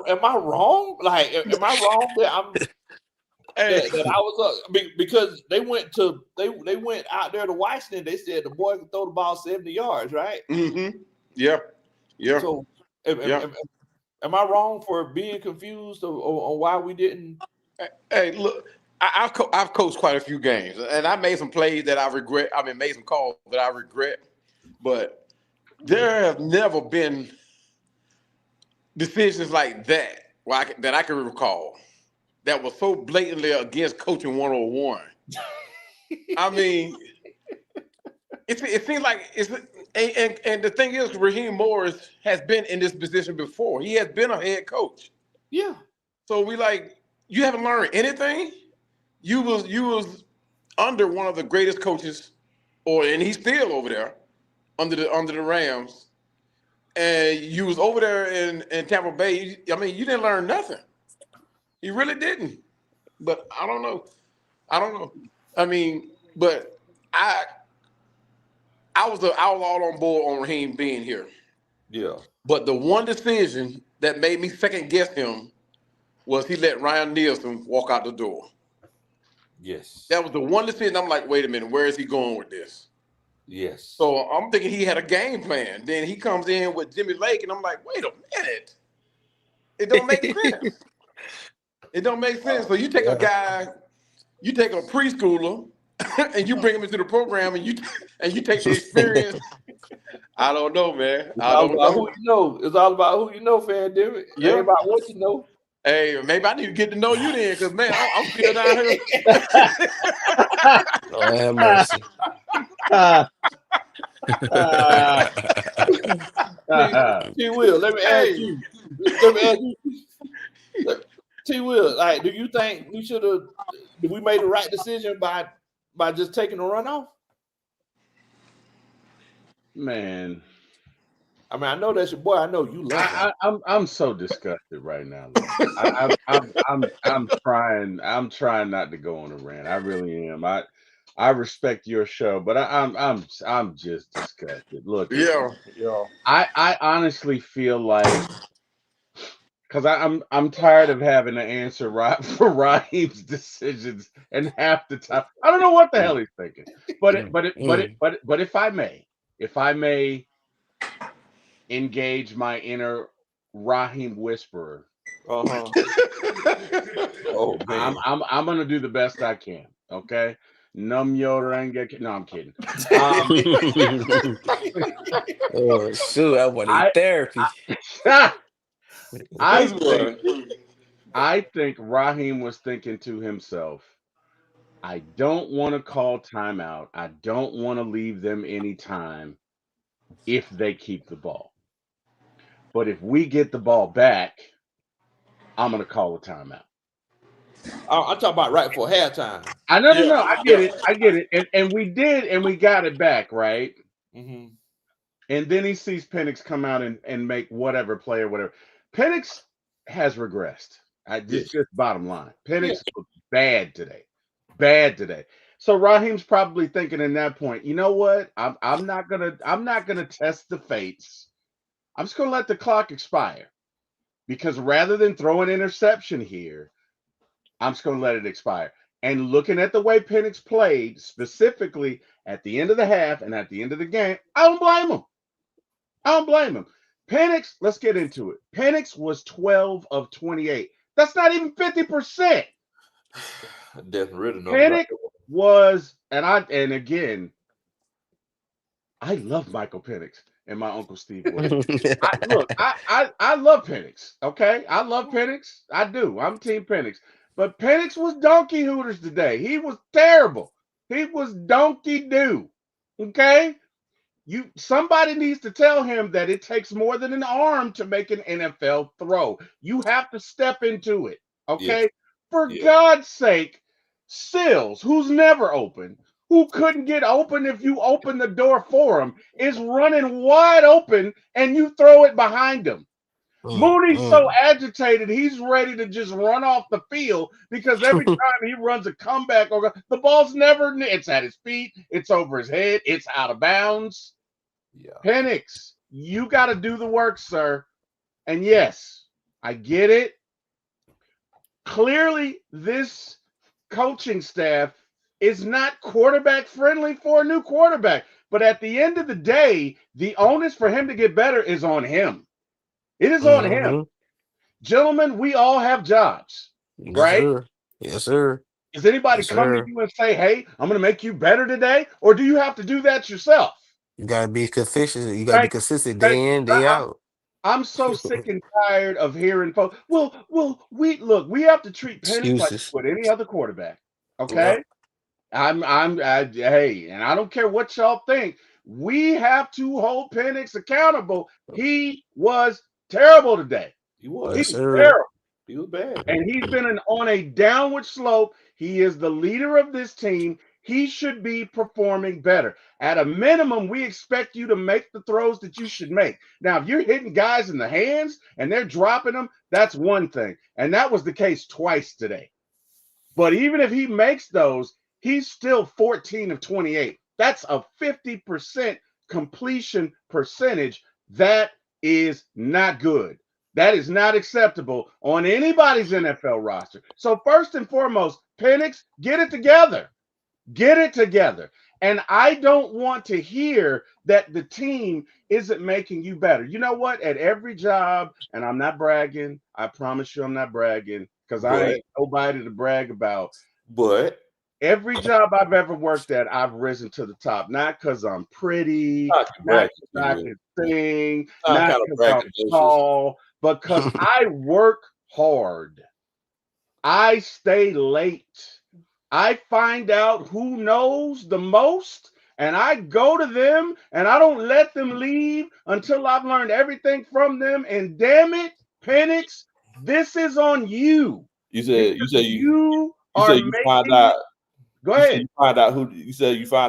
Am I wrong? Like, am I wrong Hey. that I was because they went out there to Washington. They said the boy could throw the ball 70 yards, right? Mm-hmm. Yeah. Yeah. So Yeah. am I wrong for being confused on why we didn't? Hey, look. I've coached quite a few games, and I made some plays that I regret. I mean, made some calls that I regret, but there have never been decisions like that that I can recall that was so blatantly against coaching 101. I mean, it seems like and the thing is, Raheem Morris has been in this position before. He has been a head coach. Yeah. So we like, you haven't learned anything. You was under one of the greatest coaches, and he's still over there under the Rams, and you was over there in Tampa Bay. I mean, you didn't learn nothing. You really didn't. But I don't know. I mean, but I was all on board on Raheem being here. Yeah. But the one decision that made me second guess him was he let Ryan Nielsen walk out the door. Yes. That was the one decision. I'm like, wait a minute, where is he going with this? Yes. So I'm thinking he had a game plan. Then he comes in with Jimmy Lake, and I'm like, wait a minute. It don't make sense. It don't make sense. So you take a guy, you take a preschooler, and you bring him into the program, and you take the experience. I don't know, man. I don't know. Who you know. It's all about who you know, fan. Damn it. Yeah. Ain't about what you know. Hey, maybe I need to get to know you then, because man, I'm still down here. Lord have mercy. T. Will, let me ask you. T. Will, like, do you think we made the right decision by just taking the runoff? Man, I mean, I know that's your boy. I know you love him. I'm so disgusted right now. I'm trying not to go on a rant. I really am. I respect your show, but I'm just disgusted. Look, Yeah. I honestly feel like, because I'm tired of having to answer for Raheem's decisions, and half the time I don't know what the hell he's thinking. But if I may engage my inner Raheem whisperer, Oh man. I'm gonna do the best I can. Okay. Num Yoranga. No, I'm kidding. Oh shoot, I want therapy. I think Raheem was thinking to himself, I don't want to call timeout. I don't want to leave them any time if they keep the ball. But if we get the ball back, I'm going to call a timeout. I'm talking about right before halftime. I know. I get it. And we did, and we got it back, right? Mm-hmm. And then he sees Penix come out and make whatever play or whatever. Penix has regressed. Just bottom line. Penix was bad today. So Raheem's probably thinking in that point, you know what? I'm not gonna test the fates. I'm just gonna let the clock expire. Because rather than throw an interception here, I'm just gonna let it expire. And looking at the way Penix played, specifically at the end of the half and at the end of the game, I don't blame him. Penix, let's get into it. Penix was 12 of 28. That's not even 50%. Penix was, and again, I love Michael Penix and my Uncle Steve Williams. I love Penix. Okay, I love Penix. I do. I'm Team Penix. But Penix was donkey hooters today. He was terrible. He was donkey doo. Okay? Somebody needs to tell him that it takes more than an arm to make an NFL throw. You have to step into it. Yeah. Okay? For Yeah. God's sake, Sills, who's never open, who couldn't get open if you open the door for him, is running wide open and you throw it behind him. Mooney's so agitated, he's ready to just run off the field because every time he runs a comeback, the ball's never, it's at his feet, it's over his head, it's out of bounds. Yeah. Penix, you got to do the work, sir. And yes, I get it. Clearly, this coaching staff is not quarterback friendly for a new quarterback. But at the end of the day, the onus for him to get better is on him. It is on him. Gentlemen, we all have jobs, Yes, right? sir. Yes, sir. Does anybody Yes, come to sir. you and say, hey, I'm going to make you better today? Or do you have to do that yourself? You gotta be consistent. You gotta be consistent Thank day you. in, day out. I'm so sick and tired of hearing folks. Well, we have to treat Penix like Excuses. with any other quarterback. Okay. Yep. Hey, and I don't care what y'all think. We have to hold Penix accountable. He was terrible today. He was. Yes, He was sir. terrible. He was bad. And he's been on a downward slope. He is the leader of this team. He should be performing better. At a minimum, we expect you to make the throws that you should make. Now, if you're hitting guys in the hands and they're dropping them, that's one thing. And that was the case twice today. But even if he makes those, he's still 14 of 28. That's a 50% completion percentage. That is not good. That is not acceptable on anybody's NFL roster. So first and foremost, Penix, get it together. Get it together. And I don't want to hear that the team isn't making you better. You know what? At every job, and I'm not bragging. I promise you I'm not bragging because I ain't nobody to brag about. But Every job I've ever worked at, I've risen to the top. Not because I'm pretty, not because I can sing, not because I'm tall, but because I work hard. I stay late. I find out who knows the most, and I go to them, and I don't let them leave until I've learned everything from them. And damn it, Penix, this is on you. You find out. Go ahead. You find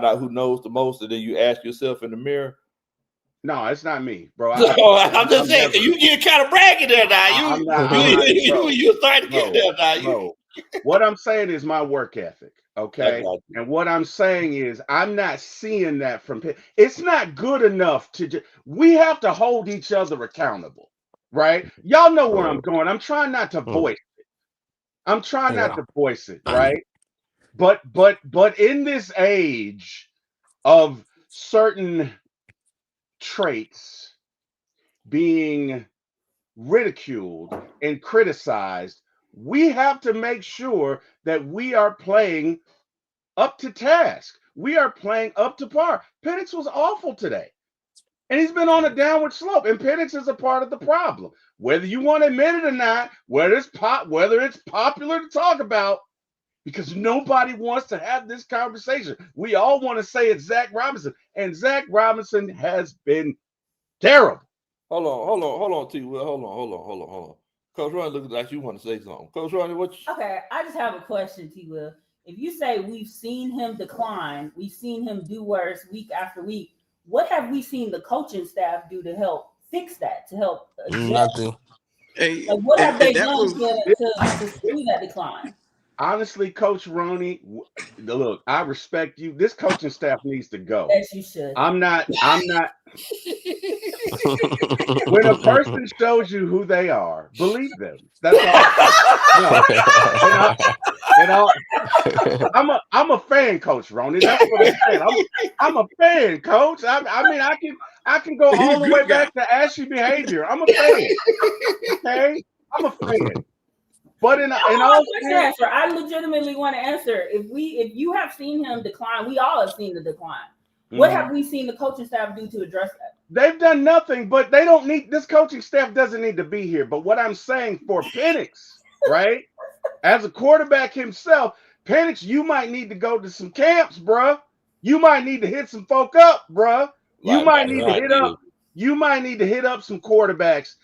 out who knows the most, and then you ask yourself in the mirror. No, it's not me, bro. I'm just saying you get kind of bragging there now. You starting to get there now. Bro. What I'm saying is my work ethic, okay? And what I'm saying is I'm not seeing that from people. It's not good enough we have to hold each other accountable, right? Y'all know where I'm going. I'm trying not to voice it. Right? But in this age of certain traits being ridiculed and criticized, we have to make sure that we are playing up to task. We are playing up to par. Penix was awful today. And he's been on a downward slope. And Penix is a part of the problem. Whether you want to admit it or not, whether it's popular to talk about, because nobody wants to have this conversation. We all want to say it's Zach Robinson. And Zach Robinson has been terrible. Hold on, T. Will. Hold on. Coach Ronnie, looks like you want to say something. Coach Ronnie, Okay, I just have a question, T. Will. If you say we've seen him decline, we've seen him do worse week after week, what have we seen the coaching staff do to help fix that, to help adjust? Nothing. Hey, like, what have they done to see that decline? Honestly, Coach Ronnie, look, I respect you. This coaching staff needs to go. Yes, you should. I'm not. When a person shows you who they are, believe them. That's all. I'm a fan, Coach Ronnie. That's what I'm saying. I'm a fan, Coach. I can go all the way back to ashy behavior. I'm a fan. Okay, I'm a fan. But in all answer, I legitimately want to answer. If you have seen him decline, we all have seen the decline. What have we seen the coaching staff do to address that? They've done nothing, but they don't need this coaching staff doesn't need to be here. But what I'm saying for Penix, right, as a quarterback himself, Penix, you might need to go to some camps, bruh. You might need to hit some folk up, bruh. You Like, might that's need what to I hit did. up. You might need to hit up some quarterbacks.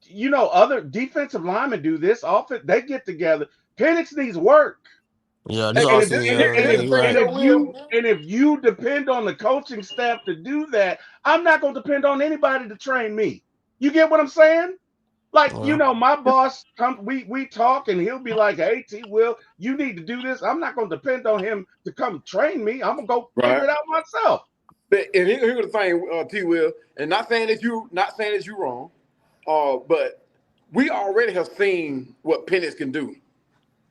You know, other defensive linemen do this. Often they get together. Penix needs work. Yeah, this And all if, season. and, and Yeah, if you're and right. if you and if you depend on the coaching staff to do that, I'm not going to depend on anybody to train me. You get what I'm saying? Like, you Well, know, my boss we talk and he'll be like, "Hey, T Will, you need to do this." I'm not going to depend on him to come train me. I'm going to go figure Right. it out myself. But and here's the thing, T. Will, and not saying that you wrong, but we already have seen what Penix can do.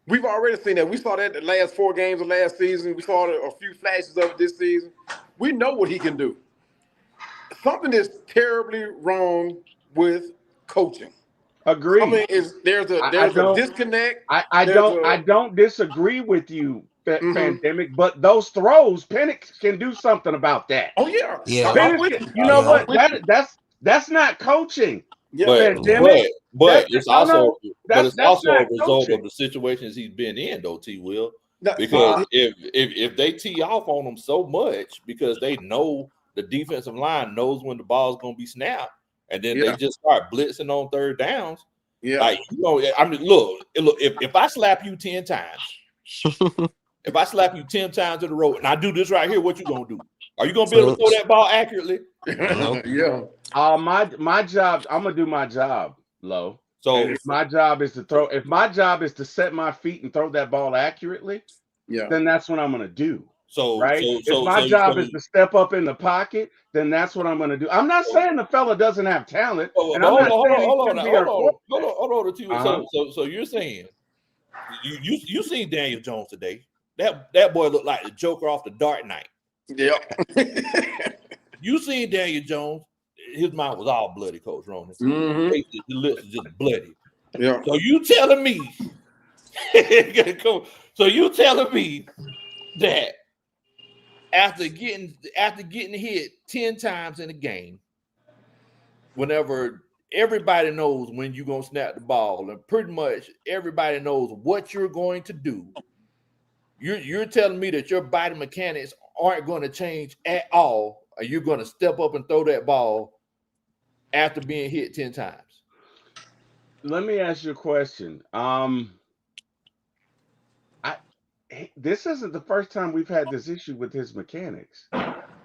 We've already seen that. We saw that the last 4 games of last season. We saw a few flashes of it this season. We know what he can do. Something is terribly wrong with coaching. Agreed. There's I a don't disconnect. I There's don't a I don't disagree with you, mhm. Pandemic, but those throws, Penix can do something about that. Oh yeah, yeah, I'm Penix with can, you. you know yeah, I'm what? with you. That's not coaching. Yeah, But yeah. Pandemic. but it's No, also no, that's a not result coaching. of the situations he's been in, though, T. Will. No, Because see, if they tee off on him so much because they know the defensive line knows when the ball's gonna be snapped, and then they yeah, just start blitzing on third downs. yeah. Like, you know, I mean, look, if I slap you 10 times, if I slap you 10 times in a row, and I do this right here, what you gonna do? Are you gonna be able to throw Flinch. that ball accurately? Nope. Yeah. My job, I'm gonna do my job, Lo. So And if my job is to throw, if my job is to set my feet and throw that ball accurately, Yeah. then that's what I'm gonna do. so Right? so If so my so job so is to step up in the pocket, then that's what I'm gonna do. I'm not saying the fella doesn't have talent, but and I'm hold not on, saying he shouldn't be our quarterback. hold on, T. Will. Uh-huh. So you're saying you seen Daniel Jones today? That boy looked like the Joker off the Dark Knight. Yeah. You seen Daniel Jones? His mouth was all bloody, Coach Ronan. hmm His lips was just bloody. Yeah. So you telling me? So you telling me that after getting hit 10 times in a game, whenever everybody knows when you're gonna snap the ball, and pretty much everybody knows what you're going to do, you're telling me that your body mechanics aren't going to change at all, or you're going to step up and throw that ball after being hit 10 times? Let me ask you a question. This isn't the first time we've had this issue with his mechanics.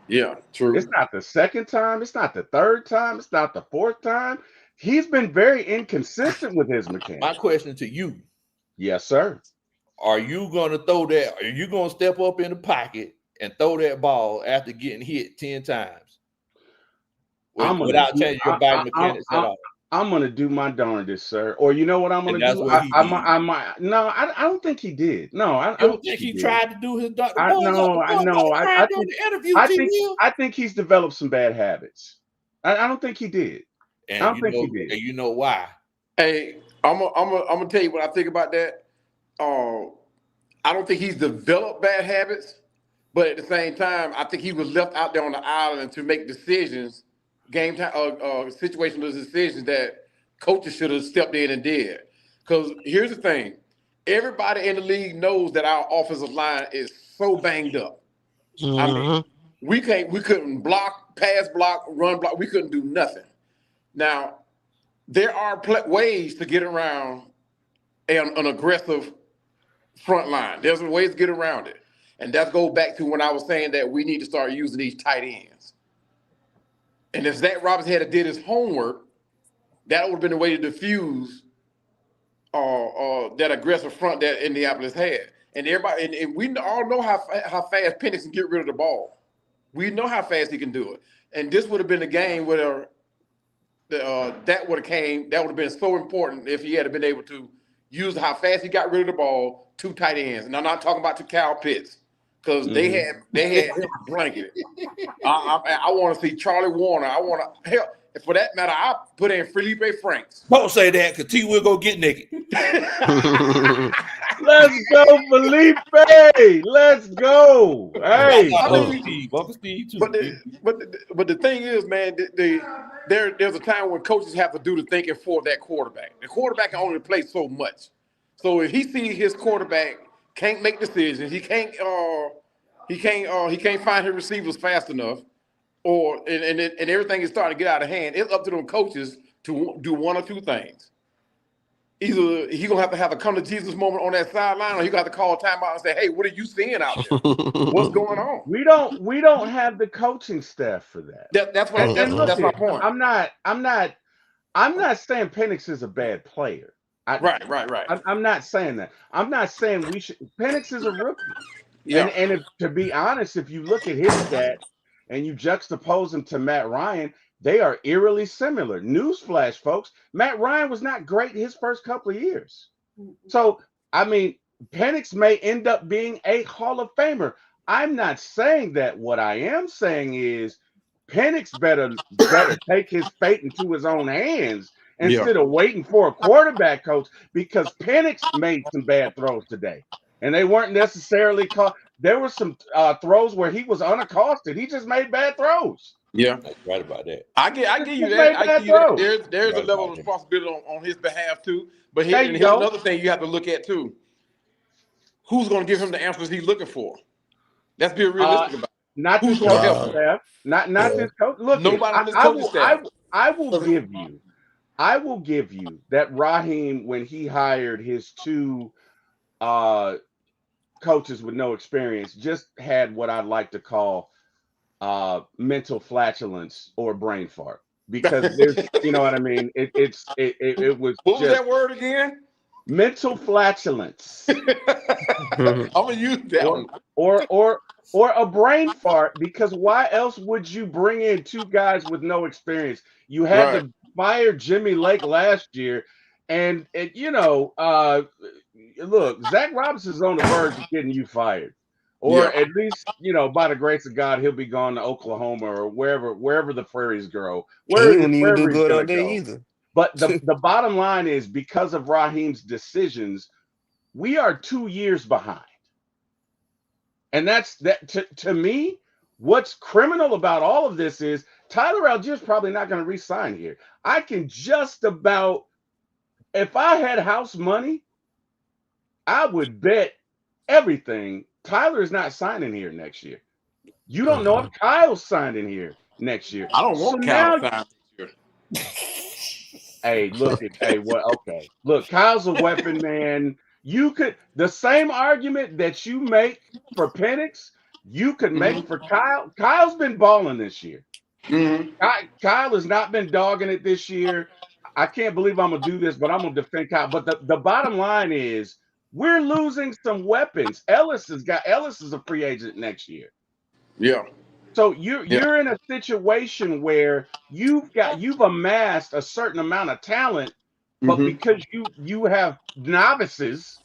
Yeah. True. It's not the second time. It's not the third time. It's not the fourth time. He's been very inconsistent with his My mechanics. question to you: Yes, sir. are you going to throw that? Are you going to step up in the pocket and throw that ball after getting hit 10 times without changing your body mechanics at all? I'm gonna do my darndest, sir. Or you know what I'm And gonna that's do? what he did. I might. No, I don't think he did. No, I You don't don't think think he he did. tried to do his the I boy know. tried during the interview, T. Will. I think he's developed some bad habits. I don't think he did. I And don't think he did. you know why? Hey, I'm gonna tell you what I think about that. I don't think he's developed bad habits, but at the same time, I think he was left out there on the island to make decisions, game time, situational decisions that coaches should have stepped in and did. Because here's the thing: everybody in the league knows that our offensive line is so banged up. I mean, we couldn't block, pass block, run block. We couldn't do nothing. Now, there are ways to get around an aggressive front line. There's ways to get around it. And that goes back to when I was saying that we need to start using these tight ends. And if Zach Robinson had did his homework, that would have been a way to diffuse that aggressive front that Indianapolis had. And everybody, and we all know how fast Penix can get rid of the ball. We know how fast he can do it. And this would have been a game where that would have been so important if he had been able to use how fast he got rid of the ball, 2 tight ends. And I'm not talking about 2 Cal Pitts, because they had him blanketed. I want to see Charlie Warner. I want to hell. For that matter, I put in Felipe Franks. Don't say that, because T will go get naked. Let's go, Felipe. Let's go. Hey. Uncle Steve too. But the thing is, man, there's a time when coaches have to do the thinking for that quarterback. The quarterback can only play so much. So if he sees his quarterback can't make decisions. He can't find his receivers fast enough, and everything is starting to get out of hand. It's up to them coaches to do one or two things. Either he gonna have a come to Jesus moment on that sideline, or he got to call a timeout and say, "Hey, what are you seeing out there? What's going on?" We don't have the coaching staff for that. That's what And look, that's my point. I'm not saying Penix is a bad player. Right. I'm not saying that. I'm not saying we should. Penix is a rookie. Yeah. And if, to be honest, if you look at his stats and you juxtapose him to Matt Ryan, they are eerily similar. Newsflash, folks, Matt Ryan was not great his first couple of years. So, I mean, Penix may end up being a Hall of Famer. I'm not saying that. What I am saying is Penix better take his fate into his own hands instead of waiting for a quarterback coach, because Penix made some bad throws today. And they weren't necessarily caught. There were some throws where he was unaccosted. He just made bad throws. Yeah, That's right about that. I give you that. I give you that. There's Right a level of about responsibility on his behalf too. But There here's you go. another thing you have to look at too. Who's going to give him the answers he's looking for? Let's be realistic about it. Not Who's this gonna help coaching him? staff. Not this coach. Look, Nobody on this coaching staff. I will give you that Raheem, when he hired his two coaches with no experience, just had what I'd like to call mental flatulence or brain fart, because there's, you know what I mean. It was What was just that word again? mental flatulence, I'm gonna use that one. or a brain fart, because why else would you bring in two guys with no experience? You had to fire Jimmy Lake last year, and you know, look, Zach Robinson's on the verge of getting you fired. Or at least, you know, by the grace of God, he'll be gone to Oklahoma or wherever the prairies grow. He wouldn't even Wherever do he's good gonna out there go. either. But the bottom line is, because of Raheem's decisions, we are 2 years behind. And that's that to me. What's criminal about all of this is Tyler Algiers probably not going to re-sign here. I can just about, if I had house money, I would bet everything Tyler is not signing here next year. You don't know if Kyle's signing here next year. I don't want Kyle to sign this year. Hey, look at what? Okay, look, Kyle's a weapon, man. You could, the same argument that you make for Penix, you could make for Kyle. Kyle's been balling this year. Kyle has not been dogging it this year. I can't believe I'm gonna do this, but I'm gonna defend Kyle. But the bottom line is, we're losing some weapons. Ellis is a free agent next year. Yeah. So you're in a situation where you've amassed a certain amount of talent, but because you have novices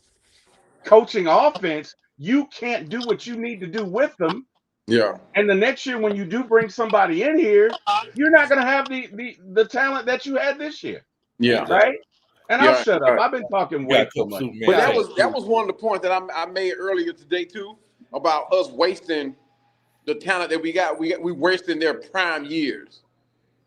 coaching offense, you can't do what you need to do with them. Yeah. And the next year, when you do bring somebody in here, you're not going to have the talent that you had this year. Yeah. Right. And I'll shut up. I've been talking way too much. But that was one of the points that I made earlier today too, about us wasting the talent that we got. We wasting their prime years.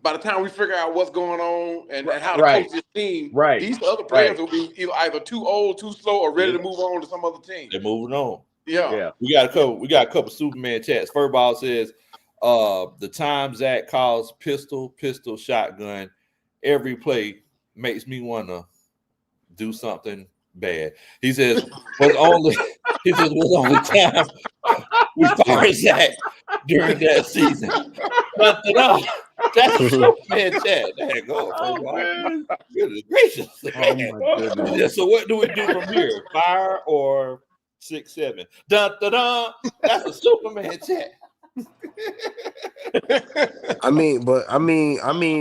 By the time we figure out what's going on and how to coach this team, these other players will be either too old, too slow, or ready to move on to some other team. They're moving on. Yeah. We got a couple Superman chats. Furball says, the time Zach calls pistol, shotgun every play makes me want to do something bad. He says, was only time we fired Zach during that season. But that's a Superman chat. There you go. Man. Goodness gracious. Oh my goodness. Yeah, so what do we do from here? Fire or 6-7? Dun, dun, dun. That's a Superman chat. I mean,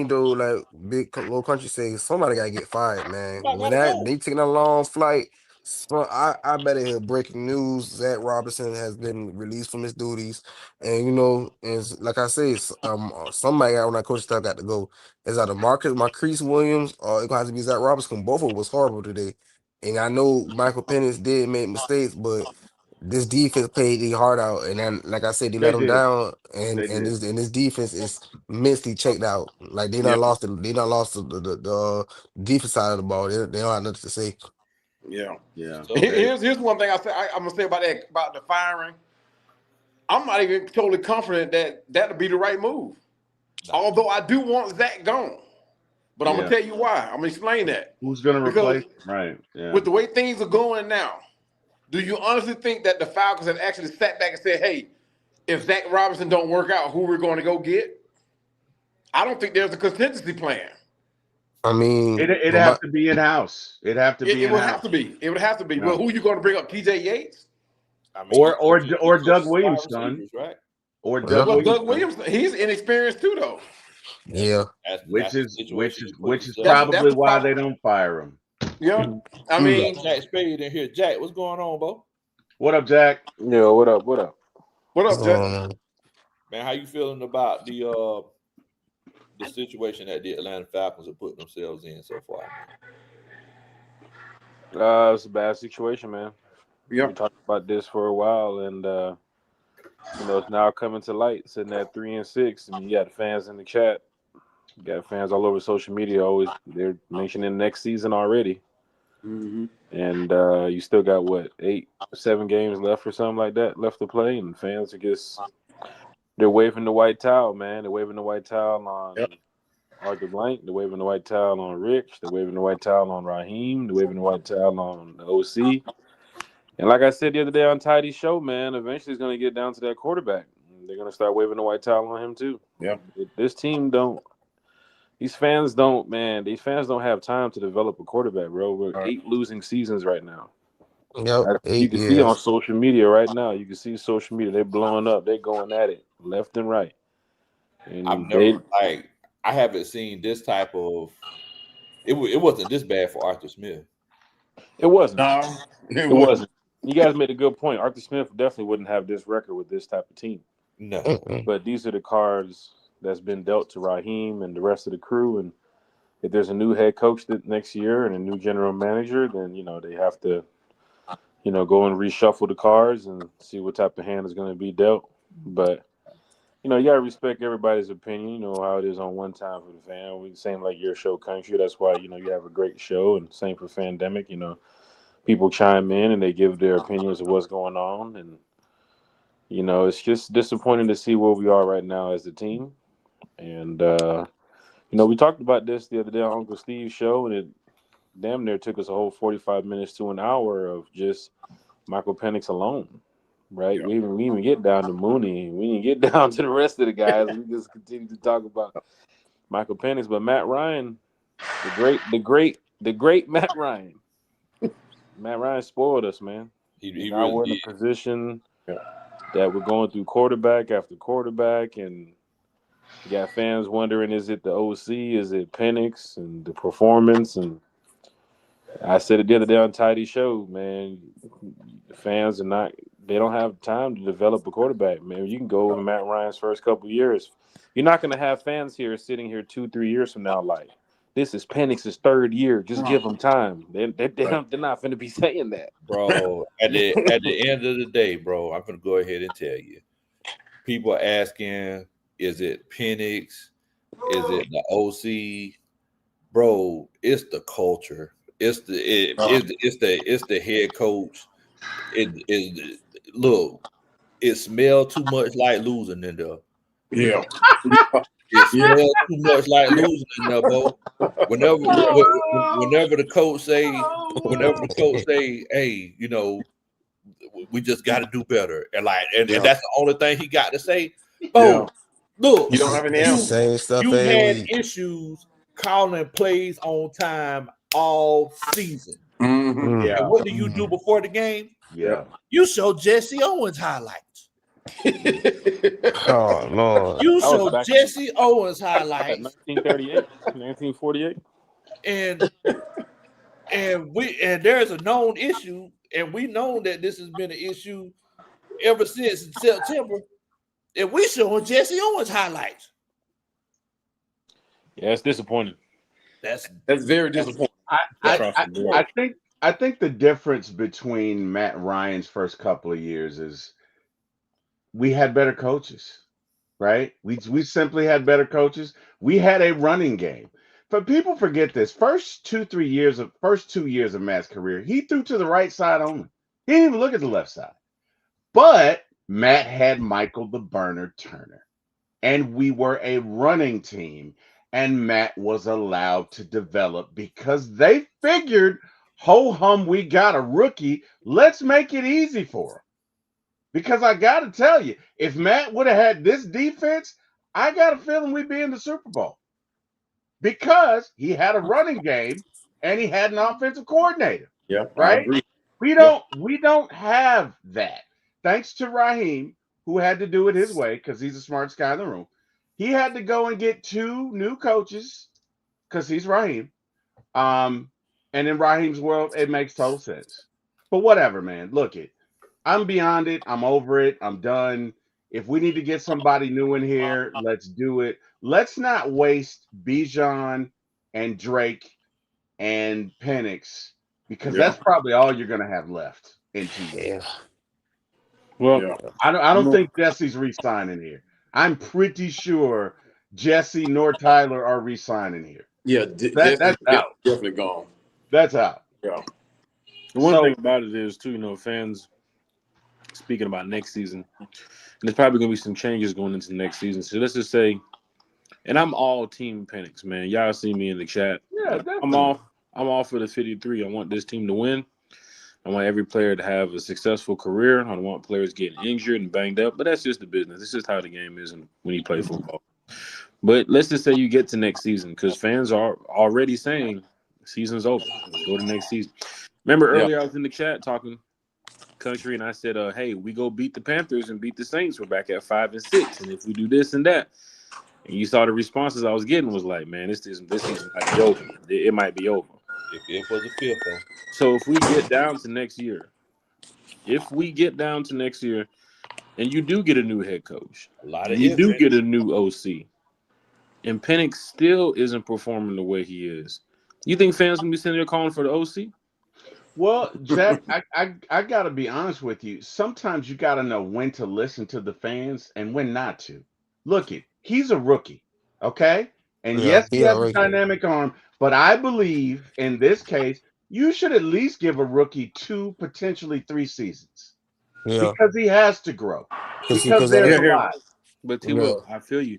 though, like big low country say, somebody gotta get fired, man. When they taking a long flight, so I bet it here breaking news: Zach Robinson has been released from his duties, and and like I say, somebody on that coach staff got to go. Is either Marquise Williams, or it gonna have to be Zach Robinson. Both of them was horrible today, and I know Michael Penix did make mistakes, but this defense played their heart out, and then, like I said, they let them down, and this defense is mentally checked out. Like they not lost the defense side of the ball. They don't have nothing to say. Yeah. Yeah. So Here's one thing I'm gonna say about the firing. I'm not even totally confident that that'll be the right move. no. Although I do want Zach gone, but I'm gonna Yeah. tell you why. I'm gonna explain that Who's gonna because replace him? Right. Yeah. with the way things are going now, do you honestly think that the Falcons have actually sat back and said, "Hey, if Zach Robinson don't work out, who we're going to go get?" I don't think there's a contingency plan. I mean, It'd but have to be in house. It'd have to be It in would have house. to be. It would have to be. Yeah. Well, who you going to bring up? TJ Yates? I mean, Or Doug wide Williams' son. receivers, right? Or Yeah. Doug Well, Williams' Doug son. Williams, he's inexperienced too, though. Yeah. That's the situation you put yourself That's in. probably the why problem. they don't fire him. Yeah. I We mean, got Jack Spade in here. Jack, what's going on, Bo? What up, Jack? Yo, what up? What up? what What's up, Jack? going on? Man, how you feeling about the situation that the Atlanta Falcons have put themselves in so far? It's a bad situation, man. We Yep. talked about this for a while, and it's now coming to light. Sitting at 3-6, and you got fans in the chat. You got fans all over social media. They're mentioning next season already, Mm-hmm. and you still got what 7 games left or something like that left to play, and fans are just they're waving the white towel, man. They're waving the white towel on Arthur Blank. They're waving the white towel on Rich. They're waving the white towel on Raheem. They're waving the white towel on the OC. And like I said the other day on Tidy's show, man, eventually it's going to get down to that quarterback. They're going to start waving the white towel on him too. Yeah. This team don't. These fans don't have time to develop a quarterback, bro. We're 8 losing seasons right now. Yep. You 8 can see on years. social media right now. You can see social media. They're blowing up. They're going at it left and right. And I haven't seen this type of. It wasn't this bad for Arthur Smith. It wasn't. No, It wasn't. You guys made a good point. Arthur Smith definitely wouldn't have this record with this type of team. No, Mm-mm. But these are the cards that's been dealt to Raheem and the rest of the crew. And if there's a new head coach next year and a new general manager, then they have to, go and reshuffle the cards and see what type of hand is going to be dealt. But you gotta respect everybody's opinion. You know how it is on one time for the fan. We same like your show, Country. That's why you have a great show, and same for Fandemic. People chime in and they give their opinions of what's going on, and it's just disappointing to see where we are right now as a team. And we talked about this the other day on Uncle Steve's show, and it damn near took us a whole 45 minutes to an hour of just Michael Penix alone. Right, Yeah. we even get down to Mooney. We didn't get down to the rest of the guys. We just continue to talk about Michael Penix, but Matt Ryan, the great Matt Ryan. Matt Ryan spoiled us, man. he Now really we're in did. a position that we're going through quarterback after quarterback, and you got fans wondering: is it the OC? Is it Penix and the performance? And I said it the other day on Tidy's show, man. Fans are not. They don't have time to develop a quarterback, man. You can go over Matt Ryan's first couple of years. You're not going to have fans here sitting here 2-3 years from now like, this is Penix's 3rd year. Just give him time. They're not going to be saying that. Bro, at the end of the day, bro, I'm gonna go ahead and tell you. People are asking, is it Penix? Is it the OC? Bro, it's the culture. It's the head coach. Look, it smells too much like losing in there. Yeah. It smells too much like losing in there, bro. Whenever the coach say, hey, we just got to do better, and that's the only thing he got to say. Oh, look, You don't have any It's the answers. same stuff you every had week. issues calling plays on time all season. Mm-hmm. And what do you do before the game? Yeah. You show Jesse Owens highlights. Oh Lord. You That was show back Jesse Owens at highlights, 1938, 1948. and there's a known issue, and we know that this has been an issue ever since September. And we showing Jesse Owens highlights. Yeah, it's disappointing. That's very disappointing. I think the difference between Matt Ryan's first couple of years is we had better coaches, right? We simply had better coaches. We had a running game. people forget this. First 2 years of Matt's career, he threw to the right side only. He didn't even look at the left side. But Matt had Michael the Burner Turner, and we were a running team, and Matt was allowed to develop because they figured, ho hum, we got a rookie. Let's make it easy for him. Because I got to tell you, if Matt would have had this defense, I got a feeling we'd be in the Super Bowl. Because he had a running game and he had an offensive coordinator. Yeah, I right? agree. We don't have that. Thanks to Raheem, who had to do it his way because he's the smartest guy in the room. He had to go and get 2 new coaches because he's Raheem. And in Raheem's world, it makes total sense. But whatever, man. Look it. I'm beyond it. I'm over it. I'm done. If we need to get somebody new in here, let's do it. Let's not waste Bijan and Drake and Penix because that's probably all you're going to have left in 2 years. Yeah. Well, Yeah. I don't think Jesse's re-signing here. I'm pretty sure Jesse nor Tyler are re-signing here. Yeah, That's out. definitely gone. That's out. Yeah. the one So- thing about it is, too, fans speaking about next season, and there's probably going to be some changes going into next season. So let's just say, and I'm all team Penix, man. Y'all see me in the chat. Yeah, I'm all for the 53. I want this team to win. I want every player to have a successful career. I don't want players getting injured and banged up, but that's just the business. It's just how the game is when you play football. But let's just say you get to next season because fans are already saying season's over. Let's go to next season. Remember earlier I was in the chat talking country and I said, hey, we go beat the Panthers and beat the Saints. We're back at 5-6. And if we do this and that, and you saw the responses I was getting was like, man, this season might be over. It might be over. It was a fifth. So if we get down to next year, and you do get a new head coach, A lot of you do ifs. get a new OC, and Penix still isn't performing the way he is, you think fans gonna be sitting there calling for the OC? Well, Jack, I got to be honest with you. Sometimes you got to know when to listen to the fans and when not to. Look, he's a rookie, okay? And yes, he has a dynamic arm, but I believe in this case, you should at least give a rookie 2, potentially 3 seasons. Yeah. Because he has to grow. Because Because there's Yeah, a lot. But T-Will, I feel you.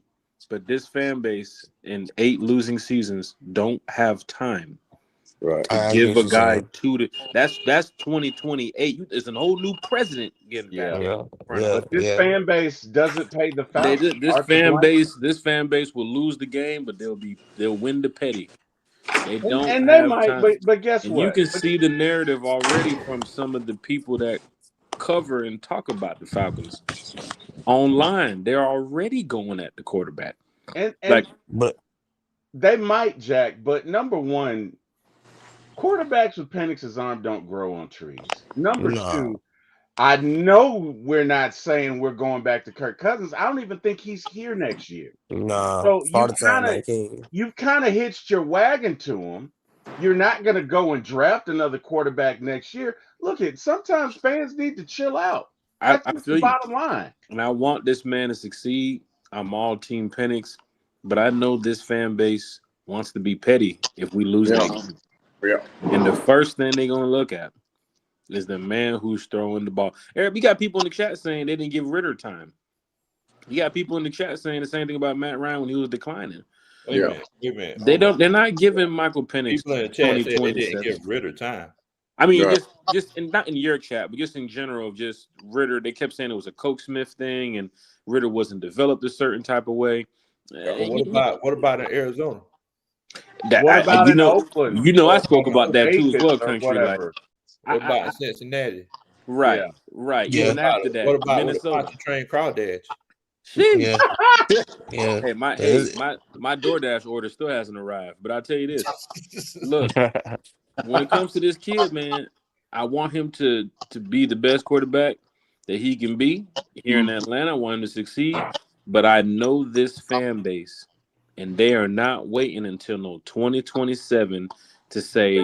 But this fan base in 8 losing seasons don't have time Right. to give a guy 2 to. That's 2028. There's a whole new president getting back. But this fan base doesn't pay the Falcons. This fan base will lose the game, but they'll win the petty. They don't and have they might, time. but guess And what? you can see the narrative already from some of the people that cover and talk about the Falcons online. They're already going at the quarterback. And but they might, Jack, but number one, quarterbacks with Penix's arm don't grow on trees. Number 2, I know we're not saying we're going back to Kirk Cousins. I don't even think he's here next year. So you've kind of hitched your wagon to him. You're not going to go and draft another quarterback next year. Look, sometimes fans need to chill out. That's I feel the bottom line. And I want this man to succeed. I'm all team Penix, but I know this fan base wants to be petty if we lose the game. Yeah. And the first thing they're gonna look at is the man who's throwing the ball. Eric, we got people in the chat saying they didn't give Ritter time. You got people in the chat saying the same thing about Matt Ryan when he was declining. Wait a minute. They're not giving Michael Penix People in the chat said they didn't give Ritter time. I mean, just not in your chat, but just in general, just Ritter. They kept saying it was a Coke Smith thing, and Ritter wasn't developed a certain type of way. What about in Arizona? What about in Oakland? I spoke about that too as well, country. Like, what about in Cincinnati? Right. Yeah. Even after that, What about Minnesota? the train crawdads? Yeah. Hey, my DoorDash order still hasn't arrived, but I'll tell you this. Look, when it comes to this kid, man, I want him to be the best quarterback that he can be here in Atlanta. I want him to succeed, but I know this fan base, and they are not waiting until 2027 to say,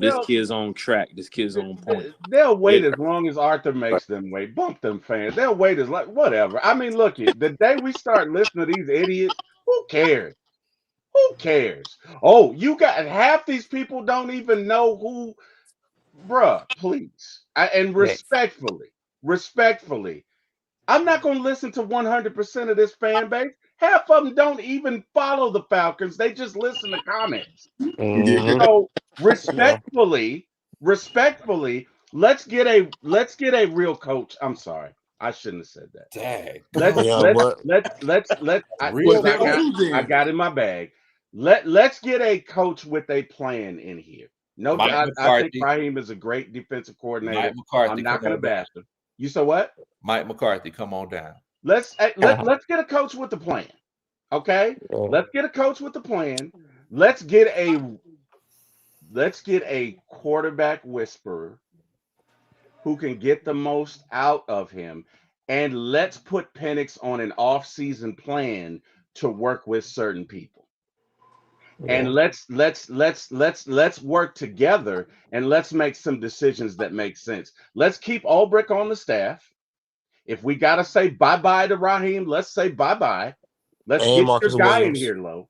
this kid's on track. This kid's on point. They'll wait as long as Arthur makes them wait. Bump them fans. They'll wait whatever. I mean, look, the day we start listening to these idiots, who cares? Who cares? Oh, you got half these people don't even know who, bruh, please. And respectfully, I'm not going to listen to 100% of this fan base. Half of them don't even follow the Falcons. They just listen to comments. Mm-hmm. So Yeah. respectfully, let's get a real coach. I'm sorry. I shouldn't have said that. Dang. Let's Yeah, let's but let Real what coach. I got in my bag. Let's get a coach with a plan in here. No, Mike I think McCarthy. Raheem is a great defensive coordinator. Mike McCarthy, I'm not come going to on down. bash him. You said what? Mike McCarthy, come on down. Let's get a coach with the plan. Okay? Let's get a coach with the plan. Let's get a quarterback whisperer who can get the most out of him, and let's put Penix on an off-season plan to work with certain people. And let's work together and let's make some decisions that make sense. Let's keep Ulbrich on the staff. If we gotta say bye-bye to Raheem, let's say bye-bye. Let's and get your Marcus guy in Williams. here, Lo.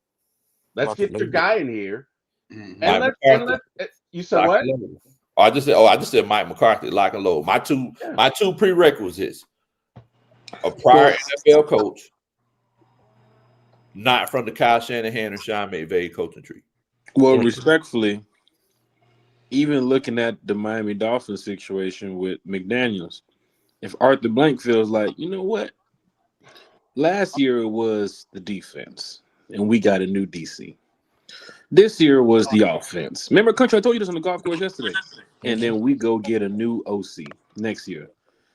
Let's Marcus, get your guy in here. Mhm. And Mike let's McCarthy. you said Lock what? and load. I just said Mike McCarthy, lock and load. My two prerequisites: a prior NFL coach, not from the Kyle Shanahan or Sean McVay coaching tree. Well, respectfully, even looking at the Miami Dolphins situation with McDaniels, if Arthur Blank feels like, you know what? Last year it was the defense, and we got a new DC. This year was the offense. Remember, Country, I told you this on the golf course yesterday. And then we go get a new OC next year.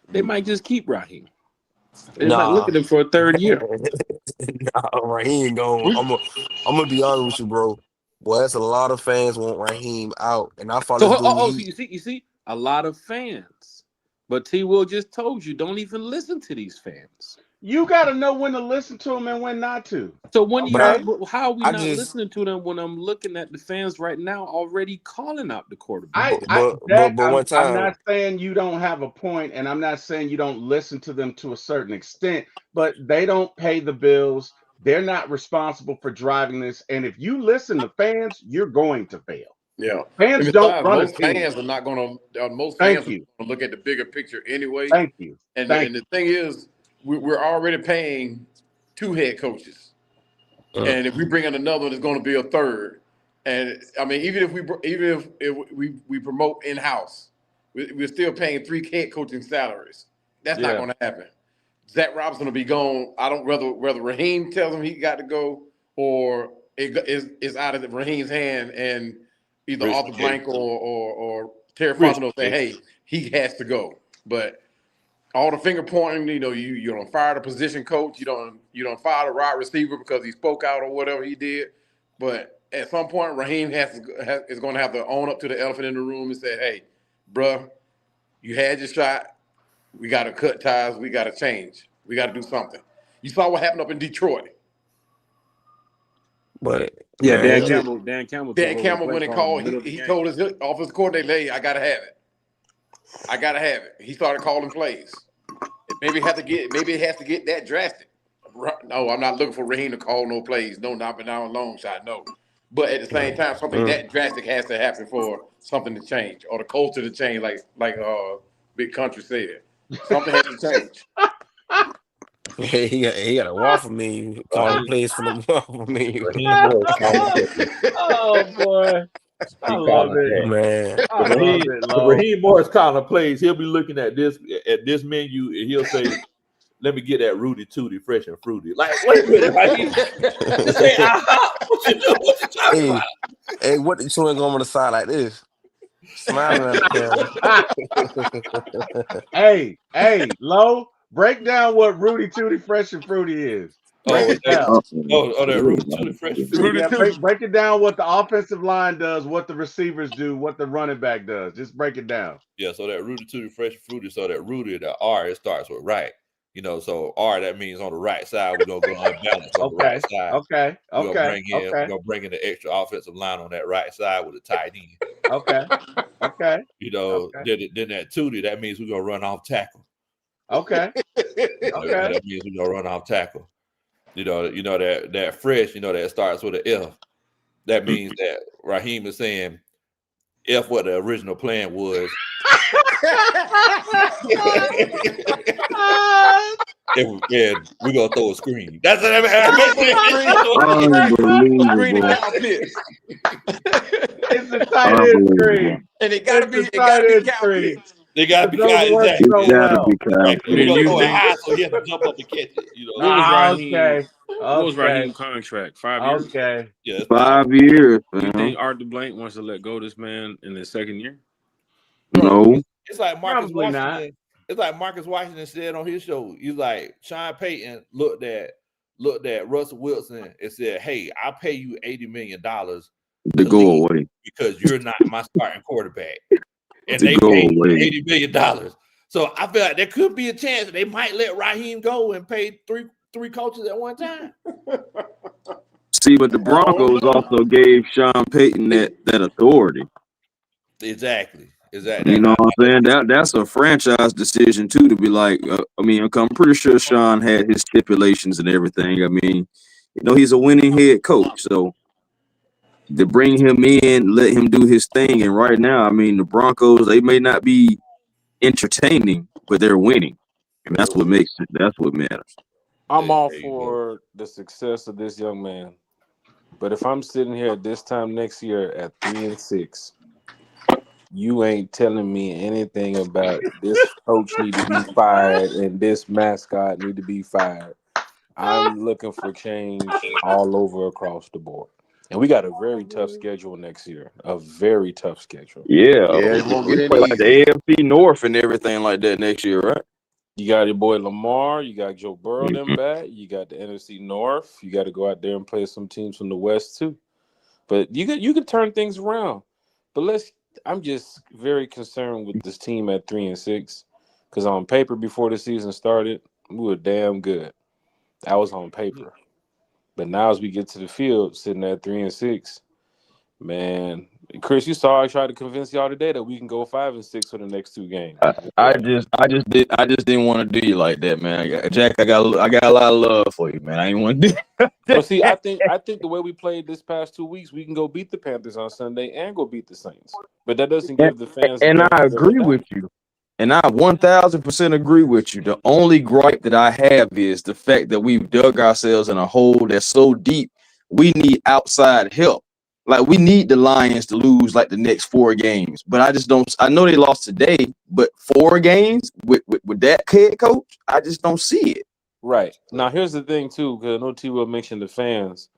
They might just keep Raheem. They might look at him for a third year. Nah, Raheem gone. I'm gonna be honest with you, bro. Boy, that's a lot of fans want Raheem out, and I follow So, this dude. so you see, a lot of fans. But T. Will just told you, don't even listen to these fans. You got to know when to listen to them and when not to. So when Okay. how are we I not just- listening to them when I'm looking at the fans right now already calling out the quarterback? But one I'm time, not saying you don't have a point, and I'm not saying you don't listen to them to a certain extent, but they don't pay the bills. They're not responsible for driving this. And if you listen to fans, you're going to fail. Yeah, Fans and don't besides, run a most team. fans are not going to. Most Thank fans are you. going to look at the bigger picture anyway. Thank you. And Thank the thing is, we're already paying 2 head coaches, and if we bring in another one, it's going to be a third. And I mean, even if we promote in house, we're still paying 3 head coaching salaries. That's not Yeah. going to happen. Zach Robinson will be gone. I don't whether Raheem tells him he got to go or it's out of Raheem's hand, and either Rich Arthur McKay. Blank or Terry Rich Fontenot say, McKay. hey, he has to go. But all the finger pointing, you don't fire the position coach, you don't fire the wide receiver because he spoke out or whatever he did. But at some point, Raheem is going to have to own up to the elephant in the room and say, hey, bruh, you had your shot. We got to cut ties. We got to change. We got to do something. You saw what happened up in Detroit. but Yeah, man, Dan Campbell. Dan Campbell, when he called, he told his offensive coordinator, hey, I got to have it. I got to have it. He started calling plays. Maybe it has to get that drastic. No, I'm not looking for Raheem to call no plays. No, not a long shot. No. But at the same time, something that drastic has to happen for something to change or the culture to change, like Big Country said. Something has to change. he got a waffle menu, calling plays for the waffle menu. Raheem Morris calling plays. Oh boy, I He love calling it. plays. Man, I love it, If Lo. Raheem Morris calling plays, he'll be looking at this menu and he'll say, "Let me get that Rudy Tooty fresh and fruity." Like, wait a minute, Raheem. Just say, aha. What you doing? What you talking hey, about? hey, what the chewing gum on the side like this, smiling at the camera. Hey, Lo, break down what Rudy Tooty Fresh and Fruity is. Break it down. That Rudy Tooty fresh and fruity. Rudy Yeah, Tooty. break it down what the offensive line does, what the receivers do, what the running back does. Just break it down. Yeah, so that Rudy Tooty fresh and fruity. So that Rudy, the R, it starts with right. So R, that means on the right side, we're gonna go unbalanced on the right side. Okay. We're gonna bring in the extra offensive line on that right side with a tight end. Okay. Then that Tootie, that means we're gonna run off tackle. Okay. That means we're gonna run off tackle. that fresh, that starts with an F. That means that Raheem is saying F what the original plan was. and we're gonna throw a screen. That's what Screen Unbelievable. cow pits. It's a tight end screen. And It's a tight end cow screen. pits. They gotta be Those kind work exactly. so It's gotta well. be Kyle. Right, we're Pitts. gonna you throw it think high so he has to jump up and catch it. what was Raheem? Okay. What was Okay. Raheem contract? 5 years? Okay. Yeah, it's 5 years, You man. think Art DeBlanc wants to let go of this man in his second year? Bro, No. it's like Marcus Probably Washington. not. It's like Marcus Washington said on his show. He's like Sean Payton looked at Russell Wilson and said, "Hey, I'll pay you $80 million To go leave away. because you're not my starting quarterback." And To they go paid him away. $80 million. So I feel like there could be a chance that they might let Raheem go and pay three coaches at one time. See, but the Broncos also gave Sean Payton that authority. Exactly. You know what I'm saying? That's a franchise decision too, to be like. I'm pretty sure Sean had his stipulations and everything. I mean, he's a winning head coach, so to bring him in, let him do his thing. And right now, I mean, the Broncos, they may not be entertaining, but they're winning, and that's what makes it. That's what matters. I'm all There you go. for the success of this young man. But if I'm sitting here at this time next year at 3-6, you ain't telling me anything about this coach need to be fired and this mascot need to be fired. I'm looking for change all over across the board. And we got a very tough schedule next year. A very tough schedule. Yeah, it won't we get play any like the AFC North and everything like that next year, right? You got your boy Lamar. You got Joe Burrow them back. You got the NFC North. You got to go out there and play some teams from the West too. But you can turn things around. But I'm just very concerned with this team at 3-6 because on paper before the season started, we were damn good. That was on paper. But now as we get to the field, sitting at 3-6, man, Chris, you saw I tried to convince y'all today that we can go 5-6 for the next 2 games. I just didn't want to do you like that, man. Jack, I got a lot of love for you, man. I didn't want to do. But see, I think the way we played this past 2 weeks, we can go beat the Panthers on Sunday and go beat the Saints. But that doesn't give the fans. And I agree with you. And I 1,000% agree with you. The only gripe that I have is the fact that we've dug ourselves in a hole that's so deep. We need outside help. Like, we need the Lions to lose like the next 4 games. But I just don't. I know they lost today, but 4 games with that head coach, I just don't see it. Right. Now, here's the thing, too, because I know T-Will mentioned the fans.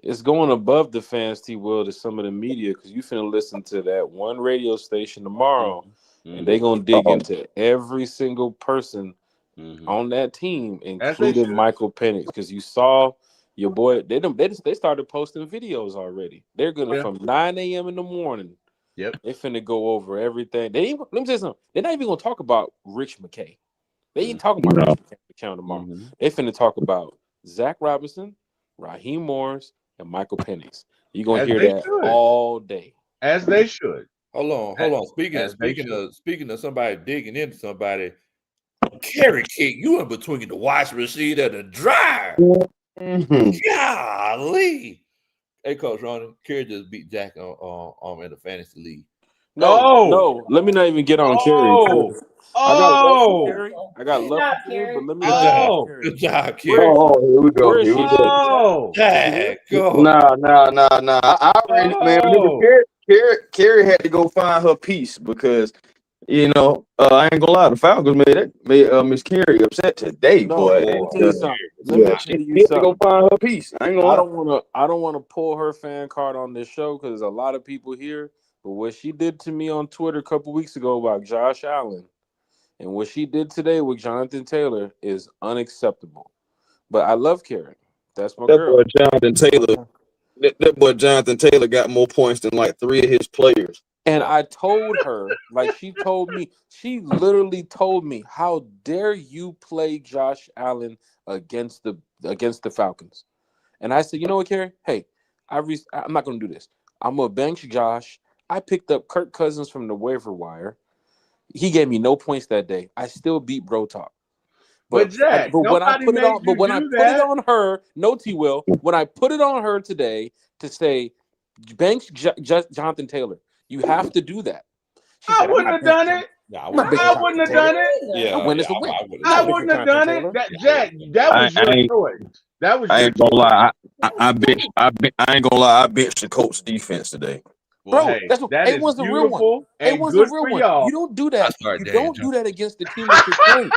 It's going above the fans, T-Will, to some of the media, because you finna listen to that one radio station tomorrow, and they're going to dig into every single person on that team, including Michael Penix, because you saw your boy. They started posting videos already. They're going to, from 9 a.m. in the morning, they finna go over everything. Let me tell you something. They're not even going to talk about Rich McKay. They ain't talking about Rich McKay tomorrow. They finna talk about Zach Robinson, Raheem Morris, and Michael Penix. You're gonna hear that all day. As they should. Hold on. Speaking of somebody digging into somebody, Kerry Kick, you in between the wash machine and the dryer. Golly. Hey, Coach Ronnie, Kerry just beat Jack on in the fantasy league. No, let me not even get on Kerry. I got love for Kerry, but let me not Kerry. Good job, Kerry. Here we go. Go. Nah. I already, man. Kerry had to go find her peace because, I ain't gonna lie, the Falcons made Miss Kerry upset today, boy. Let me tell you something. She had to go find her peace. I ain't gonna lie. I don't want to pull her fan card on this show because there's a lot of people here. But what she did to me on Twitter a couple weeks ago about Josh Allen and what she did today with Jonathan Taylor is unacceptable. But I love Kerry. That's my girl. That boy Jonathan Taylor got more points than like 3 of his players. And I told her, she literally told me, how dare you play Josh Allen against the Falcons? And I said, you know what, Kerry? Hey, I'm not going to do this. I'm going to bench Josh. I picked up Kirk Cousins from the waiver wire. He gave me no points that day. I still beat Bro Talk. But Jack, but when I nobody put it made on, but you when I do put it that. on her, no T Will. When I put it on her today to say, bench Jonathan Taylor, you have to do that. She I said, "I'm wouldn't not have done benching. it. Yeah, I'm not benching I Jonathan wouldn't have Taylor. done it. A win is a I win. would I'm have I not done benching wouldn't have Jonathan done it. Taylor." That it. Jack, that was I your ain't, choice. That was I your ain't gonna choice. lie. I ain't gonna lie. I benched the Colts defense today. Well, Bro, hey, that's what that is A1's the real one. beautiful and A1's the good real for one. y'all. You don't do I that. start You Daniel don't do Jones. that against the team that you're playing.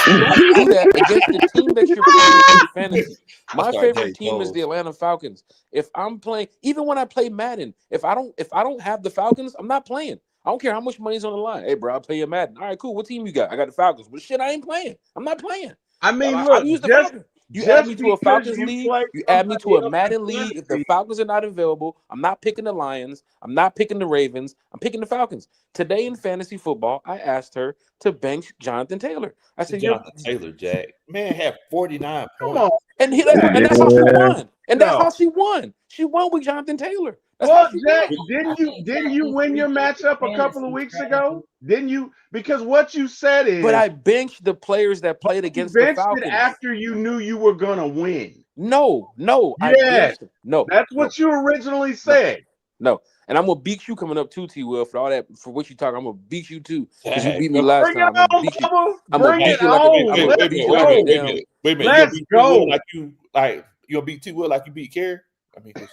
You don't do that against the team that you're playing in fantasy. I My start favorite Daniel team is the Jones. Atlanta Falcons. If I'm playing, even when I play Madden, if I don't have the Falcons, I'm not playing. I don't care how much money's on the line. Hey, bro, I'll play you Madden. All right, cool. What team you got? I got the Falcons. But shit, I ain't playing. I'm not playing. I mean, I look, use the Falcons. You add me just to a because Falcons you league. play You add me to somebody a else's Madden league. If the fantasy, Falcons are not available, I'm not picking the Lions. I'm not picking the Ravens. I'm picking the Falcons. Today in fantasy football, I asked her to bench Jonathan Taylor. I said, "You're," Jonathan Taylor, Jack. Man had 49 come points. on, and Jack. that's how she won. And that's No. how she won. She won with Jonathan Taylor. That's how Well, she Jack, won. didn't you win your matchup a couple of weeks ago? Didn't you? Because what you said But is I benched the players that played you against the benched it Falcons. after you knew you were gonna win. No, I Yes, benched them. No, that's what you originally said. No, and I'm gonna beat you coming up too, T. Will, for all that, for what you talk. I'm gonna beat you too because you Dang, beat me bro. last Bring it time. I'm gonna on, beat you. Bubba. I'm gonna Bring beat it you like a. on. I'm gonna Let's beat you like a go. damn. Wait a minute. You Let's gonna beat T Will go. like you gonna beat T Will like you beat Kerry? I mean, 'cause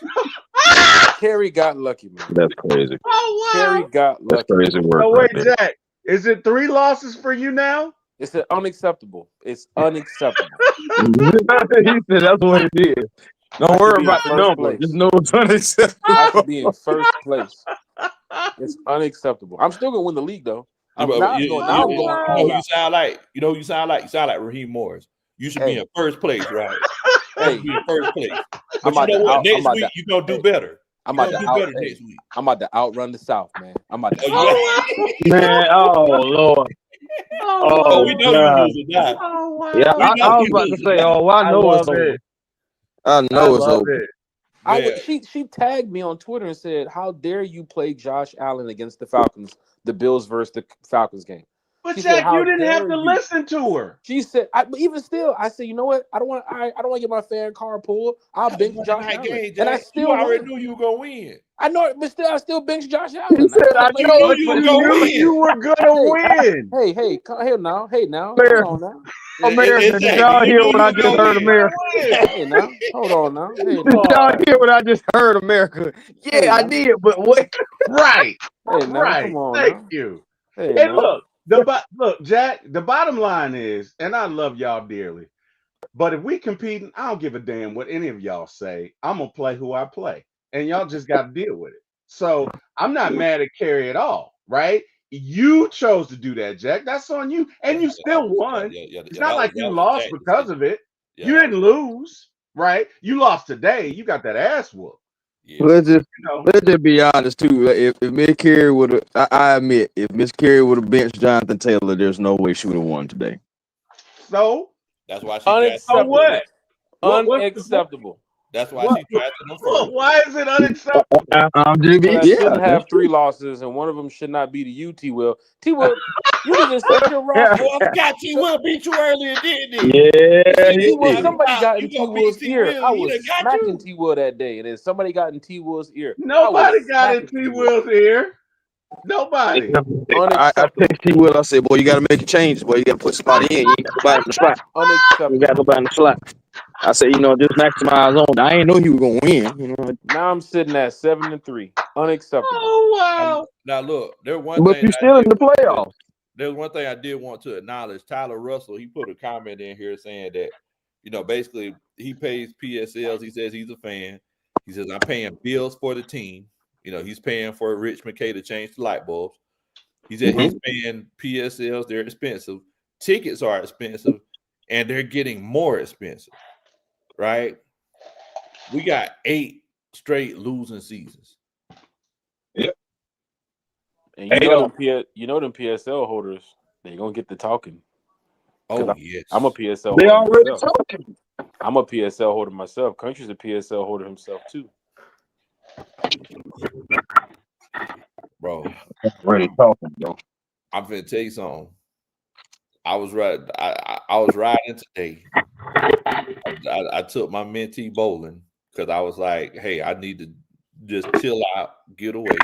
Kerry got lucky, man. That's crazy. Oh Kerry wow. got That's lucky. crazy work So right wait, there. Jack, is it 3 losses for you now? It's unacceptable. It's unacceptable. He said that's what it is. I Don't should worry be in about the first number. Just place. know it's unacceptable. I should be in first place. It's unacceptable. I'm still gonna win the league though. you, I'm now. I'm going. Now I'm Oh going know all who you out. sound like. You know who you sound like. You sound like Raheem Morris. You should be Hey, in first place, right? You should hey, be in first place. I'm But you about know to what? out. I'm Next about week to. you're gonna do Hey, better. I'm You're about gonna to do out. better Hey, next week. I'm about to outrun the South, man. I'm about to Oh, out. Man, oh Lord. oh, we Oh know you God. losing now. Oh Yeah, We wow. know I was you about to losing say, now. oh, I I know it's love over. it. I I know it's love over. it. Man, She tagged me on Twitter and said, "How dare you play Josh Allen against the Falcons, the Bills versus the Falcons game?" But She said, Jack, "How you didn't have dare to you?" listen to her. She said, but even still, I said, "You know what? I don't want to get my fan car pulled. I'll that was bench Monday Josh night Allen," game, and I Jack. You still already won. knew you were gonna win. I know it, but still, I still bench Josh He Allen. I said, didn't want I to play You the know knew it. game. you You were gonna knew you win. were gonna win. Hold America, on now. America, did Exactly. y'all You hear knew what you I were just gonna heard, win. America? Hey now, hold on now. Hey Did now, y'all Boy. hear what I just heard, America? hey Yeah, I now, did, but what? Right. hey now. Right. Come on Thank now. you. Hey And now. look, look, Jack, the bottom line is, and I love y'all dearly, but if we competing, I don't give a damn what any of y'all say. I'm gonna play who I play. And y'all just gotta deal with it. So I'm not mad at Carrie at all, right? You chose to do that, Jack. That's on you. And you still won. It's not like you That was lost Jack's because decision. of it. Yeah, You that didn't lose, right? You lost today. You got that ass whooped. yeah. Let's just You know, let's just be honest too. If Miss Carey would have, I admit, if Miss Carey would have benched Jonathan Taylor, there's no way she would have won today. so That's why she drafted so them Unacceptable. first. what's the point? Unacceptable. That's why What she drafted them first. why is it unacceptable? I'm just Because I yeah, shouldn't that's have 3 losses, and one of them should not be to you, T. Will. T. Will, you can just set your yeah, roster. Oh, I forgot T So, Will beat you earlier, didn't he? He yeah, said he T. this Will, time did. somebody got in you T. gonna beat Will's T ear. Will. I He was done got smacking you. T. Will that day, and then somebody got in T. Will's ear. I was Nobody got in smacking T T. Will. Will's ear. Nobody. I Unacceptable. text T Will. I said, boy, you got to make a change. Boy, you got to put somebody in. You ain't got nobody in the slot. You got Unacceptable. nobody in the slot. I said, just maximize on. I ain't know he was gonna win. Now I'm sitting at 7-3. Unacceptable. Oh wow. Now look, there's one But thing you I still in did the want to. playoffs. There's one thing I did want to acknowledge. Tyler Russell, he put a comment in here saying that, basically he pays PSLs. He says he's a fan. He says, I'm paying bills for the team. He's paying for Rich McKay to change the light bulbs. He said he's paying PSLs. They're expensive. Tickets are expensive, and they're getting more expensive, right? We got 8 straight losing seasons. Yep. And them PSL holders, they're gonna get the talking. Oh, yes. I'm a PSL They holder already myself. talking. I'm a PSL holder myself. Country's a PSL holder himself too. Bro, Already talking, bro. I'm finna tell you something. I was right. I was riding today. I took my mentee bowling because I was like, hey, I need to just chill out, get away.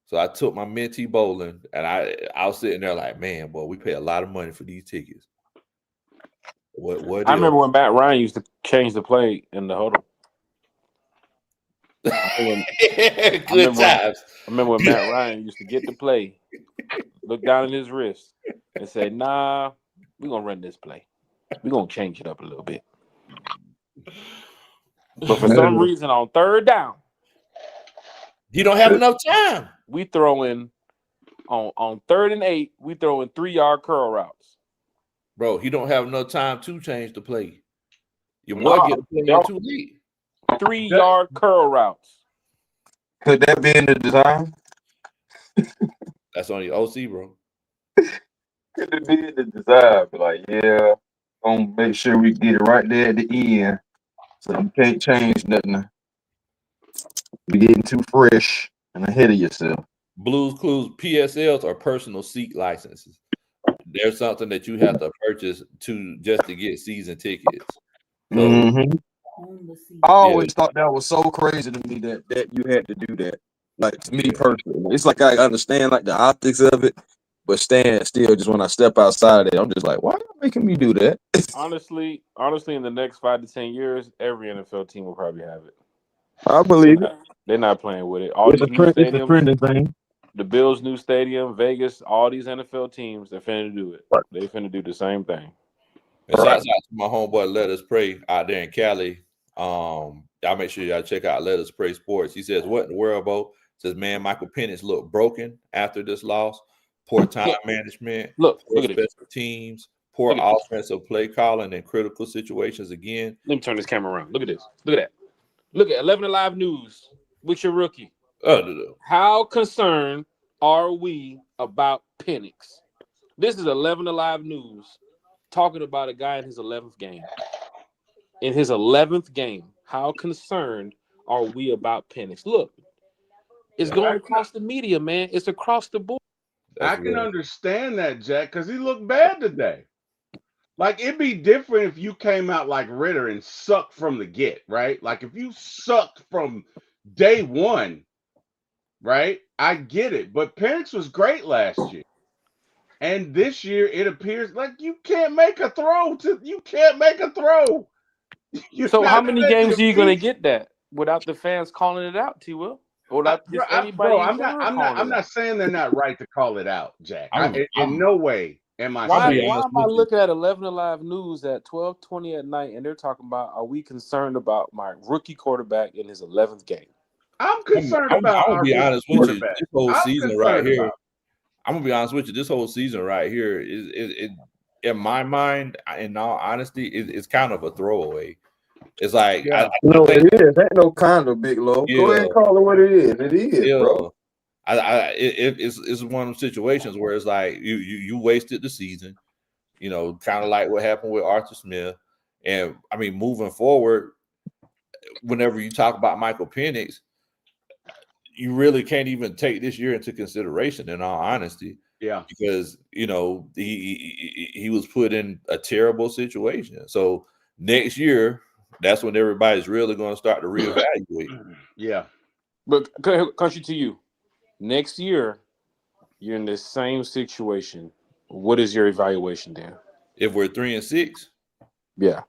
So I took my mentee bowling, and I was sitting there like, man, boy, we pay a lot of money for these tickets. What I if? remember when Matt Ryan used to change the play in the huddle. I Good times. remember when Matt Ryan used to get the play, look down at his wrist, and say, "Nah, we're gonna run this play. We're gonna change it up a little bit." But for some reason, on third down, You don't have enough time. we throw in on 3rd and 8, we throw in 3-yard curl routes. Bro, he don't have enough time to change the play. Your boy Nah, get the play in too late. 3-yard curl routes. Could that be in the design? That's on your OC, bro. Could it be in the design? Be like, yeah, gonna make sure we get it right there at the end, so you can't change nothing. You're getting too fresh and ahead of yourself. Blues Clues PSLs are personal seat licenses. There's something that you have to purchase to get season tickets. So Mhm. On the seat. I always thought that was so crazy to me that you had to do that. Like, to me personally, it's like I understand like the optics of it, but stand still. Just when I step outside of it, I'm just like, why are you making me do that? Honestly, in the next 5 to 10 years, every NFL team will probably have it. I believe it. They're not playing with it. All It's these a new trend. It's a stadiums, trending thing. the Bills' new stadium, Vegas, all these NFL teams, they're finna do it. They finna do the same thing. and shouts out to my homeboy Let Us Pray out there in Cali. Y'all make sure y'all check out Let Us Pray Sports. He says, what in the world, Bo? Says, man, Michael Penix looked broken after this loss. Poor time management. Look Poor at this. special teams. Poor Look at this. offensive play calling in critical situations again. Let me turn this camera around. Look at this. Look at that. Look at 11 Alive News with your rookie. How concerned are we about Penix? This is 11 Alive News talking about a guy in his 11th game. In his 11th game, how concerned are we about Penix? Look, it's going across the media, man. It's across the board. I can understand that, Jack, because he looked bad today. Like, it'd be different if you came out like Ritter and sucked from the get, right? Like, if you sucked from day one, right? I get it. But Penix was great last year. And this year, it appears like you can't make a throw. So how many games are you going to get that without the fans calling it out, T. Will? Or without just anybody I'm not saying they're not right to call it out, Jack. In no way am I Why saying. am I looking at 11 Alive News at 12:20 at night and they're talking about, are we concerned about my rookie quarterback in his 11th game? I'm concerned about. I'm gonna be honest with you. This whole I'm season right here. about. I'm gonna be honest with you. This whole season right here is in my mind, in all honesty, it's kind of a throwaway. It's like it is. Ain't no kind of big low. Yeah. Go ahead and call it what it is. It is, bro. It's one of those situations where it's like you wasted the season, you know, kind of like what happened with Arthur Smith. And I mean, moving forward, whenever you talk about Michael Penix, you really can't even take this year into consideration, in all honesty. Yeah, because you know he was put in a terrible situation. So next year, that's when everybody's really going to start to reevaluate. Yeah, but country to you, next year you're in the same situation. What is your evaluation there? If we're 3-6, yeah,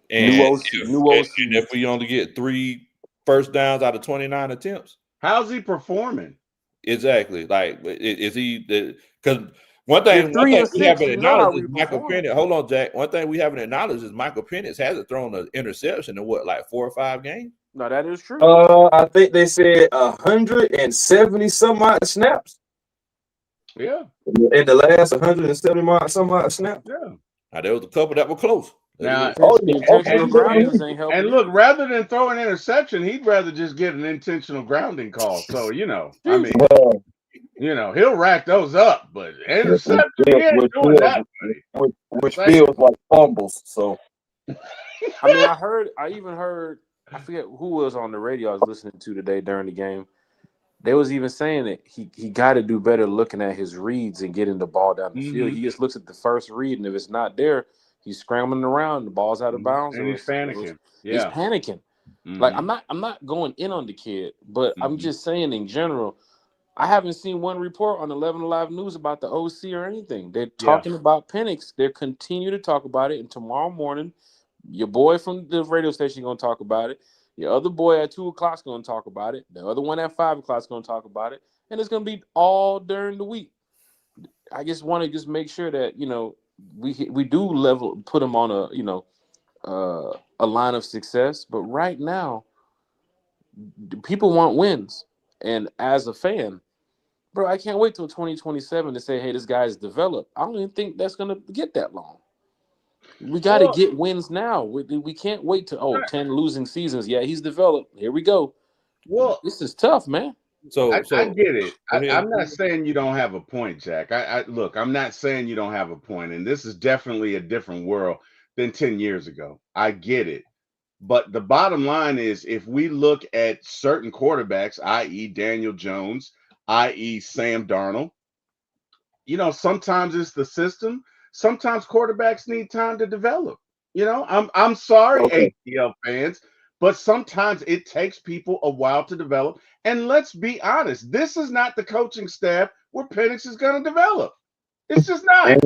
and new OC. And if we only get 3 first downs out of 29 attempts, how's he performing? Exactly. Like, is he? Because one thing we haven't acknowledged is Michael Penix. Hold on, Jack. One thing we haven't acknowledged is Michael Penix hasn't thrown an interception in like 4 or 5 games. No, that is true. I think they said 170 some odd snaps. Yeah. In the last 170 some odd snaps. Yeah. Now there was a couple that were close. Now, and look, rather than throw an interception, he'd rather just get an intentional grounding call. So, you know, I mean, you know, he'll rack those up, but interception, he ain't doing that. Which feels like fumbles. So, I mean, I even heard, I forget who was on the radio I was listening to today during the game. They was even saying that he got to do better looking at his reads and getting the ball down the field. Mm-hmm. He just looks at the first read, and if it's not there, he's scrambling around. The ball's out of bounds, And or he's panicking. he's Yeah. panicking. Like Mm-hmm. I'm not going in on the kid, but I'm Mm-hmm. just saying in general. I haven't seen one report on 11 Alive News about the OC or anything. They're Yeah. talking about Penix. They're continue to talk about it, and tomorrow morning, your boy from the radio station is going to talk about it. Your other boy at 2 o'clock is going to talk about it. The other one at 5 o'clock is going to talk about it, and it's going to be all during the week. I just want to just make sure that we do put them on a line of success. But right now, people want wins, and as a fan. Bro, I can't wait till 2027 to say, hey, this guy's developed. I don't even think that's going to get that long. We got to Well, get wins now. We can't wait to 10 losing seasons. Yeah, he's developed. Here we go. well, This is tough, man. So I get it. go ahead. I'm not saying you don't have a point, Jack. Look, I'm not saying you don't have a point, and this is definitely a different world than 10 years ago. I get it. But the bottom line is if we look at certain quarterbacks, i.e. Daniel Jones, i.e. Sam Darnold, sometimes it's the system. Sometimes quarterbacks need time to develop. I'm sorry, Okay. ATL fans, but sometimes it takes people a while to develop. And let's be honest, this is not the coaching staff where Penix is going to develop. It's just not.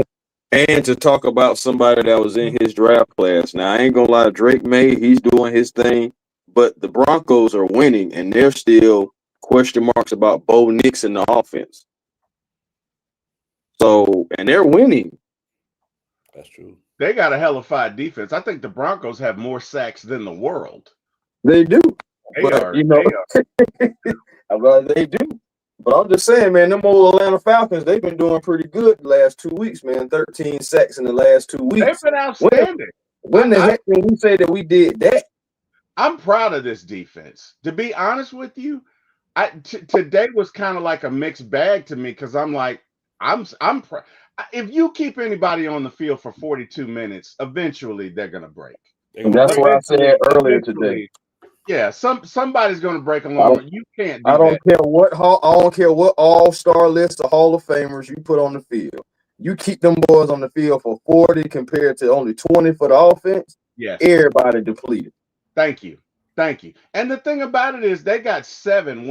And to talk about somebody that was in his draft class. Now, I ain't gonna lie, Drake May, he's doing his thing, but the Broncos are winning, and there's still question marks about Bo Nix in the offense. So, and they're winning. That's true. They got a hellified defense. I think the Broncos have more sacks than the world. They do. They But are. Well, they do. But I'm just saying, man, them old Atlanta Falcons, they've been doing pretty good the last 2 weeks, man. 13 sacks in the last 2 They've weeks. been outstanding. When the heck did we say that we did that? I'm proud of this defense. To be honest with you, today was kind of like a mixed bag to me because I'm like, if you keep anybody on the field for 42 minutes, eventually they're gonna break. And that's what I said earlier today. Yeah, somebody's gonna break along. You can't do I don't that. I don't care what all-star list of Hall of Famers you put on the field. You keep them boys on the field for 40 compared to only 20 for the offense. Yes. Everybody depleted. Thank you. And the thing about it is they got 7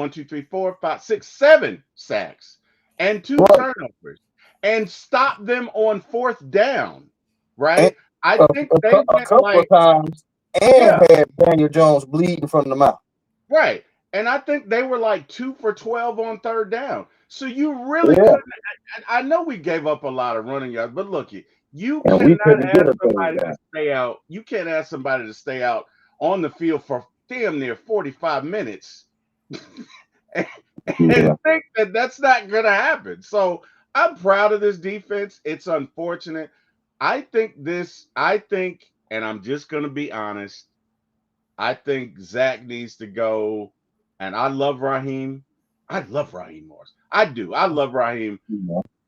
sacks and 2 turnovers and stopped them on 4th down. Right? I think they went a couple of times and had Daniel Jones bleeding from the mouth. Right. And I think they were like 2 for 12 on 3rd down. So you really couldn't. I know we gave up a lot of running yards, but look, you cannot ask somebody to stay out. You can't ask somebody to stay out on the field for damn near 45 minutes and think that that's not going to happen. So I'm proud of this defense. It's unfortunate. I think, and I'm just going to be honest, I think Zach needs to go. And I love Raheem. I love Raheem Morris. I do. I love Raheem.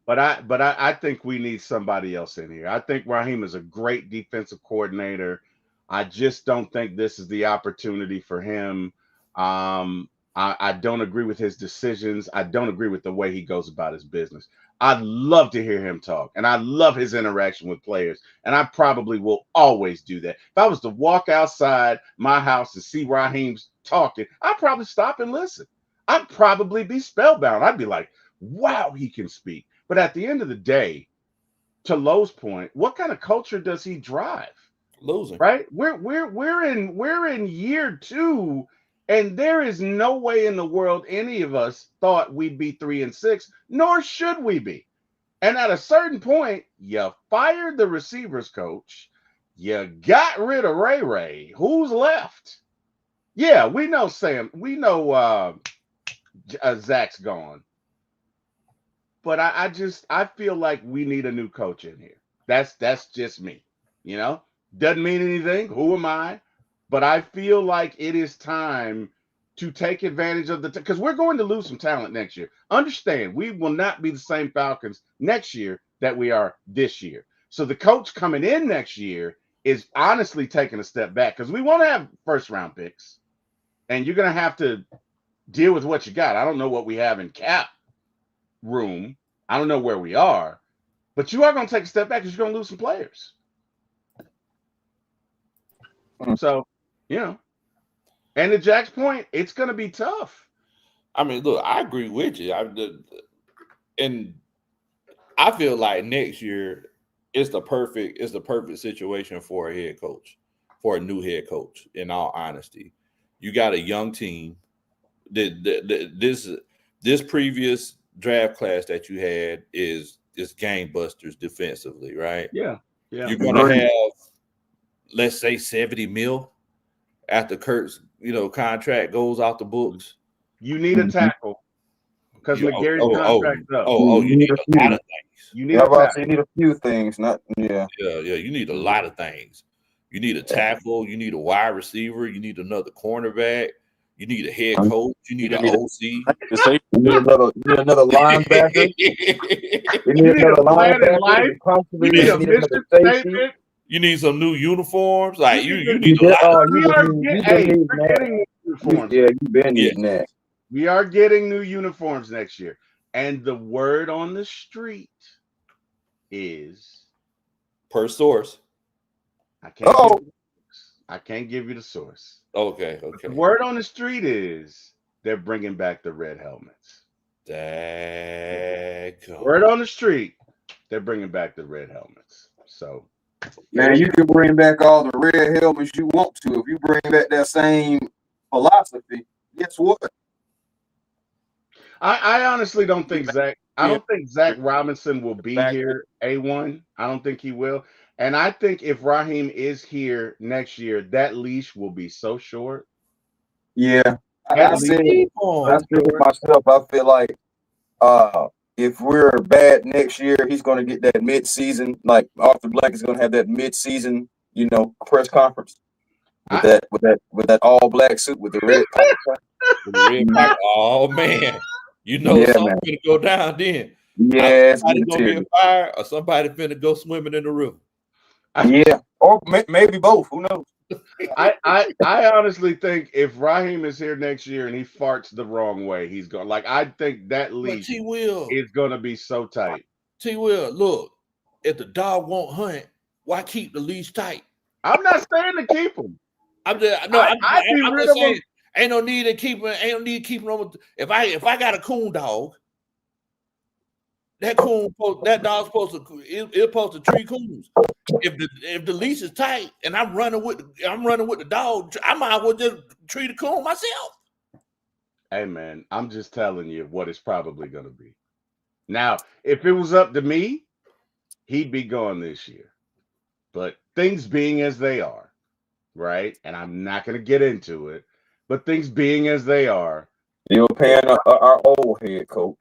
But I think we need somebody else in here. I think Raheem is a great defensive coordinator. I just don't think this is the opportunity for him. I don't agree with his decisions. I don't agree with the way he goes about his business. I'd love to hear him talk, and I love his interaction with players, and I probably will always do that. If I was to walk outside my house and see Raheem's talking, I'd probably stop and listen. I'd probably be spellbound. I'd be like, wow, he can speak. But at the end of the day, to Lowe's point, what kind of culture does he drive? Losing. Right? We're in year 2, and there is no way in the world any of us thought we'd be 3-6, nor should we be. And at a certain point, you fired the receivers coach, you got rid of Ray. Who's left? Yeah, we know Sam. We know Zach's gone. But I feel like we need a new coach in here. That's just me. Doesn't mean anything. Who am I? But I feel like it is time to take advantage of because we're going to lose some talent next year. Understand, we will not be the same Falcons next year that we are this year. So the coach coming in next year is honestly taking a step back because we want to have 1st-round picks, and you're going to have to deal with what you got. I don't know what we have in cap room. I don't know where we are, but you are going to take a step back because you're going to lose some players. So, and to Jack's point, it's going to be tough. I mean, look, I agree with you. And I feel like next year it's the perfect situation for a head coach, for a new head coach. In all honesty, you got a young team. This previous draft class that you had is game busters defensively, right? Yeah. You're gonna have, let's say, 70 mil after Kurt's contract goes off the books. You need a tackle because McGarry's contract's up. You need a lot of things. You need a tackle. You need a few things, not Yeah. You need a lot of things. You need a tackle. You need a wide receiver. You need another cornerback. You need a head coach. You need an OC. You need another linebacker. You need another linebacker. You need a mission statement. You need some new uniforms. Like you need We are getting new uniforms next year. And the word on the street is, per source. I can't give you the source. Okay. The word on the street is they're bringing back the red helmets. Word on the street, they're bringing back the red helmets. So, man, you can bring back all the red helmets you want to. If you bring back that same philosophy, guess what? I honestly don't think Zach. I don't think Zach Robinson will be here. A1. I don't think he will. And I think if Raheem is here next year, that leash will be so short. Yeah, I said myself. I feel like if we're bad next year, he's going to get that mid-season. Like Arthur Black is going to have that mid-season, press conference with that all black suit with the red. Oh man, something's gonna go down then. Yeah, somebody gonna get fired, or somebody finna go swimming in the river. Yeah, or maybe both. Who knows? I honestly think if Raheem is here next year and he farts the wrong way, he's going. Like I think that leash is going to be so tight. T-Will, look, if the dog won't hunt, why keep the leash tight? I'm not saying to keep him. I'm just saying, ain't no need to keep him. Ain't no need to keep him. If I got a coon dog, that dog's supposed to treat coons. If the leash is tight and I'm running with the dog, I might as well just treat a coon myself. Hey man, I'm just telling you what it's probably going to be. Now, if it was up to me, he'd be gone this year. But things being as they are, right? And I'm not going to get into it, but things being as they are, you're paying our old head coach.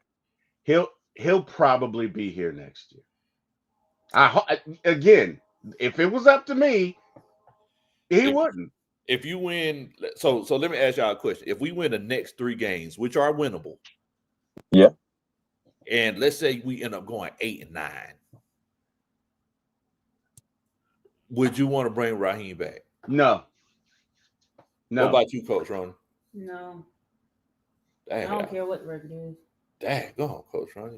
He'll probably be here next year. Again, if it was up to me, he wouldn't. If you win, so let me ask y'all a question. If we win the next 3 games, which are winnable, yeah, and let's say we end up going 8-9, would you want to bring Raheem back? No. What about you, Coach Ronnie? No. Dang, I don't care what the record is. Dang, go on, Coach Ronnie.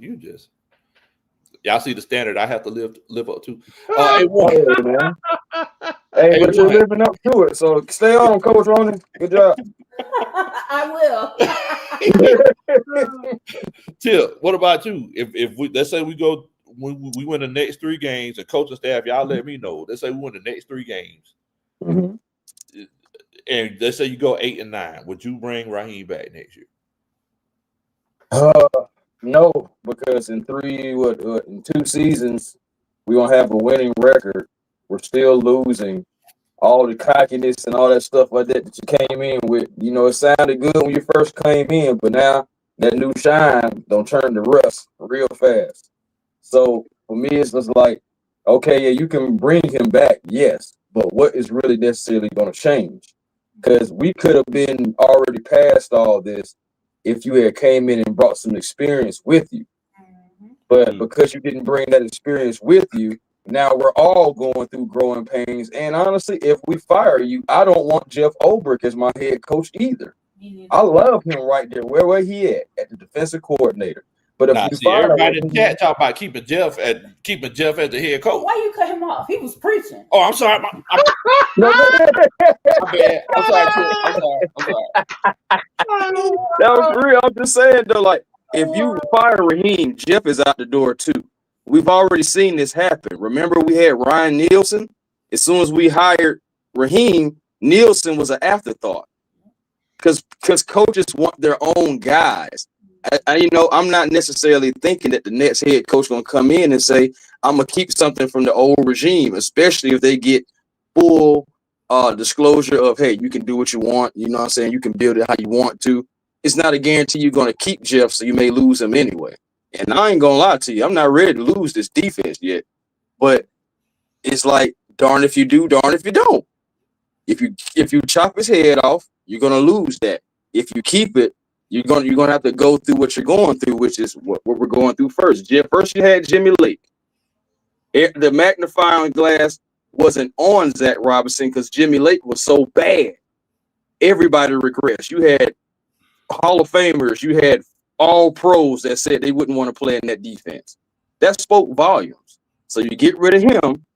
Y'all see the standard I have to live up to. Hey, but you're living up to it. So stay on, Coach Ronnie. Good job. I will. Tip, what about you? If we, let's say we go, when we win the next 3 games, and coaching staff, y'all let me know. Let's say we win the next 3 games, and let's say you go 8-9. Would you bring Raheem back next year? No, because in 2 seasons, we gonna have a winning record. We're still losing. All the cockiness and all that stuff like that you came in with, it sounded good when you first came in, but now that new shine don't turn to rust real fast. So for me, it's just like, okay, yeah, you can bring him back, yes, but what is really necessarily going to change? Because we could have been already past all this if you had came in and brought some experience with you. But because you didn't bring that experience with you, now we're all going through growing pains. And honestly, if we fire you, I don't want Jeff Ulbrich as my head coach either. I love him right there. Where he at the defensive coordinator. But if you See, fire everybody in the Raheem, chat talk about keeping Jeff as the head coach. Why you cut him off? He was preaching. Oh, I'm sorry. no, My bad. I'm sorry, Chip. I'm sorry. that was real. I'm just saying though, like if you fire Raheem, Jeff is out the door too. We've already seen this happen. Remember, we had Ryan Nielsen. As soon as we hired Raheem, Nielsen was an afterthought because coaches want their own guys. I'm not necessarily thinking that the next head coach gonna come in and say, I'm gonna keep something from the old regime, especially if they get full disclosure of, hey, you can do what you want. You know what I'm saying? You can build it how you want to. It's not a guarantee you're gonna keep Jeff, so you may lose him anyway. And I ain't gonna lie to you, I'm not ready to lose this defense yet. But it's like, darn if you do, darn if you don't. If you chop his head off, you're gonna lose that. If you keep it, you're gonna have to go through what you're going through, which is what we're going through first. First you had Jimmy Lake. The magnifying glass wasn't on Zach Robinson because Jimmy Lake was so bad. Everybody regressed. You had Hall of Famers, you had all pros that said they wouldn't want to play in that defense. That spoke volumes. So you get rid of him.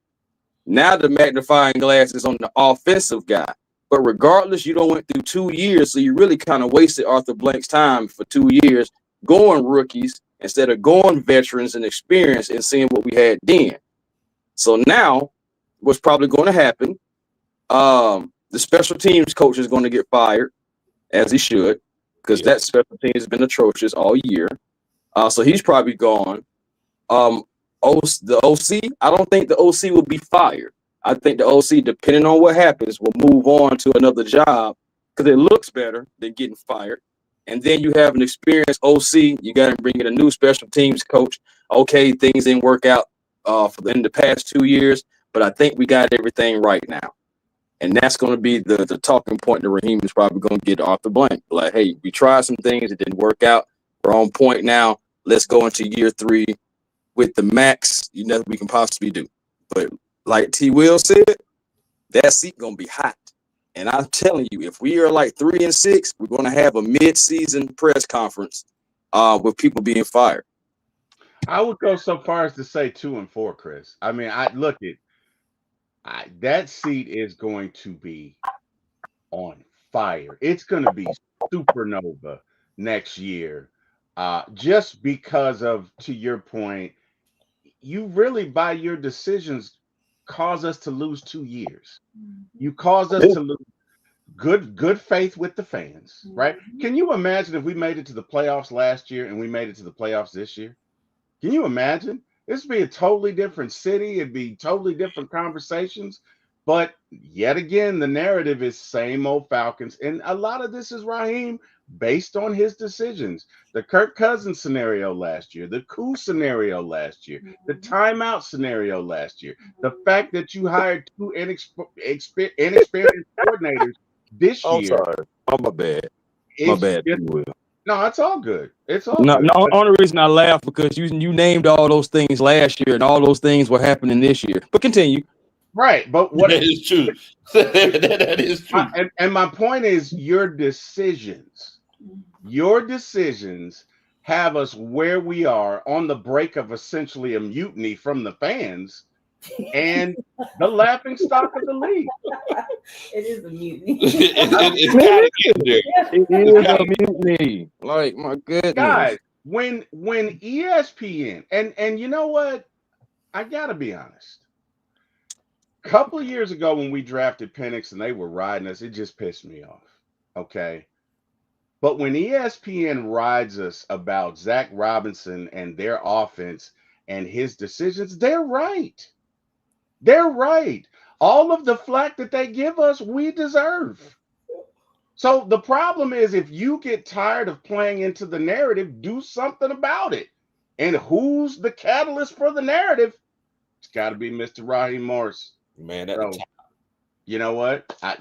Now the magnifying glass is on the offensive guy. But regardless, you don't went through 2 years, so you really kind of wasted Arthur Blank's time for 2 years going rookies instead of going veterans and experience and seeing what we had then. So now what's probably going to happen, the special teams coach is going to get fired, as he should, because that special team has been atrocious all year. So he's probably gone. The OC, I don't think the OC will be fired. I think the OC, depending on what happens, will move on to another job because it looks better than getting fired. And then you have an experienced OC. You got to bring in a new special teams coach. Okay, things didn't work out in the past 2 years, but I think we got everything right now. And that's going to be the talking point that Raheem is probably going to get off the blank. Like, hey, we tried some things. It didn't work out. We're on point now. Let's go into year 3 with the max we can possibly do. But like T. Will said, that seat going to be hot. And I'm telling you, if we are like 3-6, we're going to have a mid-season press conference with people being fired. I would go so far as to say 2-4, Chris. I mean, that seat is going to be on fire. It's going to be supernova next year, just because of, to your point, you really, by your decisions, cause us to lose 2 years. You cause us to lose good faith with the fans, right? Can you imagine if we made it to the playoffs last year and we made it to the playoffs this year? Can you imagine? This would be a totally different city. It'd be totally different conversations. But yet again, the narrative is same old Falcons. And a lot of this is Raheem based on his decisions. The Kirk Cousins scenario last year, the Koo scenario last year, the timeout scenario last year, the fact that you hired 2 inexperienced coordinators this year. Sorry. Oh, my bad. My bad, Will. No, it's all good. It's all No, good. the only reason I laugh because you named all those things last year and all those things were happening this year. But continue. Right, but what that is true. That is true. And my point is, your decisions have us where we are on the break of essentially a mutiny from the fans and the laughing stock of the league. It is a mutiny. It's kind of getting there. It is a mutiny. Like, my goodness. Guys, when ESPN, and you know what? I got to be honest. A couple of years ago when we drafted Penix and they were riding us, it just pissed me off. Okay. But when ESPN rides us about Zach Robinson and their offense and his decisions, they're right. They're right. All of the flack that they give us, we deserve. So the problem is, if you get tired of playing into the narrative, do something about it. And who's the catalyst for the narrative? It's got to be Mr. Raheem Morris. Man, you know what? I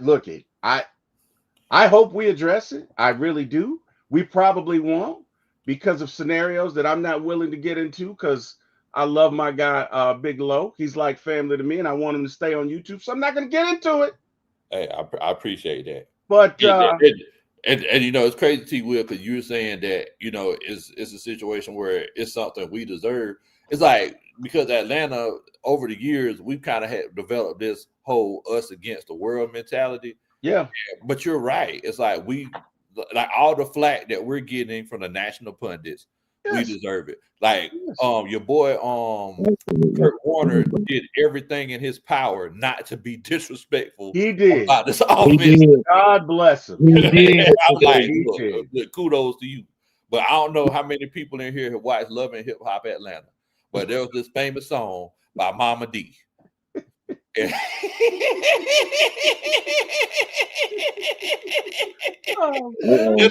hope we address it. I really do. We probably won't because of scenarios that I'm not willing to get into because I love my guy, Big Low. He's like family to me, and I want him to stay on YouTube, so I'm not going to get into it. Hey, I appreciate that. But And it's crazy, T. Will, because you were saying that it's a situation where it's something we deserve. It's like because Atlanta over the years we've kind of had developed this whole us against the world mentality. Yeah. But you're right. It's like like all the flack that we're getting from the national pundits, we Yes. deserve it. Like Yes. your boy Kurt Warner did everything in his power not to be disrespectful He did. about this He offense. did. God bless him. He did. I'm like, He look, did. kudos to you. But I don't know how many people in here have watched Love and Hip Hop Atlanta. But there was this famous song by Mama D. There's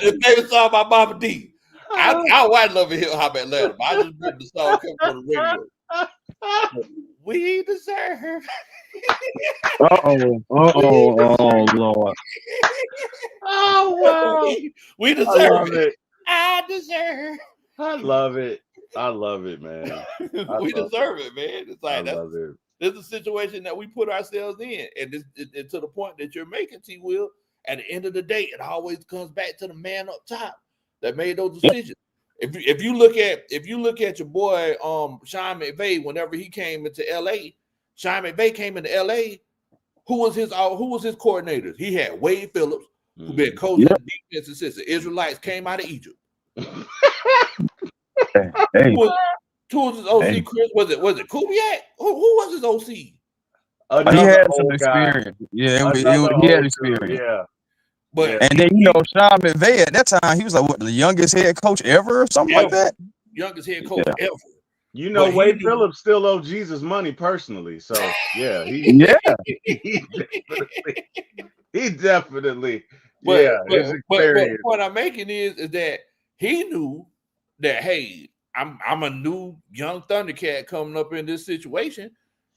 a famous song by Mama D. I watch Love and Hip Hop Atlanta, but I just remember the song coming on the radio. We deserve her. Oh, Lord. Oh wow. We I deserve love it. it. I deserve. I love it. I love it, man. We deserve it, man. It's I like love it. this is a situation that we put ourselves in, and to the point that you're making, T. Will. At the end of the day, it always comes back to the man up top that made those decisions. If you look at your boy Sean McVay, whenever he came into LA, Sean McVay came into LA. Who was his coordinator? He had Wade Phillips, who been coaching defense assistant. Israelites came out of Egypt. Hey. Who was his OC? Hey. Chris? Was it Kubiak? Who was his OC? He Another had some old guy. experience. Yeah, Another he old had dude, experience. Yeah. But And then Sean McVay at that time, he was like the youngest head coach ever or something like that. Youngest head coach ever. You know, But Wade Phillips still owed Jesus money personally. So yeah, he definitely But his experience. what I'm making is that he knew that, hey, I'm a new young Thundercat coming up in this situation.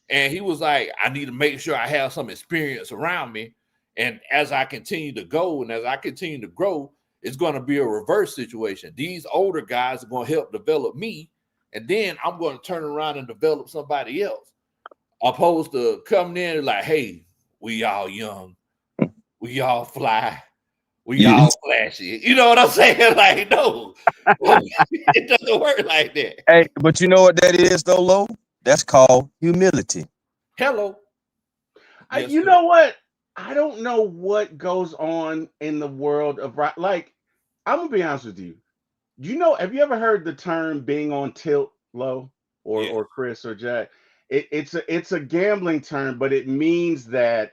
And he was like, I need to make sure I have some experience around me. And as I continue to go and as I continue to grow, it's going to be a reverse situation. These older guys are going to help develop me. And then I'm going to turn around and develop somebody else. Opposed to coming in and like, hey, we all young. We all fly. We all flashy. You know what I'm saying? Like, no. It doesn't work like that. Hey, but you know what that is though, Lo? That's called humility. Hello. Yes, You sir. know what? I don't know what goes on in the world of like. I'm gonna be honest with you. Have you ever heard the term being on tilt, Lo, or Chris or Jack? It's a gambling term, but it means that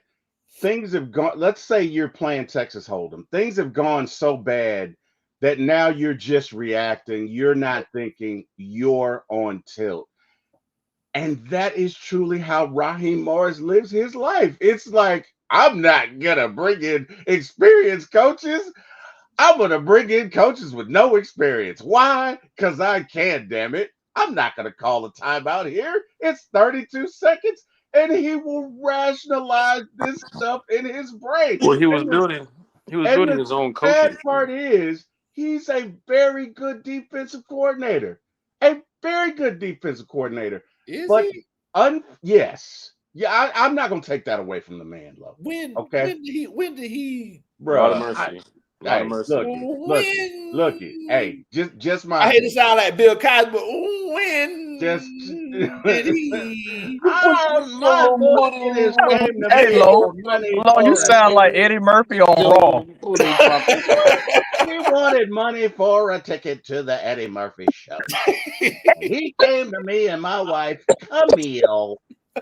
things have gone. Let's say you're playing Texas Hold'em. Things have gone so bad that now you're just reacting. You're not thinking. You're on tilt. And that is truly how Raheem Morris lives his life. It's like, I'm not going to bring in experienced coaches. I'm going to bring in coaches with no experience. Why? Because I can, damn it. I'm not going to call a timeout here. It's 32 seconds, and he will rationalize this stuff in his brain. Well, he was building his own coaching. Bad part is he's a very good defensive coordinator. A very good defensive coordinator. Is But he? Yes. Yeah, I'm not gonna take that away from the man, Lo. When did he A lot of Bro, mercy. A lot of mercy. look it. Hey, just my I hate to sound like Bill Cosby, but when just did he? I'm not looking his name to Hey, me Lo, for money you for a sound like ticket. Eddie Murphy on Raw. He wanted money for a ticket to the Eddie Murphy show. He came to me and my wife, Camille.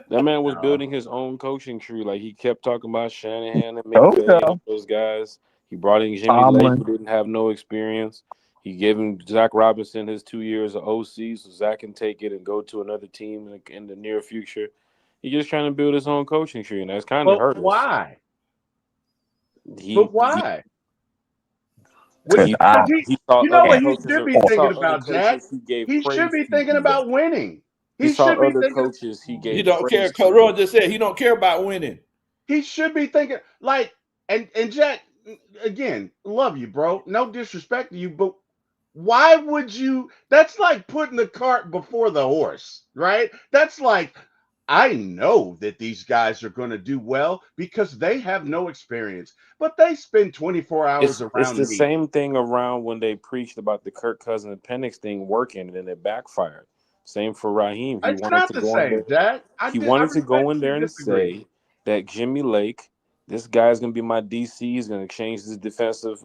That man was building his own coaching tree. Like he kept talking about Shanahan and Oh, McVay yeah. and those guys. He brought in Jimmy Tomlin. Lake, who didn't have no experience. He gave him Zach Robinson his 2 years of OC, so Zach can take it and go to another team in the near future. He's just trying to build his own coaching tree, and that's kind of hurt us. Why? He, But why? He saw You know what he coaches should be he saw thinking other about, coaches Jack? he gave He praise should be to. thinking about winning. He saw should be other thinking. coaches he gave. He don't care. praise Coach to. Roy just said he don't care about winning. He should be thinking like, and Jack, again, love you, bro. No disrespect to you, but why would you? That's like putting the cart before the horse, right? That's like, I know that these guys are going to do well because they have no experience, but they spend 24 hours It's the around me. same thing around when they preached about the Kirk Cousins and Penix thing working, and then it backfired. Same for Raheem. He It's wanted not to the go in same, there. Jack. He I wanted to go in respectfully there and disagree. say that Jimmy Lake, this guy's gonna be my DC. He's gonna change this defensive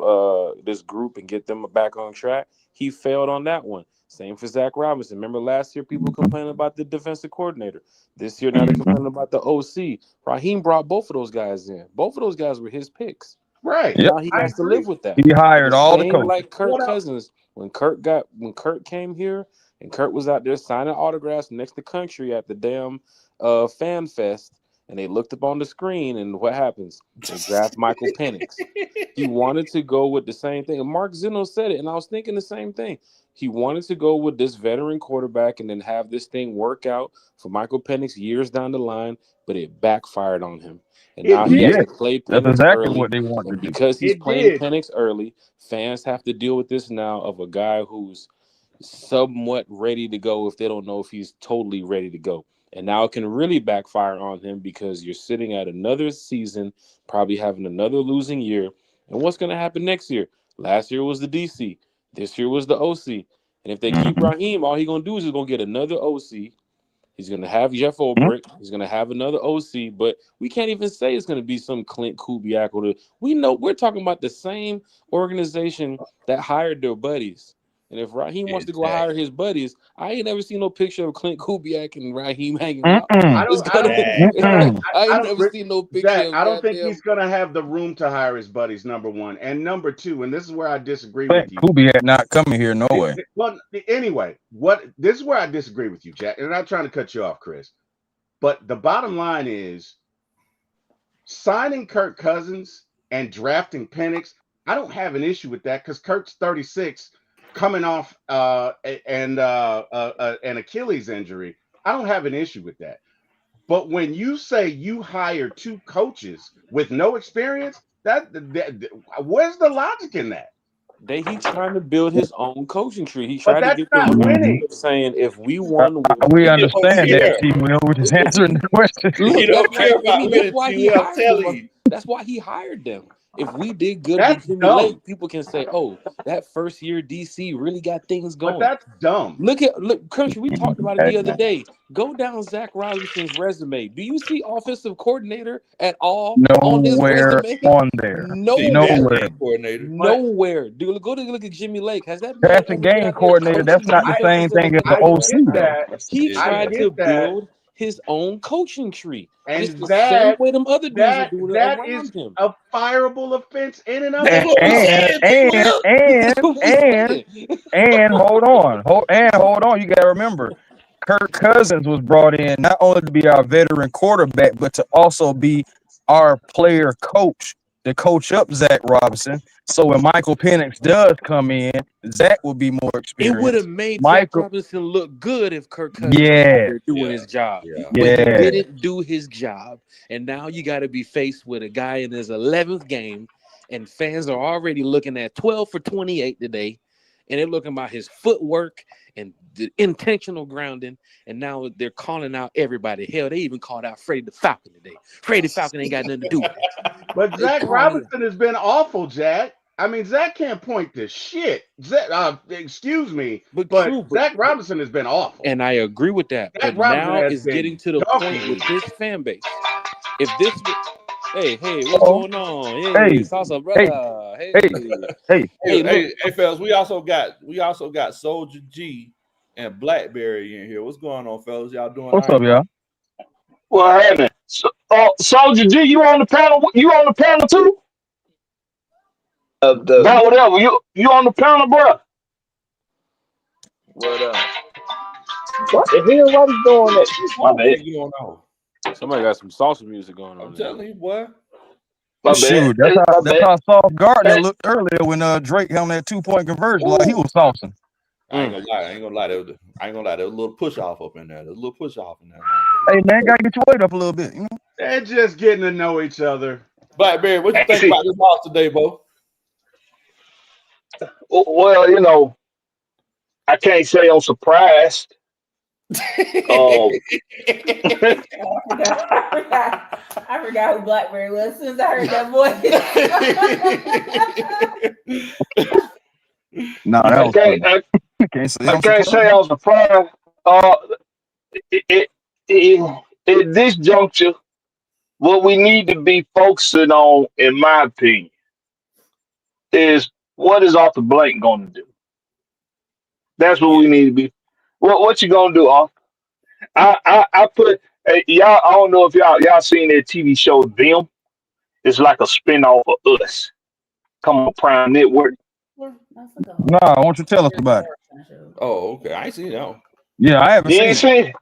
this group and get them back on track. He failed on that one. Same for Zach Robinson. Remember last year people complaining about the defensive coordinator. This year now they're complaining about the OC. Raheem brought both of those guys in. Both of those guys were his picks. Right. And Yep. now he I has to agree. live with that. He And hired the all the same coaches. like Kirk What else? Cousins when Kirk came here and Kirk was out there signing autographs next to country at the damn fan fest, and they looked up on the screen, and what happens? They draft Michael Penix. He wanted to go with the same thing. And Mark Zeno said it, and I was thinking the same thing. He wanted to go with this veteran quarterback and then have this thing work out for Michael Penix years down the line, but it backfired on him. And It now he has did. Yeah, to play that's Penix exactly early. what they want to And do. because he's It playing did. Penix early, fans have to deal with this now of a guy who's somewhat ready to go if they don't know if he's totally ready to go. And now it can really backfire on him because you're sitting at another season, probably having another losing year. And what's going to happen next year? Last year was the DC. This year was the OC. And if they keep Mhm. Raheem, all he's going to do is he's going to get another OC. He's going to have Jeff Mhm. Ulbrich. He's going to have another OC. But we can't even say it's going to be some Clint Kubiak. We know we're talking about the same organization that hired their buddies. And if Raheem wants to go Exactly. hire his buddies, I ain't never seen no picture of Clint Kubiak and Raheem hanging out. Mm-mm. I It's don't. I gonna. don't think Exactly. he's It's gonna. like Mm-mm. I I ain't don't. never seen no picture Zach, of I don't think he's goddamn. gonna have the room to hire his buddies. Number one, and number two, and this is where I disagree But with you. Kubiak not coming here, no way. Well, anyway, what this is where I disagree with you, Jack. And I'm not trying to cut you off, Chris. But the bottom line is signing Kirk Cousins and drafting Penix. I don't have an issue with that because Kirk's 36, coming off an Achilles injury. I don't have an issue with that. But when you say you hire two coaches with no experience, where's the logic in that? He trying to build his own coaching tree. He But tried to that's get the not Mhm. legacy winning. of saying if we won with We You don't understand that, care. T. Will. We're just if answering he the question. You look, don't care about that's winning, why he T. I'm hired them. telling you. That's why he hired them. If we did good with That's Jimmy dumb. Lake, people can say, "Oh, that first year DC really got things But going." that's dumb. Look, country. We talked about it the other Exactly. day. Go down Zach Robinson's resume. Do you see offensive coordinator at all on his Nowhere resume? on there. See, Nowhere. passing Nowhere. game coordinator. But Nowhere. Go to look at Jimmy Lake. Has that man Passing ever been game out there coordinator, that's coaching not the I same defenses in the thing as the I NFL? OC, get though. that. He I tried Exactly. to get that. build his own coaching tree, just And the same that way them other dudes are that doing it that is around him. a fireable offense in and of That's And what we itself. and saying, T. and Will. That's and what we and saying. and hold on. You gotta remember, Kirk Cousins was brought in not only to be our veteran quarterback, but to also be our player coach to coach up Zach Robinson. So when Michael Penix does come in, Zach will be more It would have experienced. made Zach Michael, Robinson look good if Kirk Cousins was out yeah, there doing Yeah. his job. Yeah. But he yeah. didn't do his job. And now you got to be faced with a guy in his 11th game, and fans are already looking at 12 for 28 today. And they're looking about his footwork and the intentional grounding. And now they're calling out everybody. Hell, they even called out Freddie the Falcon today. Freddie the Falcon ain't got nothing to do with it. But They Zach called it. Robinson has been awful, Jack. I mean, Zach can't point to shit. Excuse me, But but true, but Zach Robinson has been awful. and I agree with that. Zach But Robinson now has it's getting been to the donkey point with week. this fan base. If this, hey, what's Oh, going on? hey, Hey, salsa hey, brother. hey, Hey, hey. look. Hey, fellas, we also got Soldier G and Blackberry in here. What's going on, fellas? Y'all doing all What's right? up, y'all? What happened? Soldier G, you on the panel? You on the panel too? The About whatever. You on the panel, bro? what What the hell? Why you doing that? My What bad. the heck going on? Somebody got some salsa music going I'm on there. telling you, boy. My bad. Shoot, My that's bad. how Sauce Gardner Hey, looked earlier when Drake on that 2-point conversion. Like he Ooh. was saucing. I ain't gonna lie. There was a little push off up in there. There's a little push off in there. Hey man, gotta get your weight up a little bit. You know? They're just getting to know each other. Blackberry, what you hey, think see, about this loss today, Bo? well, I can't say I'm surprised. Oh, I forgot who Blackberry was as soon as I heard that voice. No, I that was can't. funny. I, Can't say I I'm can't say surprised. I was surprised. It, it, at this juncture, what we need to be focusing on, in my opinion, is what is Arthur Blank going to do? That's what Yeah. we need to be. What you gonna do, Arthur? I put y'all. I don't know if y'all seen that TV show Them. It's like a spinoff of Us. Come on, Prime Network. That's like a No, whole why don't you tell us about it? show. Oh, okay. I see that. Yeah, I haven't You seen ain't it. seen it?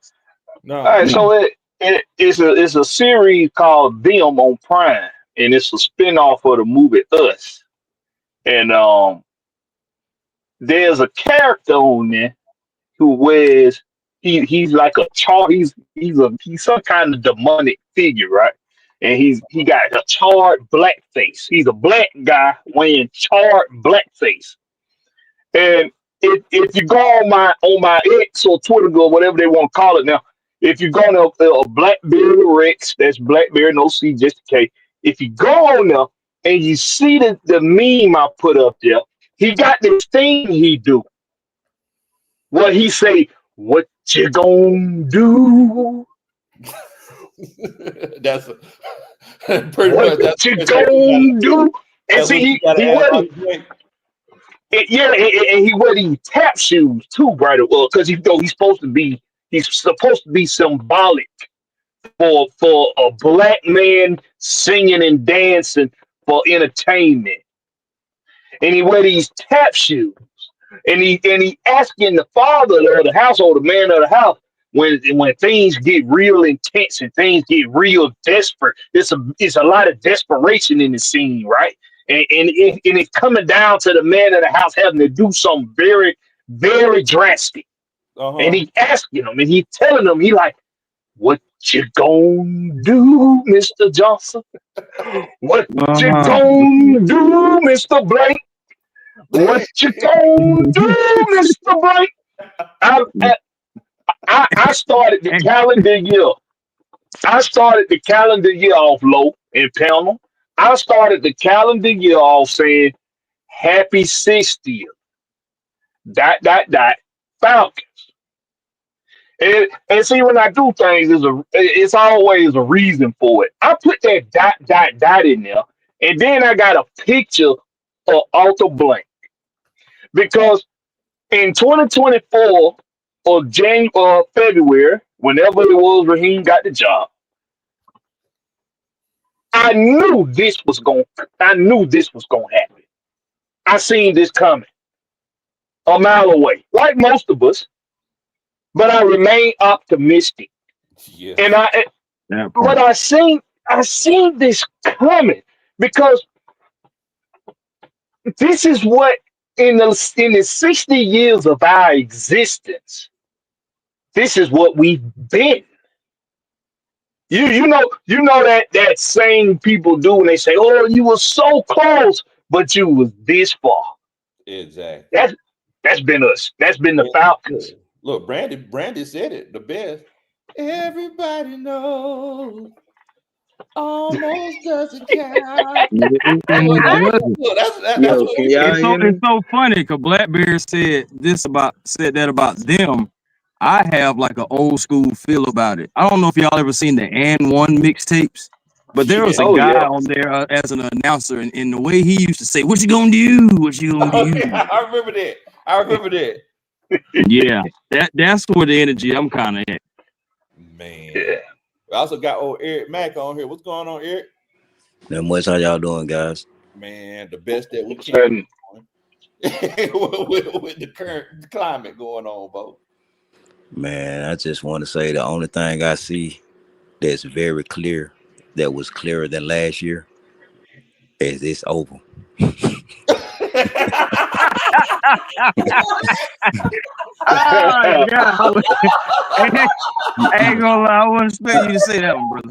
All No. right, so it's a series called Them on Prime, and it's a spinoff of the movie Us. And there's a character on there who wears he's like a he's some kind of demonic figure, right? And he got a charred black face. He's a black guy wearing charred black face. And if you go on my X or Twitter or whatever they want to call it now, if you go on a Blackberry Rex, that's Blackberry no C just in case. If you go on there and you see the meme I put up there, he got this thing he do. What he say, what you gonna do? That's pretty What much that's you what gonna do? And that's see, what you gotta he ask wear Arthur Blank. and he wear these tap shoes too, right? Well, because he's supposed to be symbolic for a black man singing and dancing for entertainment. And he wear these tap shoes. And he asking the father of the household, the man of the house, when things get real intense and things get real desperate, it's a lot of desperation in the scene, right? And it's coming down to the man of the house having to do something very, very drastic. And Uh-huh. he asking him, and he telling him, he like, what you gonna do, Mr. Johnson? What you Uh-huh. gonna do, Mr. Blank? What you gonna do, Mr. Blank? I, I I started the Hey, calendar year. I started the calendar year off low in panel. I started the calendar year off saying happy 60th. Dot. Falcons. And see, when I do things, it's always a reason for it. I put that dot in there, and then I got a picture of Arthur Blank because in 2024 or January or February, whenever it was Raheem got the job, I knew this was going. I knew this was going to happen. I seen this coming a mile away, like most of us. But I remain optimistic, and Yes. that but part. I seen this coming because this is what in the 60 years of our existence, this is what we've been. You know that saying people do when they say, "Oh, you were so close, but you was this far." Exactly. That's that's been us. That's been the And Falcons. look, Brandy said it the best. Everybody knows almost doesn't count. That's what It doesn't. look, that's Yo, what can we y'all It's said. so hear it's me? so funny because Blackbeard said that about them. I have like an old school feel about it. I don't know if y'all ever seen the And One mixtapes, but there was a Yeah. Oh guy yeah. on there as an announcer, and the way he used to say, "What you gonna do? What you gonna Oh, do?" yeah, I remember that. I remember that. Yeah, that's where the energy I'm kind of at. Man. Yeah. We also got old Eric Mack on here. What's going on, Eric? Not much. How y'all doing, guys? Man, the best that we can Certain. with the current climate going on, Bo. Man, I just want to say the only thing I see that's very clear, that was clearer than last year, is it's over. Ah, God, I ain't gonna lie, I wasn't expect you to say that one, brother.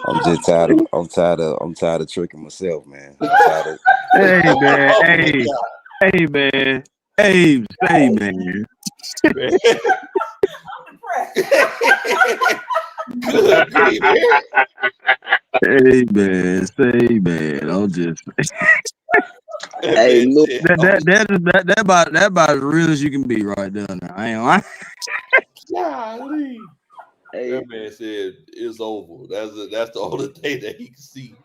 I'm just tired of. I'm tired of. I'm tired of tricking myself, man. I'm tired of. Hey man, Oh my hey, God. hey man, hey man. Man. Good grief, Eric. Hey man, say man, I'm just That Hey, man look, said, that about as real as you can be right there. Now. I ain't lying. golly. hey, That man said it's over. That's the only thing that he can see.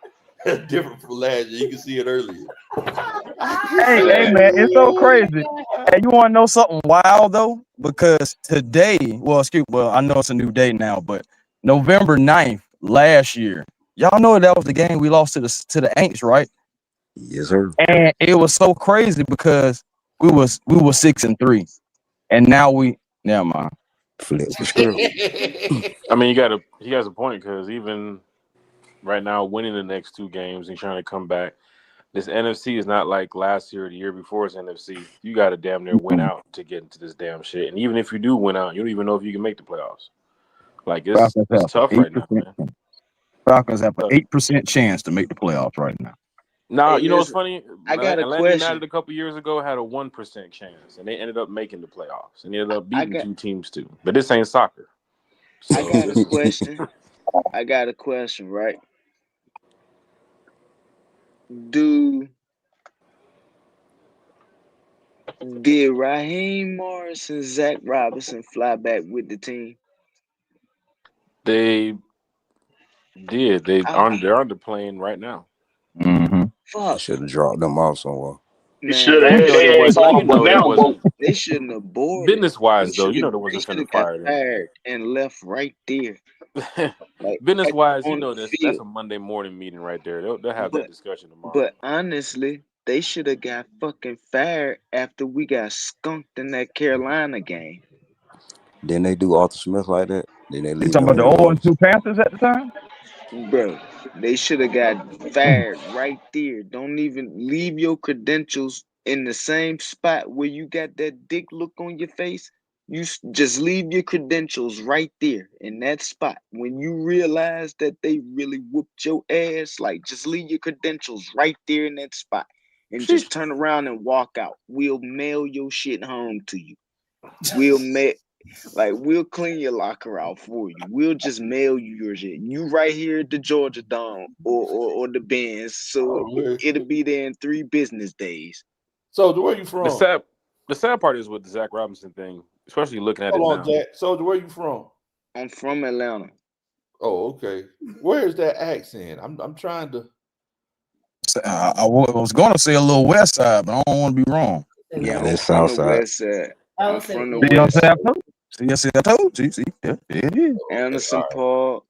That's different from last year. You can see it earlier. Hey man, it's so crazy. Hey, you want to know something wild though? Because today, well, I know it's a new day now, but November 9th last year, y'all know that was the game we lost to the Aints, right? Yes, sir. And it was so crazy because we was 6-3, and now never mind. Flip the It's script. true. I mean, he has a point because even right now, winning the next two games and trying to come back, this NFC is not like last year or the year before's NFC. You got to damn near win out to get into this damn shit. And even if you do win out, you don't even know if you can make the playoffs. Like it's tough right now, man. Falcons have an 8% chance to make the playoffs right now. Now, hey, you know what's listen, funny? I got a Atlanta United question. a couple years ago had a 1% chance, and they ended up making the playoffs, and they ended up I beating got two teams too. But this ain't soccer, I so got a it's, question. I got a question, right? Do Did Raheem Morris and Zach Robinson fly back with the team? they did. They're I, on the plane right now. Mm-hmm. fuck, Should have dropped them off somewhere. man, should Now have you had know they their ass wasn't. You off know on they that boat. wasn't they shouldn't have boarded. business wise though. You know they They wasn't should finna have got fire fired and left right there, them. like Business right wise, you on know the that's field. a Monday morning meeting right there. They'll have that But discussion tomorrow. but honestly, they should have got fucking fired after we got skunked in that Carolina game, Then they do Arthur Smith like that. Then they You leave talking them about in the the 0-2 ropes. Panthers at the time? bro. They should have got fired right there. Don't even leave your credentials in the same spot where you got that dick look on your face. Just leave your credentials right there in that spot. When you realize that they really whooped your ass, like just leave your credentials right there in that spot and just Sheesh. turn around and walk out. We'll mail your shit home to you. We'll mail. Like we'll clean your locker out for you. We'll just mail you your shit. You right here at the Georgia Dome or the Benz, so Oh, where- it'll be there in 3 business days. Soldier, where you The from? sad part is with the Zach Robinson thing, especially looking at it Hold on, now. Jack. Soldier, where you from? I'm from Atlanta. Oh, okay. Where's that accent? I'm trying to. I was going to say a little West Side, but I don't want to be wrong. Yeah, I'm That's from the Southside. West Side. I I'm would say from the See what I'm West saying? Side. See, I told you. See, yeah, it is. Anderson All Park,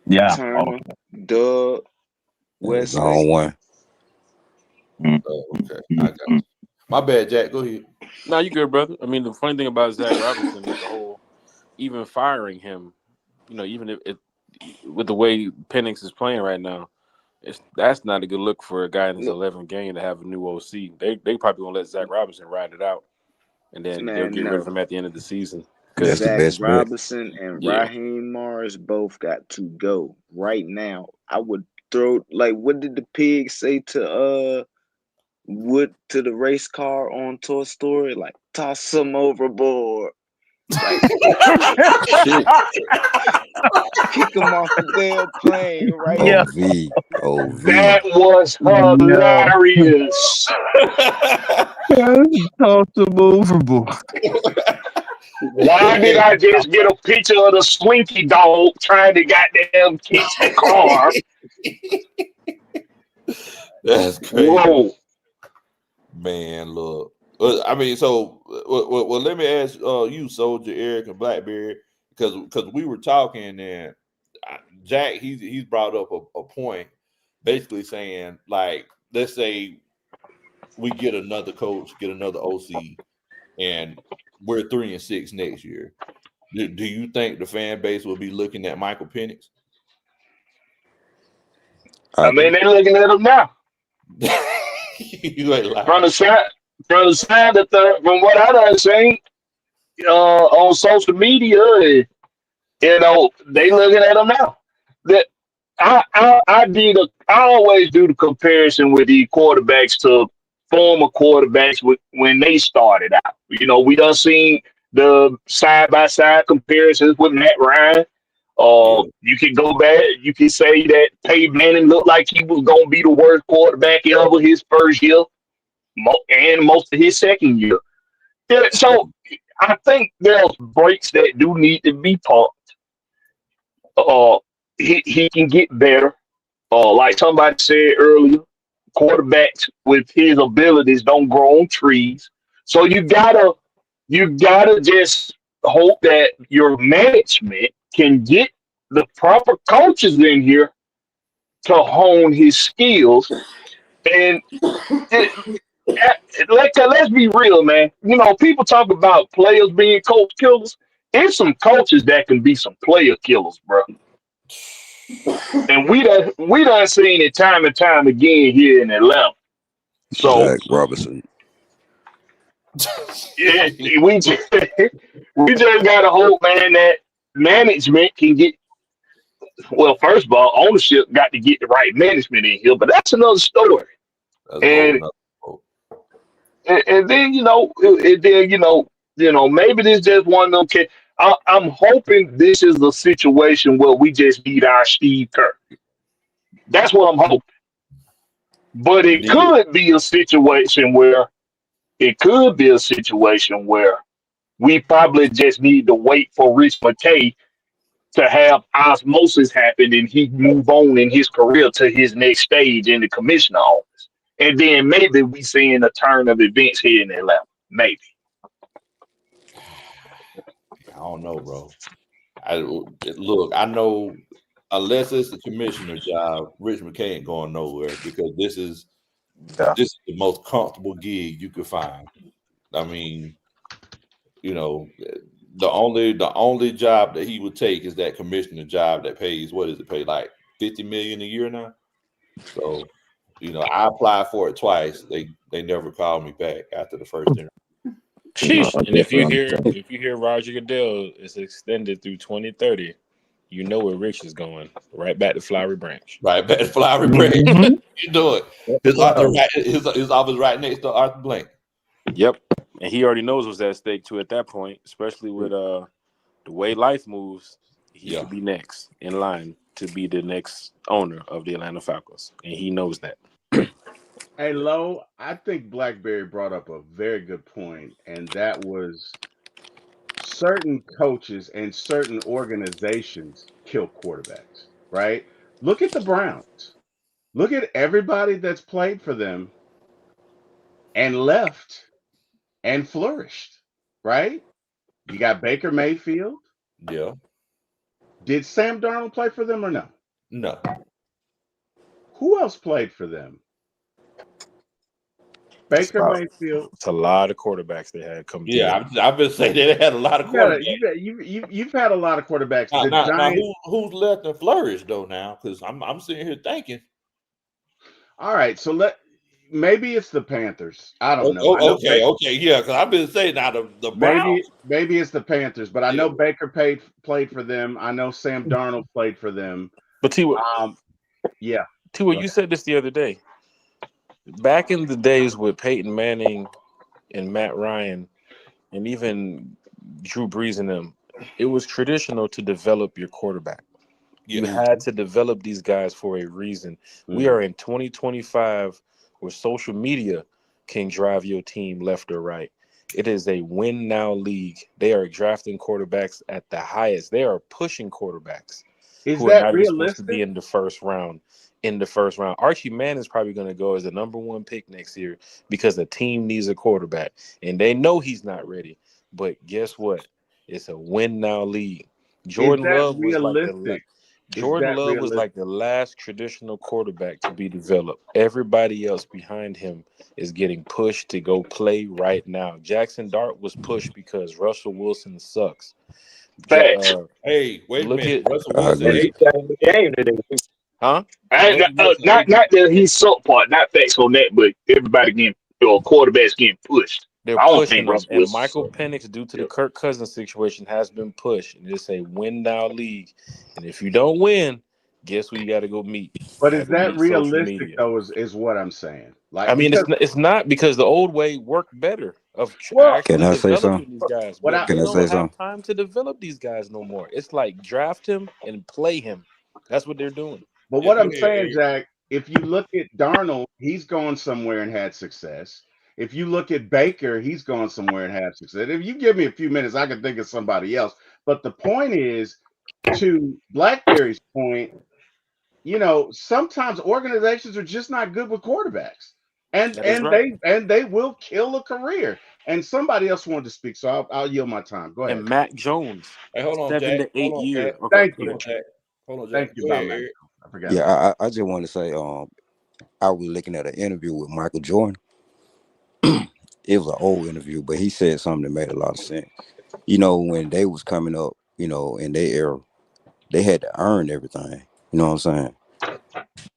Yeah. Turner, Doug, That's Westlake. zone one. right. Oh, okay. I got you. My bad, Jack. Go ahead. No, you good, brother. I mean, the funny thing about Zach Robinson is the whole even firing him. You know, even if it with the way Penix is playing right now, that's not a good look for a guy in his Look, 11th game to have a new OC. They probably gonna let Zach Robinson ride it out, and then they'll man, get rid of no. him at the end of the season. That's the Because Zach best bet. Robinson and yeah, Raheem Morris both got to go right now. I would throw like what did the pig say to to the race car on Toy Story? Like toss him overboard. Like shit. kick him off the damn plane right Yeah. OV. OV. That was Yeah. hilarious. Toss them overboard. Why did I just get a picture of the Slinky dog trying to goddamn kick the car? That's crazy. Whoa. Man, look. I mean, so well, let me ask you, Soldier, Eric, and Blackberry, because we were talking and Jack he's brought up a point, basically saying like, let's say we get another coach, get another OC, and we're 3-6 next year. Do you think the fan base will be looking at Michael Penix? I I mean, do. they looking at him now. You ain't From lying. the side, from what I done seen on social media, you know, they looking at him now. That I always do the comparison with the quarterbacks to former quarterbacks when they started out. You know, we done seen the side by side comparisons with Matt Ryan. Yeah. You can go back. You can say that Peyton Manning looked like he was gonna be the worst quarterback ever his first year, and most of his second year. Yeah, so I think there's breaks that do need to be pumped. Uh, he can get better. Like somebody said earlier, quarterbacks with his abilities don't grow on trees. So you gotta just hope that your management can get the proper coaches in here to hone his skills. And let's be real, man. You know, people talk about players being coach killers. There's some coaches that can be some player killers, bro. And we done seen it time and time again here in Atlanta. So Zach Robinson. yeah, we just, we just gotta hope, man, that management can get. Well, first of all, ownership got to get the right management in here, but that's another story. That's a whole And nother quote. and then maybe this just one of them. I'm hoping this is a situation where we just need our Steve Kerr. That's what I'm hoping. But it Need it. could be a situation where we probably just need to wait for Rich McKay to have osmosis happen and he move on in his career to his next stage in the commissioner office. And then maybe we seeing a turn of events here in Atlanta. Maybe. I don't know, bro. Look, I know unless it's the commissioner job, Rich McKay ain't going nowhere because this is the most comfortable gig you could find. I mean, you know, the only job that he would take is that commissioner job that pays, what does it pay, like $50 million a year now? So, you know, I applied for it twice. They never called me back after the first interview. Sheesh. And if you hear Roger Goodell is extended through 2030, you know where Rich is going. Right back to Flowery Branch. Right back to Flowery Branch. Mhm. You do it. His office right next to Arthur Blank. Yep. And he already knows what's at stake too at that point, especially with the way life moves. He Yeah. could be next in line to be the next owner of the Atlanta Falcons. And he knows that. Hey, Lo, I think Blackberry brought up a very good point, and that was certain coaches and certain organizations kill quarterbacks, right? Look at the Browns. Look at everybody that's played for them and left and flourished, right? You got Baker Mayfield. Yeah. Did Sam Darnold play for them or no? No. Who else played for them? Baker Mayfield. It's a lot of quarterbacks they had come through. Yeah, I've been saying they had a lot of quarterbacks. You've had a lot of quarterbacks. The Now, Giants. who's left and flourished though now? Because I'm sitting here thinking. All right, so maybe it's the Panthers. I don't know. Okay, yeah. Because I've been saying now the Browns. Maybe it's the Panthers, but I know Baker played for them. I know Sam Darnold played for them. But T.Y., you said this the other day. Back in the days with Peyton Manning and Matt Ryan and even Drew Brees and them, it was traditional to develop your quarterback. Yeah. You had to develop these guys for a reason. We are in 2025 where social media can drive your team left or right. It is a win now league. They are drafting quarterbacks at the highest. They are pushing quarterbacks Is who that are not even supposed to realistic? be in the first round. Archie Manning is probably going to go as the number one pick next year because the team needs a quarterback. And they know he's not ready. But guess what? It's a win now league. Jordan Love was like the last traditional quarterback to be developed. Everybody else behind him is getting pushed to go play right now. Jackson Dart was pushed because Russell Wilson sucks. Hey, wait a minute. Russell I Wilson. agree. Huh? Not that he's subpart, not facts on that, but everybody getting quarterbacks getting pushed. They're I don't pushing think them. Russell And Wilson Michael sucks. Penix, due to the Kirk Cousins situation, has been pushed. And it's a win now league. And if you don't win, Guess who you got to go meet? But Got to is go that meet social realistic media. though? Is what I'm saying. I Like mean, because it's not because the old way worked better of well, Can actually I say something? developing these guys, what but I they Can I don't say have something? time to develop these guys no more. It's like draft him and play him. That's what they're doing. but Yeah, what go I'm ahead, saying, Eric. Jack, if you look at Darnold, he's gone somewhere and had success. If you look at Baker, he's gone somewhere and had success. If you give me a few minutes, I can think of somebody else. But the point is, to Blackberry's point, sometimes organizations are just not good with quarterbacks, and That is and right. they will kill a career. And somebody else wanted to speak, so I'll yield my time. Go And ahead. Mac Jones, Hey, hold on, 7 Jack. to Hold 8 on, Jack. years. Okay, Thank go Hold you. on, ahead. Jack. Hold on, Jack. Thank you Go about ahead, Mac Eric. Jones. I forgot about. Yeah, I just want to say, I was looking at an interview with Michael Jordan. It was an old interview, but he said something that made a lot of sense. When they was coming up, in their era, they had to earn everything. You know what I'm saying?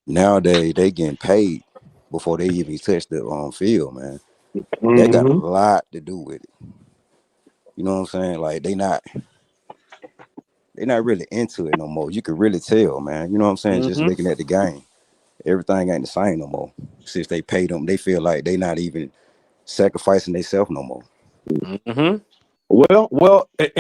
Nowadays, they getting paid before they even touch the field, man. That got a Mm-hmm. lot to do with it. You know what I'm saying? Like they not really into it no more. You could really tell, man. You know what I'm saying? Just Mm-hmm. looking at the game, everything ain't the same no more. Since they paid them, they feel like they not even sacrificing themselves no more. Mm-hmm.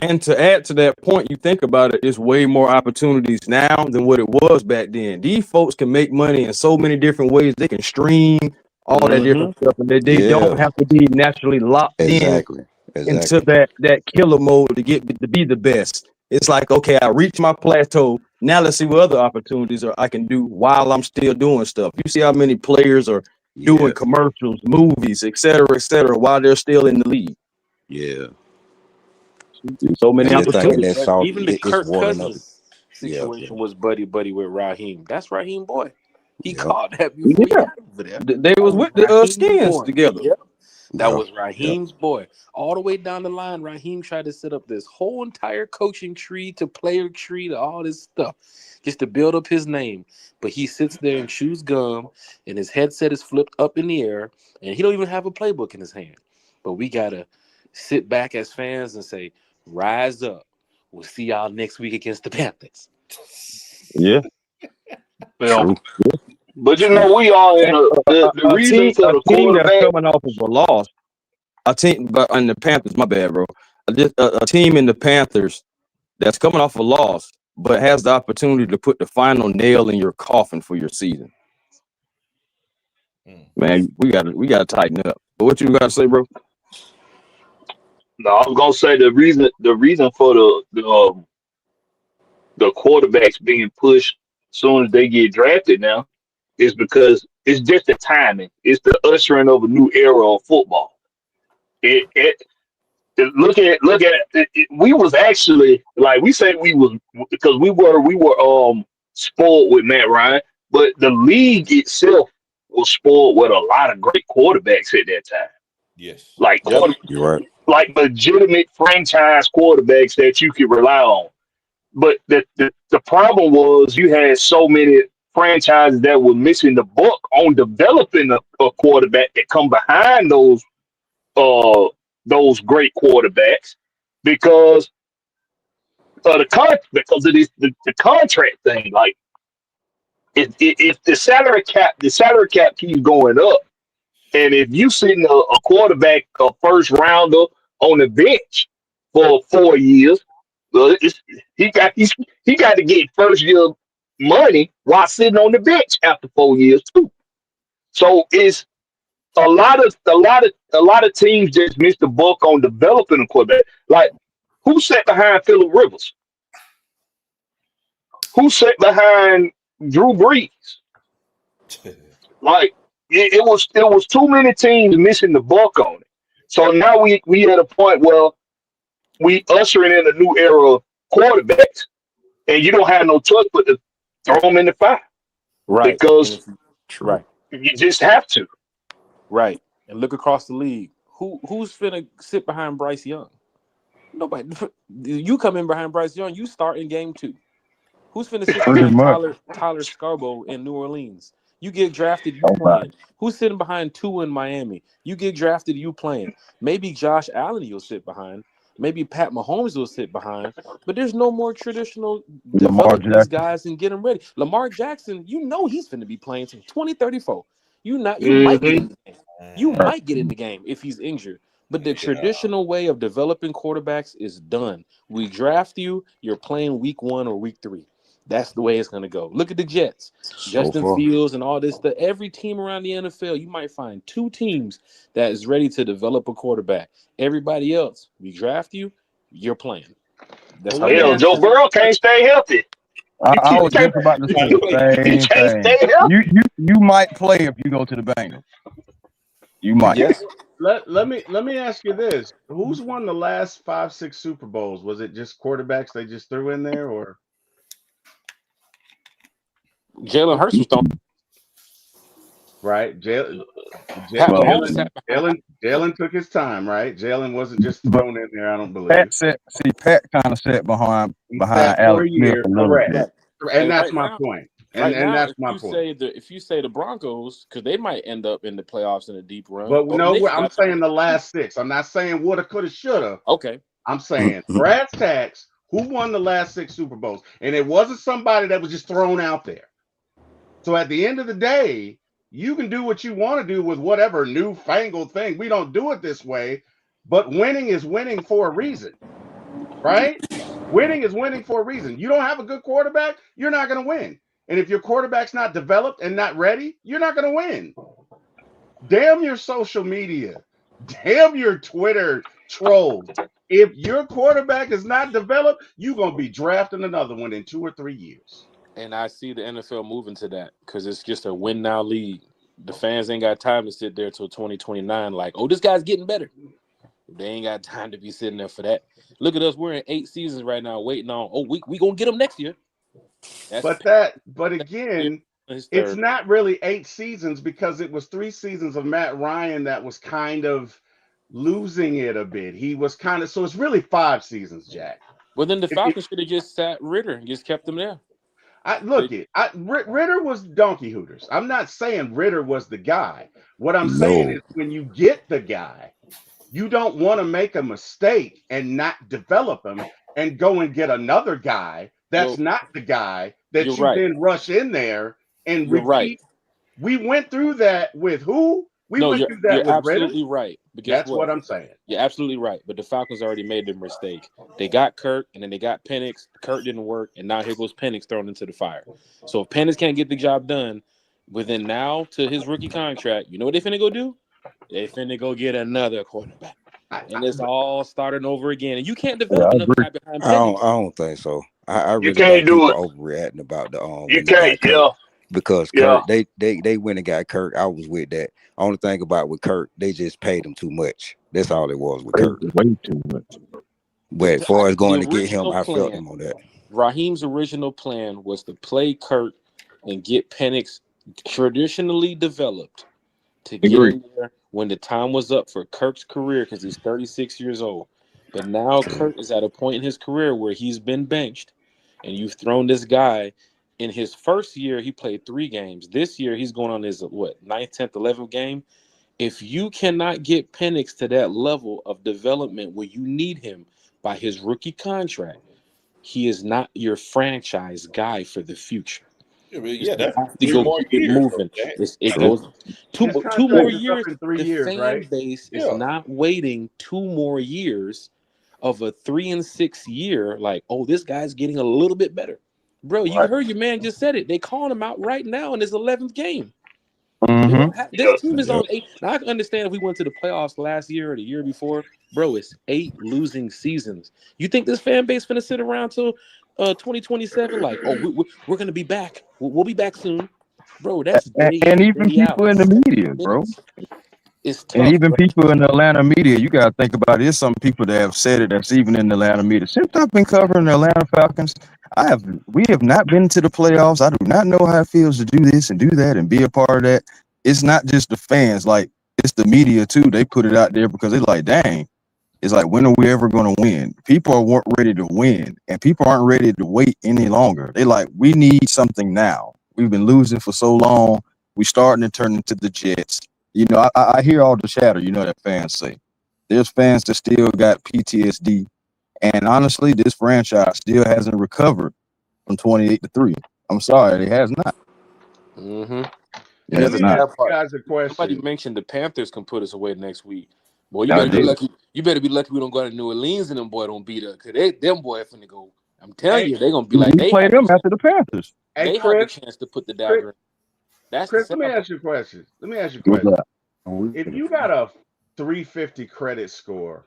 And to add to that point, you think about it, it's way more opportunities now than what it was back then. These folks can make money in so many different ways. They can stream all that different Mm-hmm. stuff, and they don't Yeah, have to be naturally locked in exactly, into exactly. that killer mode to be the best. It's like, okay, I reached my plateau. Now let's see what other opportunities I can do while I'm still doing stuff. You see how many players are doing Yeah, commercials, movies, et cetera, while they're still in the league. yeah. So many And just Even thinking opportunities. that but soft, even the it's Kirk warming up. Cousins Yeah, yeah, situation was buddy with Raheem. That's Raheem boy. He yeah, called that before he Yeah, got over there. they That was was with the Raheem skins boy. together. Yep. That yeah, was yeah, Raheem's boy. All the way down the line, Raheem tried to set up this whole entire coaching tree to player tree to all this stuff just to build up his name. But he sits there and chews gum, and his headset is flipped up in the air, and he don't even have a playbook in his hand. But we gotta sit back as fans and say, "Rise up. We'll see y'all next week against the Panthers." Yeah, Well, true, but true. we are in and the reason for a the team that's quarterback. coming off of a loss. A team, but in the Panthers, my bad, bro. A team in the Panthers that's coming off a loss, but has the opportunity to put the final nail in your coffin for your season. Mm. Man, we gotta tighten up. But what you gotta say, bro? No, I was gonna say the reason for the quarterbacks being pushed as soon as they get drafted now is because it's just the timing. It's the ushering of a new era of football. It we was actually like we say we was because we were spoiled with Matt Ryan, but the league itself was spoiled with a lot of great quarterbacks at that time. Yes. Like Yep. You're right. like legitimate franchise quarterbacks that you could rely on. But the problem was you had so many franchises that were missing the book on developing a quarterback that come behind those great quarterbacks because because of the contract thing. Like if the salary cap keeps going up, and if you sitting a quarterback, a first rounder on the bench for 4 years, well, he got to get first year money while sitting on the bench after 4 years too. So it's a lot of teams just missed the book on developing a quarterback. Like who sat behind Phillip Rivers? Who sat behind Drew Brees? Like it was too many teams missing the buck on it. So now we at a point where we ushering in a new era of quarterbacks, and you don't have no choice but to throw them in the fire Right. And because if True. right, you just have to. right. And look across the league. Who's finna sit behind Bryce Young? Nobody. You come in behind Bryce Young, you start in game 2. Who's finna sit Pretty behind much. Tyler Scarborough in New Orleans? You get drafted, you Nobody. playing. Who's sitting behind Tua in Miami? You get drafted, you playing. Maybe Josh Allen you'll sit behind, Maybe Pat Mahomes will sit behind, but there's no more traditional Lamar develop these Jackson. guys and get them ready. Lamar Jackson, he's going to be playing till 2034. You might get Mm-hmm. in the game. You might get in the game if he's injured. But the traditional way of developing quarterbacks is done. We draft you, you're playing week 1 or week 3. That's the way it's going to go. Look at the Jets. So Justin far. Fields and all this. Every team around the NFL, you might find 2 teams that is ready to develop a quarterback. Everybody else, we draft you, you're playing. That's Well, how let me that Hell, is. ask Joe you this Burrow can't question. stay healthy. I He was can't, just about to say the he same can't thing. stay healthy. You might play if you go to the Bengals. You might. Yes. Let me ask you this: Who's won the last 5, 6 Super Bowls? Was it just quarterbacks they just threw in there, or Jalen Hurts was throwing. right? Pat Well, Mahomes Jalen sat behind. Jalen took his time, right? Jalen wasn't just but thrown in there. I don't believe Pat kind of sat behind he sat for Alex a Smith year, a little correct? bit. Right. And And that's my point. And right and now, that's my point. if you say the Broncos, because they might end up in the playoffs in a deep run, But or no, Nick I'm got time. saying the last 6. I'm not saying woulda, coulda, shoulda. Okay. I'm saying brass tacks. Who won the last 6 Super Bowls? And it wasn't somebody that was just thrown out there. So at the end of the day, you can do what you want to do with whatever newfangled thing. We don't do it this way, but winning is winning for a reason, right? Winning is winning for a reason. You don't have a good quarterback, you're not going to win. And if your quarterback's not developed and not ready, you're not going to win. Damn your social media. Damn your Twitter trolls. If your quarterback is not developed, you're going to be drafting another one in 2 or 3 years. And I see the NFL moving to that because it's just a win now league. The fans ain't got time to sit there till 2029 like, oh, this guy's getting better. They ain't got time to be sitting there for that. Look at us. We're in 8 seasons right now waiting on, we going to get him next year. But That's again, his it's third. not really 8 seasons because it was 3 seasons of Matt Ryan that was kind of losing it a bit. He was kind of, so it's really 5 seasons, Jack. Well, then the If you, Falcons should have just sat Ritter and just kept him there. Ritter was donkey hooters. I'm not saying Ritter was the guy. What I'm saying No. is when you get the guy, you don't want to make a mistake and not develop him and go and get another guy that's Well, not the guy you're that you right. then rush in there and You're right. repeat. We went through that with who? We No, went you're through that with Ritter. absolutely right. But guess That's what what? I'm saying. You're absolutely right. But the Falcons already made their mistake. They got Kirk, and then they got Penix. Kirk didn't work, and now here goes Penix thrown into the fire. So if Penix can't get the job done within now to his rookie contract, you know what they finna go do? They finna go get another quarterback. And it's all starting over again. And you can't Yeah, develop I another agree. guy behind I Penix. don't think so. I You really can't think do people it. overreacting about the You when they can't. got Kirk. Yeah. Because Yeah. Kirk, they went and got Kirk. I was with that. Only thing about with Kirk, they just paid him too much. That's all it was with Kirk. Way too much. But as far as The going to get him, original I felt plan, him on that. Raheem's original plan was to play Kirk and get Penix traditionally developed to get Agree. in there when the time was up for Kirk's career because he's 36 years old. But now Kirk is at a point in his career where he's been benched, and you've thrown this guy. In his first year, he played 3 games. This year, he's going on his 9th, 10th, 11th game. If you cannot get Penix to that level of development where you need him by his rookie contract, he is not your franchise guy for the future. Yeah, You that's have to 3 go more keep it years, though, moving. Jack. It True. goes His two more contract is up years. in 3 The years, fan right? base is Yeah. not waiting 2 more years of a 3 and 6 year. Like, oh, this guy's getting a little bit better, bro. You Right. heard your man just said it. They calling him out right now in his 11th game. Mm-hmm. This Yeah. team is Yep. on 8. Now I can understand if we went to the playoffs last year or the year before, bro. It's 8 losing seasons. You think this fan base finna sit around till 2027? Like, oh, we're gonna be back. We'll be back soon, bro. That's day And in, even day out, people in the 70 media, bro. minutes. It's And tough, even bro. people in the Atlanta media, you gotta think about it. There's some people that have said it that's even in the Atlanta media. Since I've been covering the Atlanta Falcons, we have not been to the playoffs. I do not know how it feels to do this and do that and be a part of that. It's not just the fans, like it's the media too. They put it out there because they're like, dang, it's like, when are we ever gonna win? People weren't ready to win, and people aren't ready to wait any longer. They like, we need something now. We've been losing for so long. We starting to turn into the Jets. You know, I hear all the chatter, that fans say. there's fans that still got PTSD. And honestly, this franchise still hasn't recovered from 28-3. I'm sorry, it has not. Mm-hmm. It Let That's has the me not. ask sad you part. guys a Somebody question. mentioned the Panthers can put us away next week. Boy, you I better be did. lucky. You better be lucky we don't go to New Orleans and them boy don't beat us. Cause them boy finna go. I'm telling Hey, you, they gonna be We like they play have them the chance. after the Panthers. hey, They have the Chris, chance to put the Chris, dagger in. That's the Chris, sad let me part. ask you a question. Let me ask you a What's question. that? If you got a 350 credit score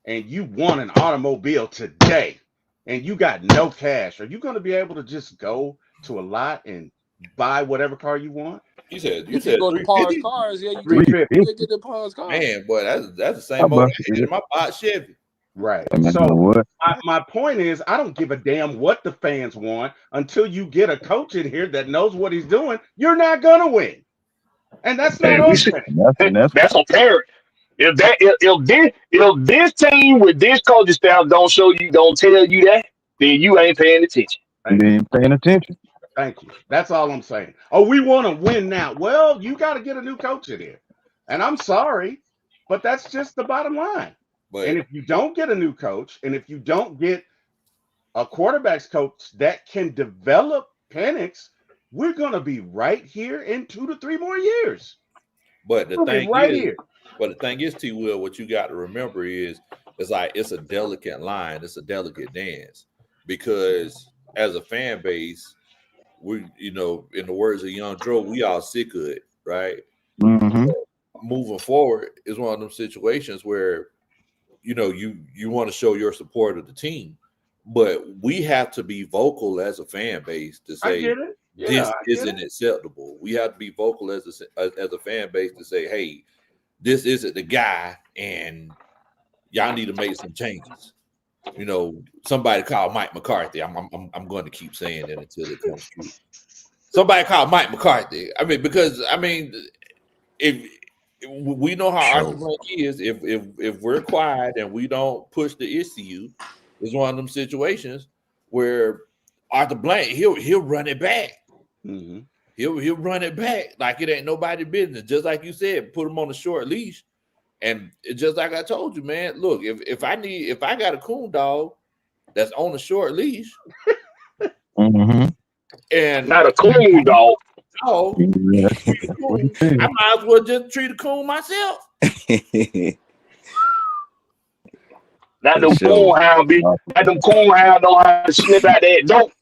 and you want an automobile today and you got no cash, are you going to be able to just go to a lot and buy whatever car you want? You said If you go to Paul's 350? Cars, yeah, you can. 350. 350. You get the Paul's Cars. Man, boy, that's the I same motor I busted had it. in my box Chevy. Right. Man, So what? my point is, I don't give a damn what the fans want until you get a coach in here that knows what he's doing. You're not going to win. And that's not Hey, we on see. Penix. That's That's apparent. If this team with this coaching staff don't tell you that, then you ain't paying attention. you Thank you. ain't paying attention. Thank you. That's all I'm saying. Oh, we want to win now. Well, you got to get a new coach in here. And I'm sorry, but that's just the bottom line. And But if you don't get a new coach, and if you don't get a quarterbacks coach that can develop Penix, we're going to be right here in 2 to 3 more years. but the We'll be thing right is, here. T. Will, what you got to remember is it's like it's a delicate line, it's a delicate dance because as a fan base, we in the words of Young Joe, we all sick of it, right? Mm-hmm. Moving forward is one of them situations where you want to show your support of the team, but we have to be vocal as a fan base to I say get it. Yeah, this I get isn't it. acceptable. We have to be vocal as a fan base to say, hey, this isn't the guy, and y'all need to make some changes. Somebody called Mike McCarthy. I'm going to keep saying it until it comes true. Somebody called Mike McCarthy. Because if we know how Arthur Show. Blank is, if we're quiet and we don't push the issue, it's one of them situations where Arthur Blank he'll run it back. Mm-hmm. He'll run it back like it ain't nobody business. Just like you said, put him on a short leash. And just like I told you, man, look, if I got a coon dog that's on a short leash Mm-hmm. and Not a coon dog. dog Yeah, treat a that's what coon, he said. I might as well just treat a coon myself. Not For them sure. coon hound be. Not them coon hound know how to sniff out that dope.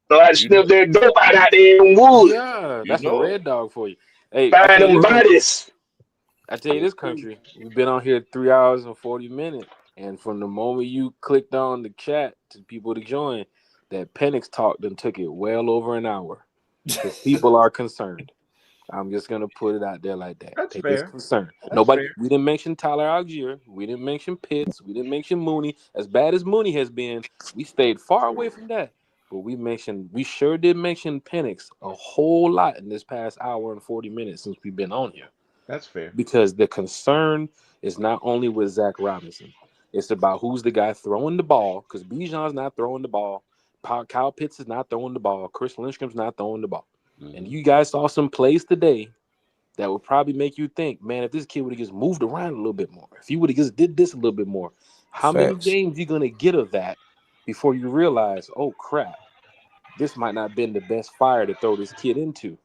Know how to You know, sniff that dope out there in the woods. Yeah, you that's a know. red dog for you. Hey, I Find tell you them this country. bodies. I tell you this country. We've been on here 3 hours and 40 minutes, and from the moment you clicked on the chat to people to join, that Penix talk then took it well over an hour because people are concerned. I'm just gonna put it out there like that. That's They just fair. concerned. That's fair. We didn't mention Tyler Algier. We didn't mention Pitts. We didn't mention Mooney. As bad as Mooney has been, we stayed far away from that. But we sure did mention Penix a whole lot in this past hour and 40 minutes since we've been on here. That's fair. Because the concern is not only with Zach Robinson, it's about who's the guy throwing the ball. Because Bijan's not throwing the ball. Kyle Pitts is not throwing the ball. Chris Lindstrom's not throwing the ball. Mm-hmm. And you guys saw some plays today that would probably make you think, man, if this kid would have just moved around a little bit more, if he would have just did this a little bit more, how many Facts. games you gonna get of that before you realize, oh crap, this might not have been the best fire to throw this kid into?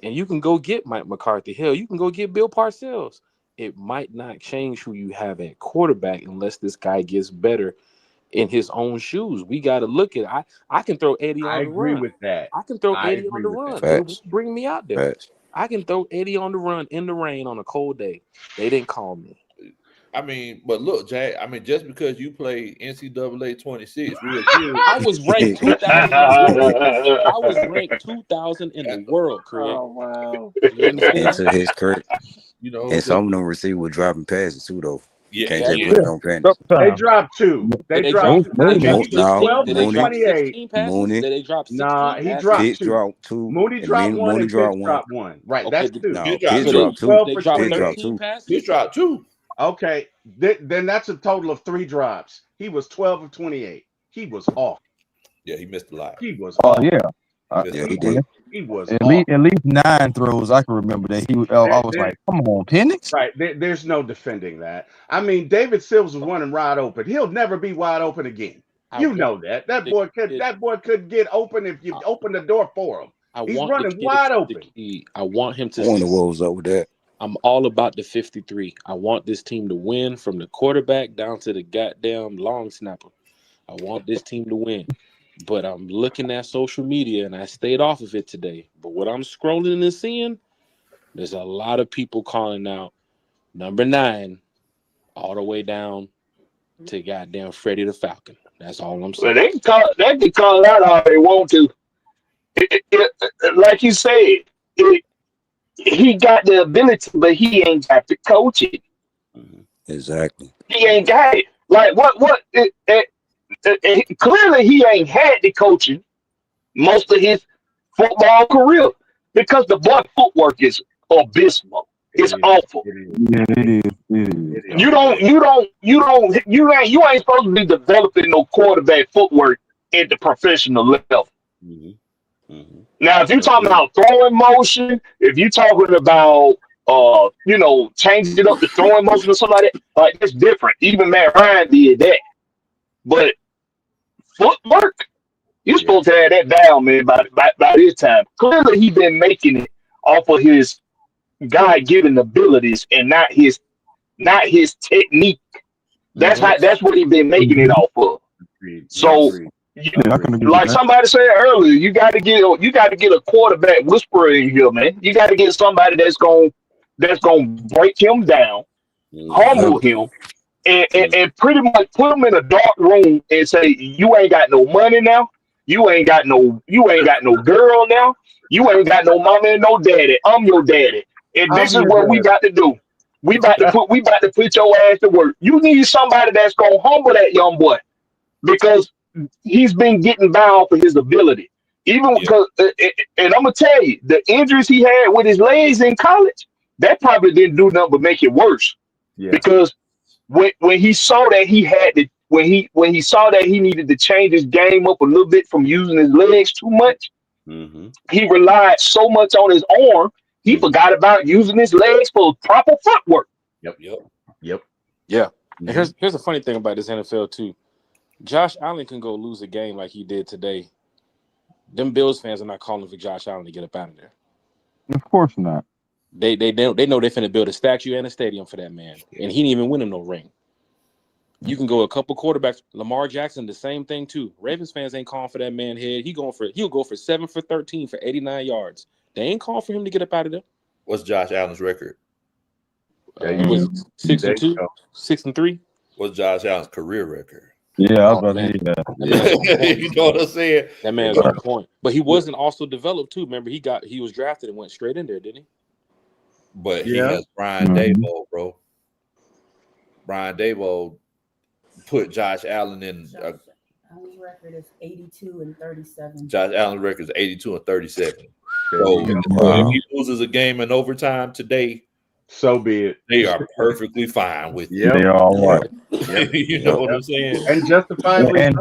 And you can go get Mike McCarthy. Hell, you can go get Bill Parcells. It might not change who you have at quarterback unless this guy gets better in his own shoes. We got to look at it. I can throw Eddie I on the agree run. with that. I can throw I Eddie on agree the with run. that. It won't Facts. bring me out there. Facts. I can throw Eddie on the run in the rain on a cold day. They didn't call me. But look, Jack, just because you play NCAA 26 real good, I was ranked 2,000 in the world. I was ranked 2,000 in the world, Craig. Oh wow. You And understand? to his credit, you know, and just some of them receivers were dropping passes too, though. yeah, Can't yeah, just Exactly. yeah. blame it on Penix. They Sometimes. dropped two. Did They they dropped drop? two. Did they He drop No, 16? was 12 Did for they Mooney, drop 28. 16 passes? Mooney, Did they drop Nah, 16 he passes? dropped Pitts two. dropped two, Mooney and dropped one Mooney and Pitts dropped one. dropped one. Right, Okay. that's two. He No, dropped Pitts So He was they dropped two. 12 they for dropped Pitts 28. dropped 13 two. he passes. dropped two. Okay, then that's a total of 3 drops. He was 12 of 28. He was off. Yeah, he missed a lot. He was Oh off. yeah. He missed Yeah, a he lot. did. He was At off. least 9 throws I can remember that he. I was like, come on, Penix. Right. There's no defending that. I mean, David Sills was running wide open. He'll never be wide open again. You know that. That boy could get open if you open the door for him. He's running wide open. I want him to I wonder what was up with that. I'm all about the 53. I want this team to win from the quarterback down to the goddamn long snapper. I want this team to win. But I'm looking at social media, and I stayed off of it today. But what I'm scrolling and seeing, there's a lot of people calling out number 9 all the way down to goddamn Freddie the Falcon. That's all I'm saying. Well, they can call it out all they want to. Like you said, he got the ability, but he ain't got the coaching. Exactly. He ain't got it. Like clearly he ain't had the coaching most of his football career because the boy footwork is abysmal. It's awful. Yeah, it is. You ain't supposed to be developing no quarterback footwork at the professional level. Now, if you're talking about throwing motion, if you're talking about changing up the throwing motion or something like that, like it's different. Even Matt Ryan did that. But footwork, you're supposed to have that down, man, by this time. Clearly he's been making it off of his God-given abilities and not his technique. That's what he's been making it off of. So like somebody said earlier, you got to get a quarterback whisperer in here, man. You got to get somebody that's gonna break him down, humble him, and pretty much put him in a dark room and say, you ain't got no money now, you ain't got no girl now, you ain't got no mama and no daddy. I'm your daddy, and this is what we got to do. We about to put your ass to work. You need somebody that's gonna humble that young boy because he's been getting by off of his ability. Even because, and I'm gonna tell you, the injuries he had with his legs in college, that probably didn't do nothing but make it worse. Yeah. Because when he saw that he had to, when he saw that he needed to change his game up a little bit from using his legs too much, he relied so much on his arm, he forgot about using his legs for proper footwork. Yep. Yeah. And here's the funny thing about this NFL too. Josh Allen can go lose a game like he did today. Them Bills fans are not calling for Josh Allen to get up out of there. Of course not. They know they're finna build a statue and a stadium for that man, and he didn't even win him no ring. You can go a couple quarterbacks. Lamar Jackson, the same thing too. Ravens fans ain't calling for that man head. He'll go for 7 for 13 for 89 yards. They ain't calling for him to get up out of there. What's Josh Allen's record? It was 6-2, 6-3. What's Josh Allen's career record? Yeah, I was about to say that. You know what I'm saying? That man's on point. But he wasn't also developed too. Remember, he was drafted and went straight in there, didn't he? But he has Brian Daboll, bro. Brian Daboll put Josh Allen in. Allen's record is 82-37. Josh Allen's record is 82-37. So if he loses a game in overtime today, so be it. They are perfectly fine with it. They are all right. You know what I'm saying? And justifiably.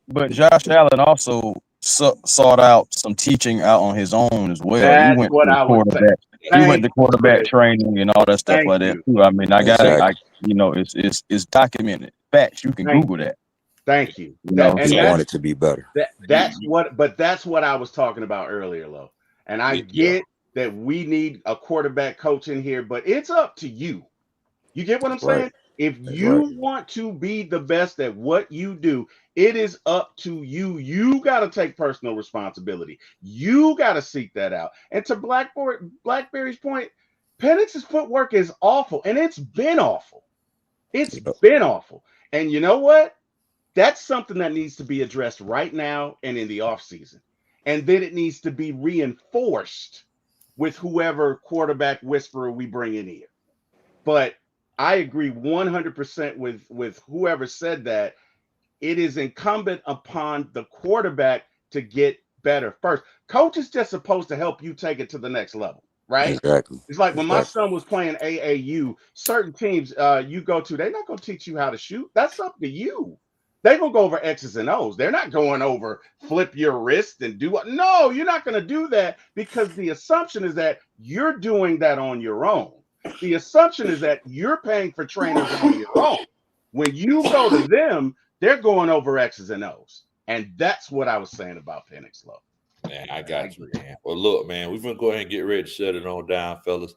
But Josh Allen also sought out some teaching out on his own as well. That's he went what to I would say. He went to quarterback training and all that stuff like that too. I mean, I got it. It's documented. Facts. You can Google that. Thank you. I want it to be better. That's what I was talking about earlier, Lo. And I get that we need a quarterback coach in here, but it's up to you. You get what I'm saying? If you want to be the best at what you do, it is up to you. You got to take personal responsibility. You got to seek that out. And to Blackberry's point, Penix's footwork is awful, and it's been awful. It's been awful. And you know what? That's something that needs to be addressed right now and in the offseason. And then it needs to be reinforced with whoever quarterback whisperer we bring in here. But I agree 100% with whoever said that. It is incumbent upon the quarterback to get better first. Coach is just supposed to help you take it to the next level, right? Exactly. It's like when my son was playing AAU, certain teams you go to, they're not going to teach you how to shoot. That's up to you. They're gonna go over X's and O's. They're not going over flip your wrist and do what. No, you're not gonna do that, because the assumption is that you're doing that on your own. The assumption is that you're paying for trainers on your own. When you go to them, they're going over X's and O's. And that's what I was saying about Penix Love. Man, I got you, man. Well, look, man, we're gonna go ahead and get ready to shut it on down, fellas.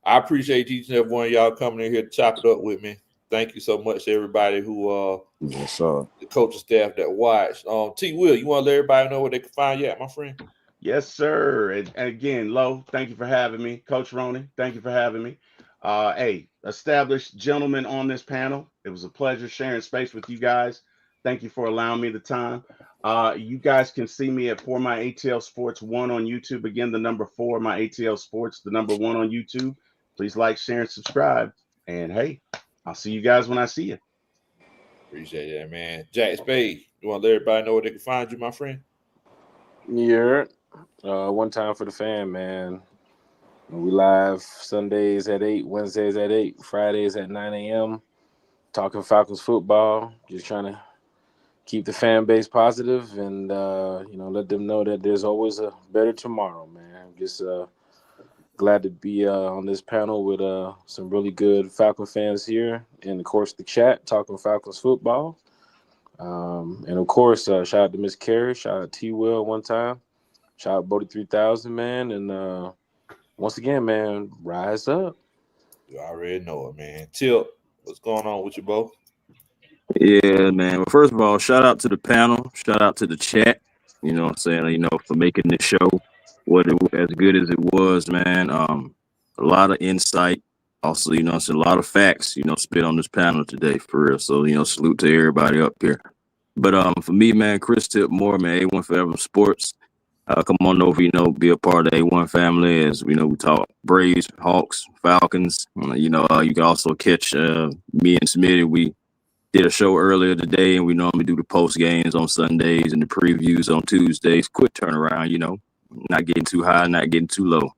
I appreciate each and every one of y'all coming in here to chop it up with me. Thank you so much to everybody who Yes, sir. the coaching staff that watched. T Will, you want to let everybody know where they can find you at, my friend? Yes, sir. And again, Lo, thank you for having me. Coach Roney, thank you for having me. Hey, established gentleman on this panel. It was a pleasure sharing space with you guys. Thank you for allowing me the time. You guys can see me at For My ATL Sports 1 on YouTube. Again, the number 4, My ATL Sports, the number 1 on YouTube. Please like, share, and subscribe. And hey, I'll see you guys when I see you. Appreciate that, man. Jack Spade, you want to let everybody know where they can find you, my friend? Yeah. One time for the fan, man. We live Sundays at 8, Wednesdays at 8, Fridays at 9 a.m. Talking Falcons football. Just trying to keep the fan base positive and, let them know that there's always a better tomorrow, man. I'm just glad to be on this panel with some really good Falcon fans here. And, of course, the chat, Talking Falcons football. And, of course, shout out to Miss Carey. Shout out to T-Will one time. Shout out Bodie 3000, man. And once again, man, rise up. You already know it, man. Tip, what's going on with you both? Yeah, man. Well, first of all, shout out to the panel. Shout out to the chat. You know what I'm saying? For making this show as good as it was, man. A lot of insight. Also, a lot of facts, spit on this panel today, for real. So, salute to everybody up here. But for me, man, Chris Tipmore, man, A1 Forever Sports. Come on over, be a part of the A1 family as, we talk Braves, Hawks, Falcons. You can also catch me and Smitty. We did a show earlier today, and we normally do the post games on Sundays and the previews on Tuesdays. Quick turnaround, not getting too high, not getting too low.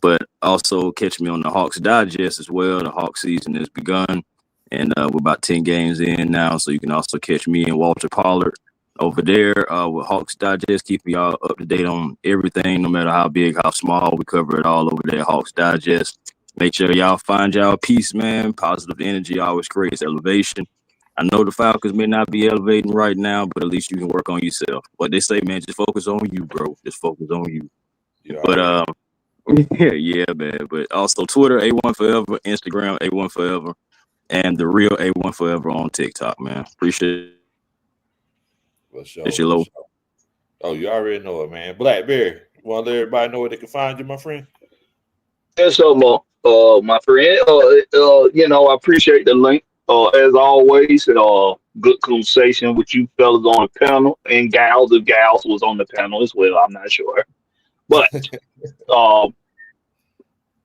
But also catch me on the Hawks Digest as well. The Hawks season has begun, and we're about 10 games in now, so you can also catch me and Walter Pollard over there with Hawks Digest, keeping y'all up to date on everything, no matter how big, how small. We cover it all over there, Hawks Digest. Make sure y'all find y'all peace, man. Positive energy always creates elevation. I know the Falcons may not be elevating right now, but at least you can work on yourself. What they say, man, just focus on you, bro. Just focus on you. Yeah, but yeah, man. But also Twitter, A1 Forever, Instagram, A1 Forever, and the real A1 Forever on TikTok, man. Appreciate For sure. it, Low. Oh, you already know it, man. Blackberry, you want to let everybody know where they can find you, my friend? Yes, my friend. I appreciate the link. As always, good conversation with you fellas on the panel and gals. If gals was on the panel as well, I'm not sure. But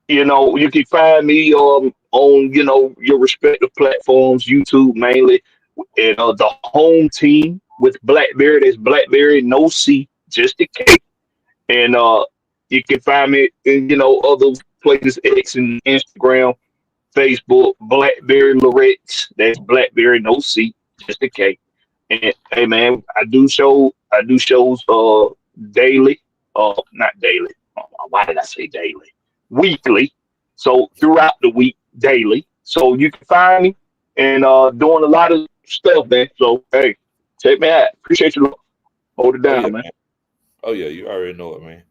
you can find me on your respective platforms, YouTube mainly, and the home team with Blackberry. That's Blackberry, no C, just a K. And you can find me in other places, X and Instagram, Facebook, Blackberry Lorex. That's Blackberry, no C, just a K. And hey man, I do shows daily. Not daily. Why did I say daily? Weekly. So throughout the week, daily. So you can find me and doing a lot of stuff, man. So hey, check me out. Appreciate you. Hold it down, man. Oh yeah, you already know it, man.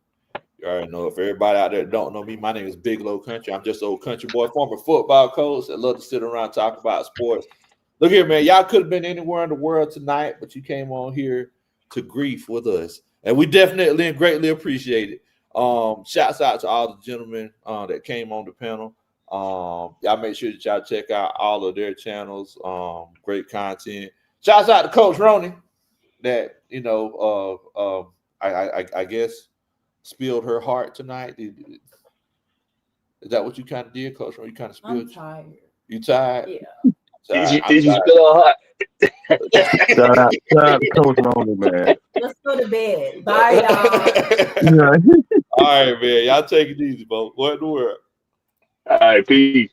You already know it. For everybody out there that don't know me, my name is Big Low Country. I'm just an old country boy, former football coach. I love to sit around talk about sports. Look here, man. Y'all could have been anywhere in the world tonight, but you came on here to grief with us, and we definitely and greatly appreciate it. Shouts out to all the gentlemen that came on the panel. Y'all make sure that y'all check out all of their channels. Great content. Shouts out to Coach Roney that I guess spilled her heart tonight. Is that what you kind of did, Coach Roney? You kind of spilled. I'm tired. You tired? Yeah. Did you spill her heart? Shout out to Coach Roney, man. Let's go to bed. Bye, y'all. All right, man. Y'all take it easy, folks. What in the world? All right, peace.